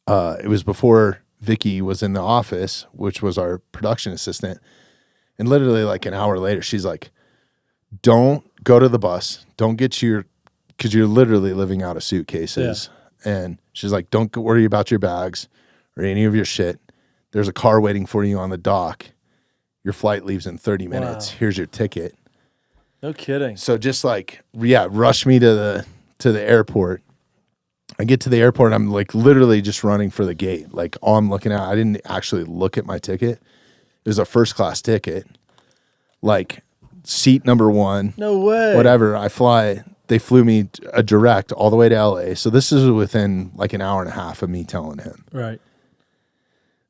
it was before Vicky was in the office, which was our production assistant. And literally like an hour later, she's like, don't go to the bus. Don't get because you're literally living out of suitcases. Yeah. And she's like, don't worry about your bags or any of your shit. There's a car waiting for you on the dock. Your flight leaves in 30 minutes. Wow. Here's your ticket. No kidding. So just like, rush me to the airport. I get to the airport and I'm like literally just running for the gate. Like all I'm looking at, I didn't actually look at my ticket. It was a first class ticket. Like seat number 1. No way. Whatever. I fly. They flew me a direct all the way to LA. So this is within like an hour and a half of me telling him. Right.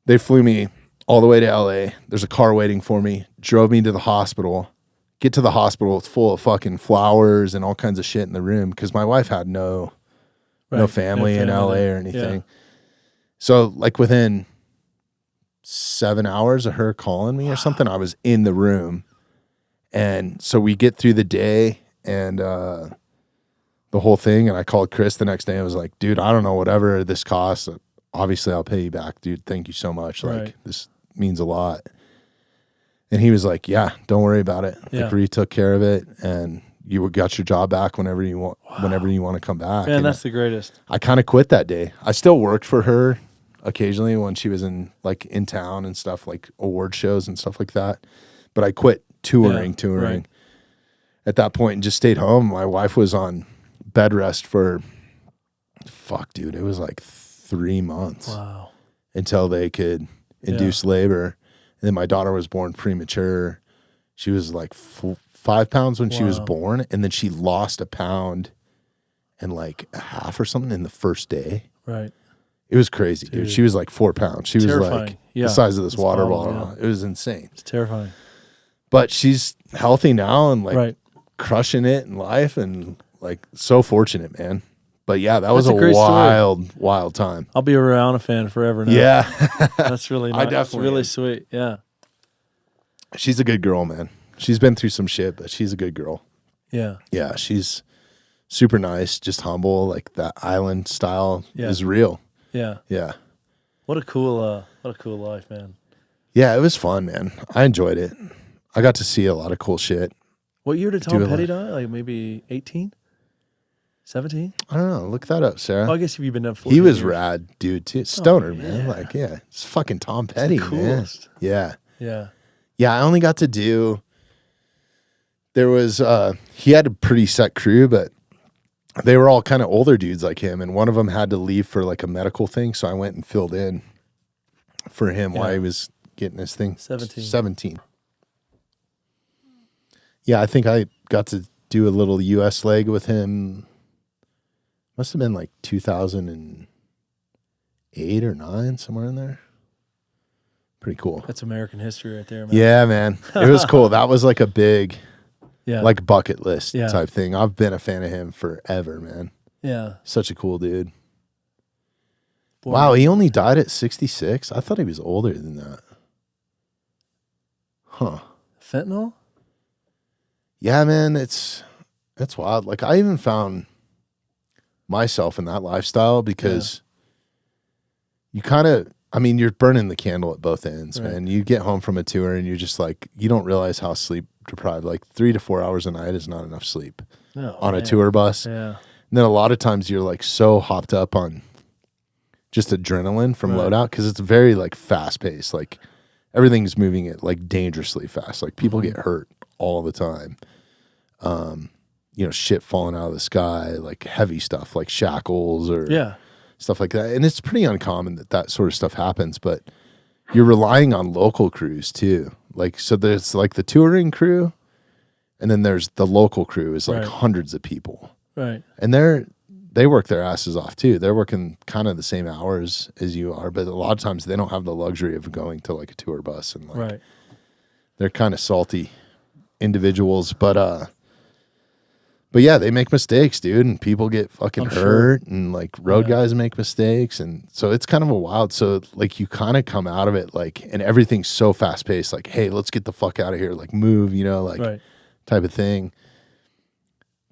They flew me all the way to LA. There's a car waiting for me. Drove me to the hospital. Get to the hospital. It's full of fucking flowers and all kinds of shit in the room because my wife had no family in LA or anything. Yeah. So like within 7 hours of her calling me or something, I was in the room. And so we get through the day and the whole thing. And I called Chris the next day. I was like, dude, I don't know, whatever this costs. Obviously I'll pay you back, dude. Thank you so much. Like this means a lot. And he was like, yeah, don't worry about it. Yeah. Like Ree took care of it and you got your job back whenever you want, whenever you want to come back. Man, and that's the greatest. I kind of quit that day. I still worked for her occasionally when she was in town and stuff, like award shows and stuff like that. But I quit touring at that point and just stayed home. My wife was on bed rest for, it was like 3 months. Wow. Until they could induce labor. And then my daughter was born premature. She was like 5 pounds when she was born. And then she lost 1 pound and like a half or something in the first day. Right. It was crazy, dude. She was like 4 pounds. She was terrifying. like the size of this water bottle. Yeah. It was insane. It's terrifying. But she's healthy now and like crushing it in life and like so fortunate, man. But yeah, that was a wild time. I'll be a Rihanna fan forever now. Yeah. That's really nice. I definitely really sweet. Yeah. She's a good girl, man. She's been through some shit, but she's a good girl. Yeah. Yeah, she's super nice, just humble. Like that island style is real. Yeah. Yeah. What a cool life, man. Yeah, it was fun, man. I enjoyed it. I got to see a lot of cool shit. What year did Tom Petty die? Like maybe 18? 17? I don't know. Look that up, Sarah. Oh, I guess you've been up 14 He was years. rad, dude, too. Stoner, man. yeah. Like, yeah. It's fucking Tom Petty, man. Coolest. Yeah. Yeah. Yeah, I only got to do, there was, he had a pretty set crew, but they were all kind of older dudes like him, and one of them had to leave for like a medical thing, so I went and filled in for him while he was getting his thing. 17. Yeah, I think I got to do a little U.S. leg with him. Must have been like 2008 or 9, somewhere in there. Pretty cool. That's American history right there, man. Yeah, man. It was cool. That was like a big, like bucket list type thing. I've been a fan of him forever, man. Yeah. Such a cool dude. Boy, Wow, he only died at 66? I thought he was older than that. Huh. Fentanyl? Yeah, man, it's wild. Like, I even found myself in that lifestyle because you kind of, I mean, you're burning the candle at both ends, man. You get home from a tour and you're just like, you don't realize how sleep deprived, like 3 to 4 hours a night is not enough sleep on a tour bus. Yeah. And then a lot of times you're like so hopped up on just adrenaline from loadout because it's very like fast paced. Like everything's moving at like dangerously fast. Like people get hurt all the time. You know, shit falling out of the sky, like heavy stuff like shackles or stuff like that. And it's pretty uncommon that that sort of stuff happens, but you're relying on local crews too. Like, so there's like the touring crew and then there's the local crew is like hundreds of people. Right. And they work their asses off too. They're working kind of the same hours as you are, but a lot of times they don't have the luxury of going to like a tour bus and like they're kind of salty individuals, but yeah, they make mistakes, dude, and people get fucking hurt and like road guys make mistakes. And so it's kind of a wild, so like you kind of come out of it like, and everything's so fast paced, like, hey, let's get the fuck out of here, like move, you know, like type of thing.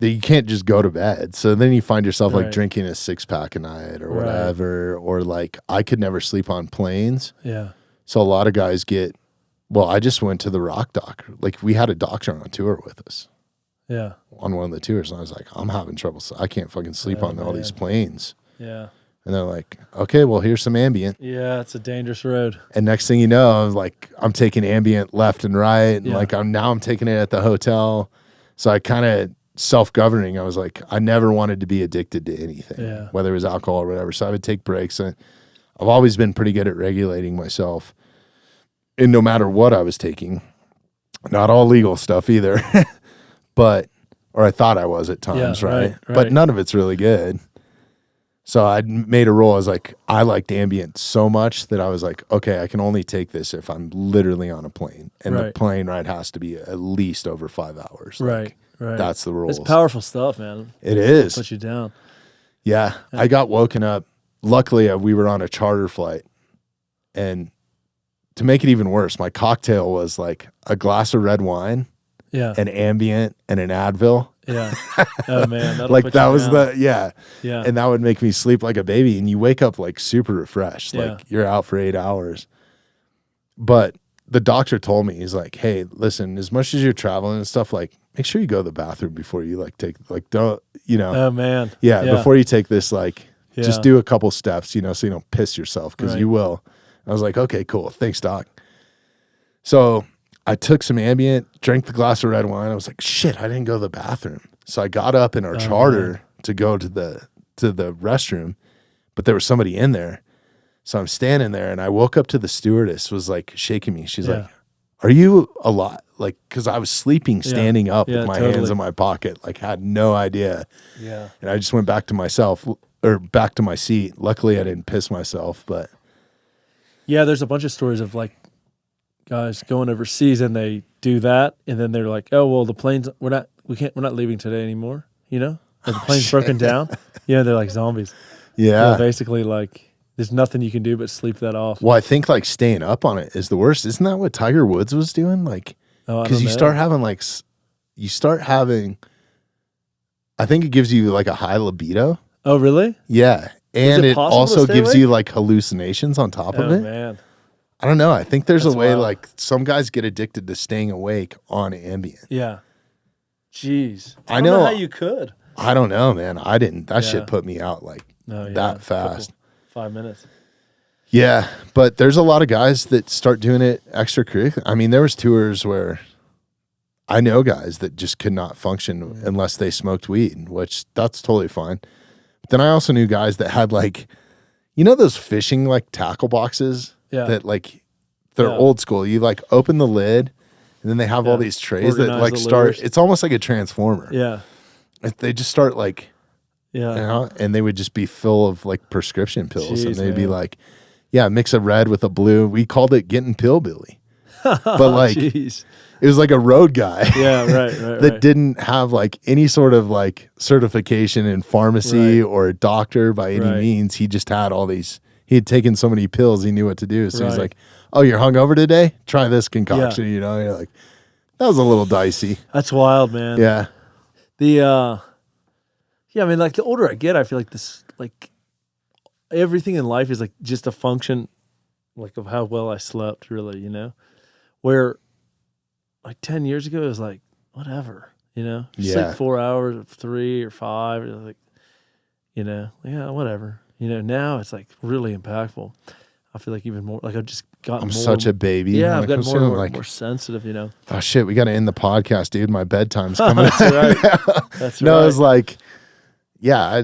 That you can't just go to bed. So then you find yourself like drinking a 6-pack a night or whatever, or like I could never sleep on planes. Yeah. So a lot of guys I just went to the rock doc. Like we had a doctor on tour with us. Yeah. On one of the tours. And I was like, I'm having trouble. I can't fucking sleep on all these planes. Yeah. And they're like, okay, well, here's some Ambient. Yeah, it's a dangerous road. And next thing you know, I'm taking Ambient left and right. And like, I'm taking it at the hotel. So I kind of self-governing. I was like, I never wanted to be addicted to anything, whether it was alcohol or whatever. So I would take breaks. And I've always been pretty good at regulating myself. And no matter what I was taking, not all legal stuff either, or I thought I was at times, right? But none of it's really good. So I made a rule. I was like, I liked Ambient so much that I was like, okay, I can only take this if I'm literally on a plane. And the plane ride has to be at least over 5 hours. Like, that's the rules. It's powerful stuff, man. It is. Put you down. Yeah. I got woken up. Luckily, we were on a charter flight. And to make it even worse, my cocktail was like a glass of red wine, an Ambient, and an Advil. Yeah. Oh, man. Like that was down. Yeah. And that would make me sleep like a baby. And you wake up like super refreshed. Like you're out for 8 hours. But the doctor told me, he's like, hey, listen, as much as you're traveling and stuff, like make sure you go to the bathroom before you like take, like, don't, you know. Oh, man. Yeah. Before you take this, like, just do a couple steps, you know, so you don't piss yourself because you will. I was like, okay, cool. Thanks, doc. So I took some Ambient, drank the glass of red wine. I was like, shit, I didn't go to the bathroom. So I got up in our charter to go to the restroom, but there was somebody in there. So I'm standing there and I woke up to the stewardess was like shaking me. She's like, are you alive? Like, cause I was sleeping, standing up with my hands in my pocket, like had no idea. Yeah. And I just went back to back to my seat. Luckily I didn't piss myself, but. Yeah. There's a bunch of stories of like guys going overseas and they do that. And then they're like, oh, well, the plane's, we're not leaving today anymore. You know, or the plane's broken down. Yeah. They're like zombies. Yeah. Basically like, there's nothing you can do but sleep that off. Well, I think like staying up on it is the worst. Isn't that what Tiger Woods was doing? Like, because you start having I think it gives you like a high libido. Oh, really? Yeah. And it also gives awake? you like hallucinations on top of it. Oh, man. I don't know. I think there's That's a way wild. like some guys get addicted to staying awake on Ambient. Yeah. Jeez. I know how you could. I don't know, man. I didn't. That Yeah. shit put me out like No, that fast. 5 minutes. Yeah, but there's a lot of guys that start doing it extracurricular. I mean, there was tours where I know guys that just could not function unless they smoked weed, which that's totally fine. But then I also knew guys that had like, you know, those fishing like tackle boxes that like they're old school. You like open the lid and then they have all these trays that like start. It's almost like a transformer. Yeah. They just start like, Yeah. you know, and they would just be full of like prescription pills. Jeez, and they'd be man. like, yeah, mix a red with a blue. We called it getting pillbilly. But like, Jeez. it was like a road guy. Yeah, right, that didn't have like any sort of like certification in pharmacy or a doctor by any means. He just had all these. He had taken so many pills, he knew what to do. So he's like, "Oh, you're hungover today? Try this concoction." You know, you're like, that was a little dicey. That's wild, man. Yeah. I mean, like the older I get, I feel like this, like everything in life is like just a function, like of how well I slept, really. You know, where like 10 years ago, it was like whatever. You know, sleep 4 hours, or 3 or 5, like, you know, whatever. You know, now it's like really impactful. I feel like even more, like I've just gotten I'm more. such a baby. Yeah, like, I've gotten more and more, like, more sensitive, you know. Oh shit, we got to end the podcast, dude. My bedtime's coming. That's right. That's no, right. it was like, yeah,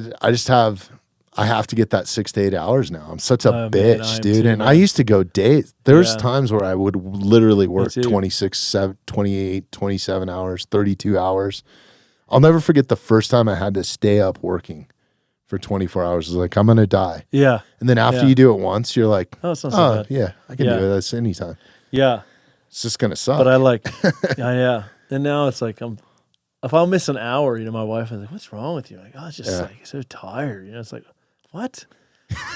I have to get that 6 to 8 hours now. I'm such a bitch, man, dude. too, and man. I used to go days. There's times where I would literally work 26, 28, 27 hours, 32 hours. I'll never forget the first time I had to stay up working for 24 hours. It was like, I'm going to die. Yeah. And then after you do it once, you're like, oh, it's not so bad. yeah, I can do this anytime. Yeah. It's just going to suck. But I like, yeah. And now it's like, if I'll miss an hour, you know, my wife is like, "What's wrong with you?" I'm like, "Oh, it's just like so tired." You know, it's like, what?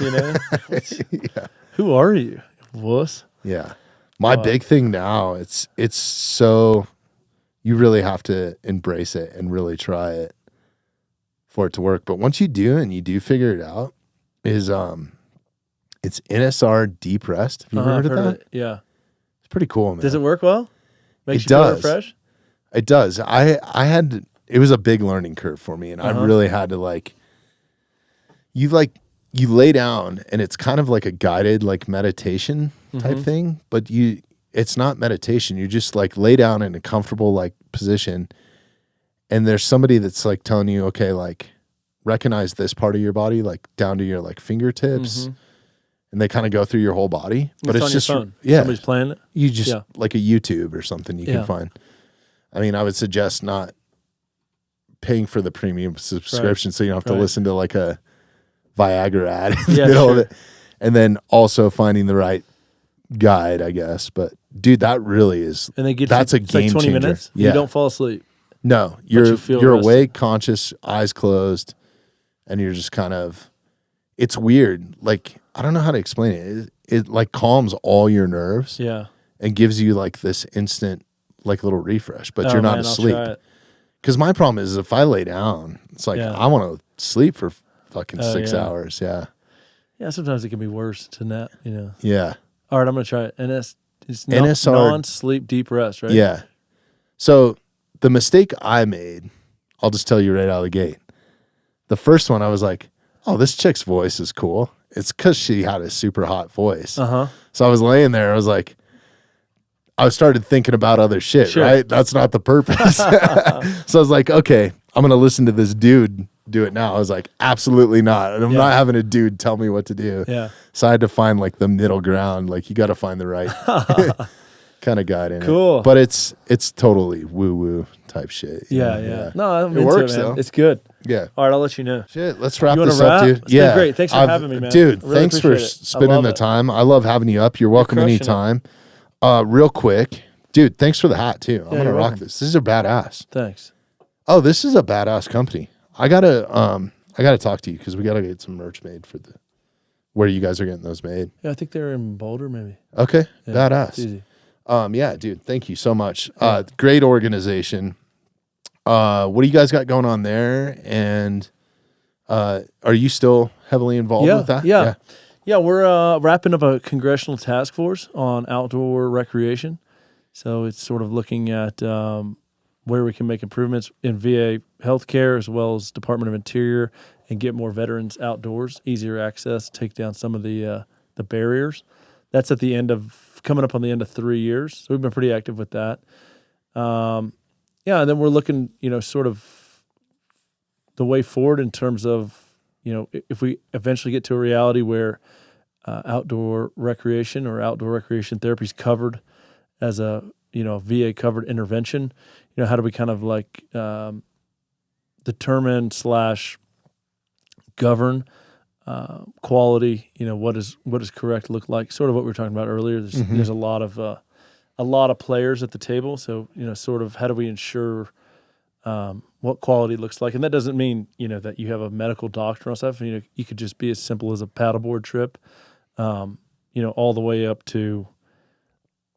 You know, who are you, wuss? Yeah. My big thing now, it's so, you really have to embrace it and really try it for it to work. But once you do and you do figure it out, is it's NSR Deep Rest. Have you ever heard of that? Yeah. It's pretty cool, man. Does it work well? Makes It you feel does. refreshed? It does. It was a big learning curve for me, and I really had to like you lay down and it's kind of like a guided like meditation type thing, but it's not meditation. You just like lay down in a comfortable like position, and there's somebody that's like telling you, okay, like recognize this part of your body, like down to your like fingertips. And they kind of go through your whole body, but it's on just your phone. Yeah, Somebody's playing it. you just like a YouTube or something you can find. I mean, I would suggest not paying for the premium subscription so you don't have to listen to like a Viagra ad in the middle of it. And then also finding the right guide, I guess. But dude, that really is, And they get that's a it's game like 20 changer. minutes. Yeah. You don't fall asleep. No, you you're feel rested. awake, conscious, eyes closed, and you're just kind of, it's weird. Like, I don't know how to explain it. It like calms all your nerves. Yeah. And gives you like this instant, like little refresh, but you're not asleep. Because my problem is if I lay down, it's like I want to sleep for fucking 6 hours. Yeah. Yeah, sometimes it can be worse to nap, you know. Yeah. All right, I'm going to try it. It's NSR non-sleep deep rest, right? Yeah. So the mistake I made, I'll just tell you right out of the gate. The first one, I was like, oh, this chick's voice is cool. It's because she had a super hot voice. So I was laying there. I was like, I started thinking about other shit, right? That's not the purpose. So I was like, okay, I'm going to listen to this dude do it now. I was like, absolutely not. And I'm not having a dude tell me what to do. Yeah. So I had to find like the middle ground. Like you got to find the right kind of guide in it. Cool. But it's totally woo-woo type shit. Yeah. No, I'm it into works it, man. though. It's good. Yeah. All right, I'll let you know. Shit, let's wrap You wanna this up, wrap? dude. It's been great. Thanks for having me, man. Dude, Really thanks for appreciate it. I spending love the it. time. I love having you up. You're welcome crushing it. anytime. Real quick, dude, thanks for the hat too. I'm gonna you're rock welcome. this. This is a badass. Thanks. Oh, this is a badass company. I gotta talk to you because we gotta get some merch made for where you guys are getting those made. Yeah, I think they're in Boulder, maybe. Okay, Yeah, badass. It's easy. Yeah, dude, thank you so much. Great organization. What do you guys got going on there? And are you still heavily involved with that? Yeah, we're wrapping up a congressional task force on outdoor recreation. So it's sort of looking at where we can make improvements in VA healthcare as well as Department of Interior and get more veterans outdoors, easier access, take down some of the barriers. That's at the end of coming up on the end of 3 years. So we've been pretty active with that. And then we're looking, sort of the way forward in terms of, if we eventually get to a reality where outdoor recreation or outdoor recreation therapy is covered as a VA covered intervention, how do we kind of like determine / govern quality? What does correct look like? Sort of what we were talking about earlier. There's a lot of players at the table. So sort of how do we ensure what quality looks like? And that doesn't mean that you have a medical doctor and stuff. You could just be as simple as a paddleboard trip, all the way up to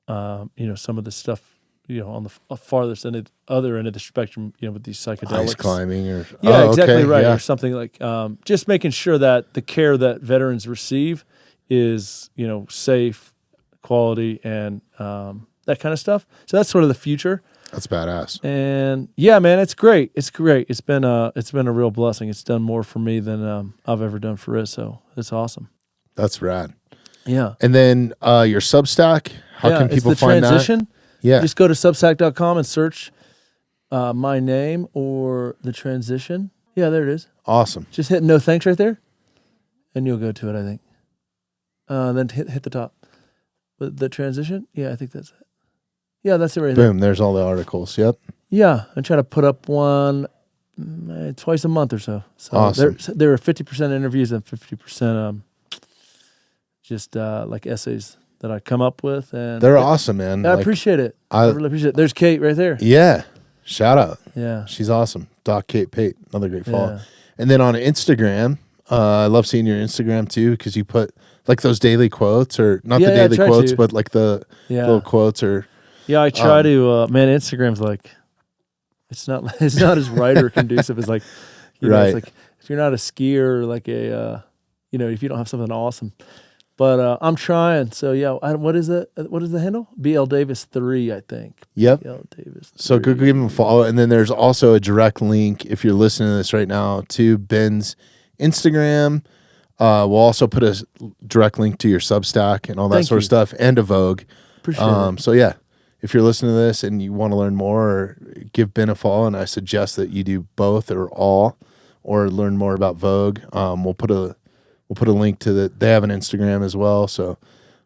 some of the stuff on the farthest other end of the spectrum, with these psychedelics, ice climbing, or exactly right, yeah. or something like just making sure that the care that veterans receive is safe, quality, and that kind of stuff. So that's sort of the future. That's badass. And yeah, man, it's great. It's great. It's been a real blessing. It's done more for me than I've ever done for it. So it's awesome. That's rad. Yeah. And then your Substack, how can people find transition. that? Yeah. Just go to substack.com and search my name or the transition. Yeah, there it is. Awesome. Just hit no thanks right there, and you'll go to it, I think. Then hit the top. But the transition, yeah, I think that's it. Yeah, that's it right there. Boom, there's all the articles. Yep. Yeah, I try to put up one twice a month or so. So awesome. There are 50% interviews and 50% just like essays that I come up with. And they're awesome, man. I appreciate it. I really appreciate it. There's Kate right there. Yeah. Shout out. Yeah. She's awesome. Doc Kate Pate, another great follow. Yeah. And then on Instagram, I love seeing your Instagram too, because you put like those daily quotes, or not the daily quotes, but like the little quotes, or I try to. Man, Instagram's like, it's not as writer conducive as like, right. It's like if you're not a skier, or like a, if you don't have something awesome. But I'm trying. So yeah, what is it? What is the handle? BL Davis 3, I think. Yep. BL Davis 3. So go give him a follow, and then there's also a direct link if you're listening to this right now to Ben's Instagram. We'll also put a direct link to your Substack and all that sort of stuff, and a Vogue. Appreciate it. So yeah, if you're listening to this and you want to learn more, or give Ben a follow, and I suggest that you do both or all, or learn more about Vogue, we'll put a link to they have an Instagram as well. So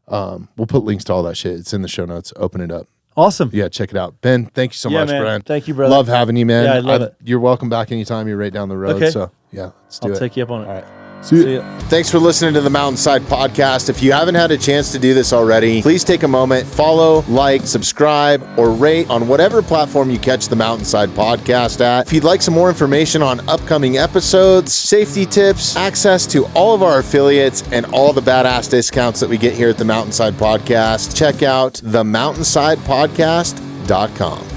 we'll put links to all that shit. It's in the show notes. Open it up. Awesome. Yeah, check it out. Ben, thank you so much, man. Brian. Thank you, brother. Love having you, man. Yeah, I love it. You're welcome back anytime. You're right down the road. Okay. So yeah, let's do it. I'll take you up on it. All right. See ya. Thanks for listening to the Mountainside Podcast. If you haven't had a chance to do this already, please take a moment, follow, like, subscribe, or rate on whatever platform you catch the Mountainside Podcast at. If you'd like some more information on upcoming episodes, safety tips, access to all of our affiliates, and all the badass discounts that we get here at the Mountainside Podcast, check out themountainsidepodcast.com.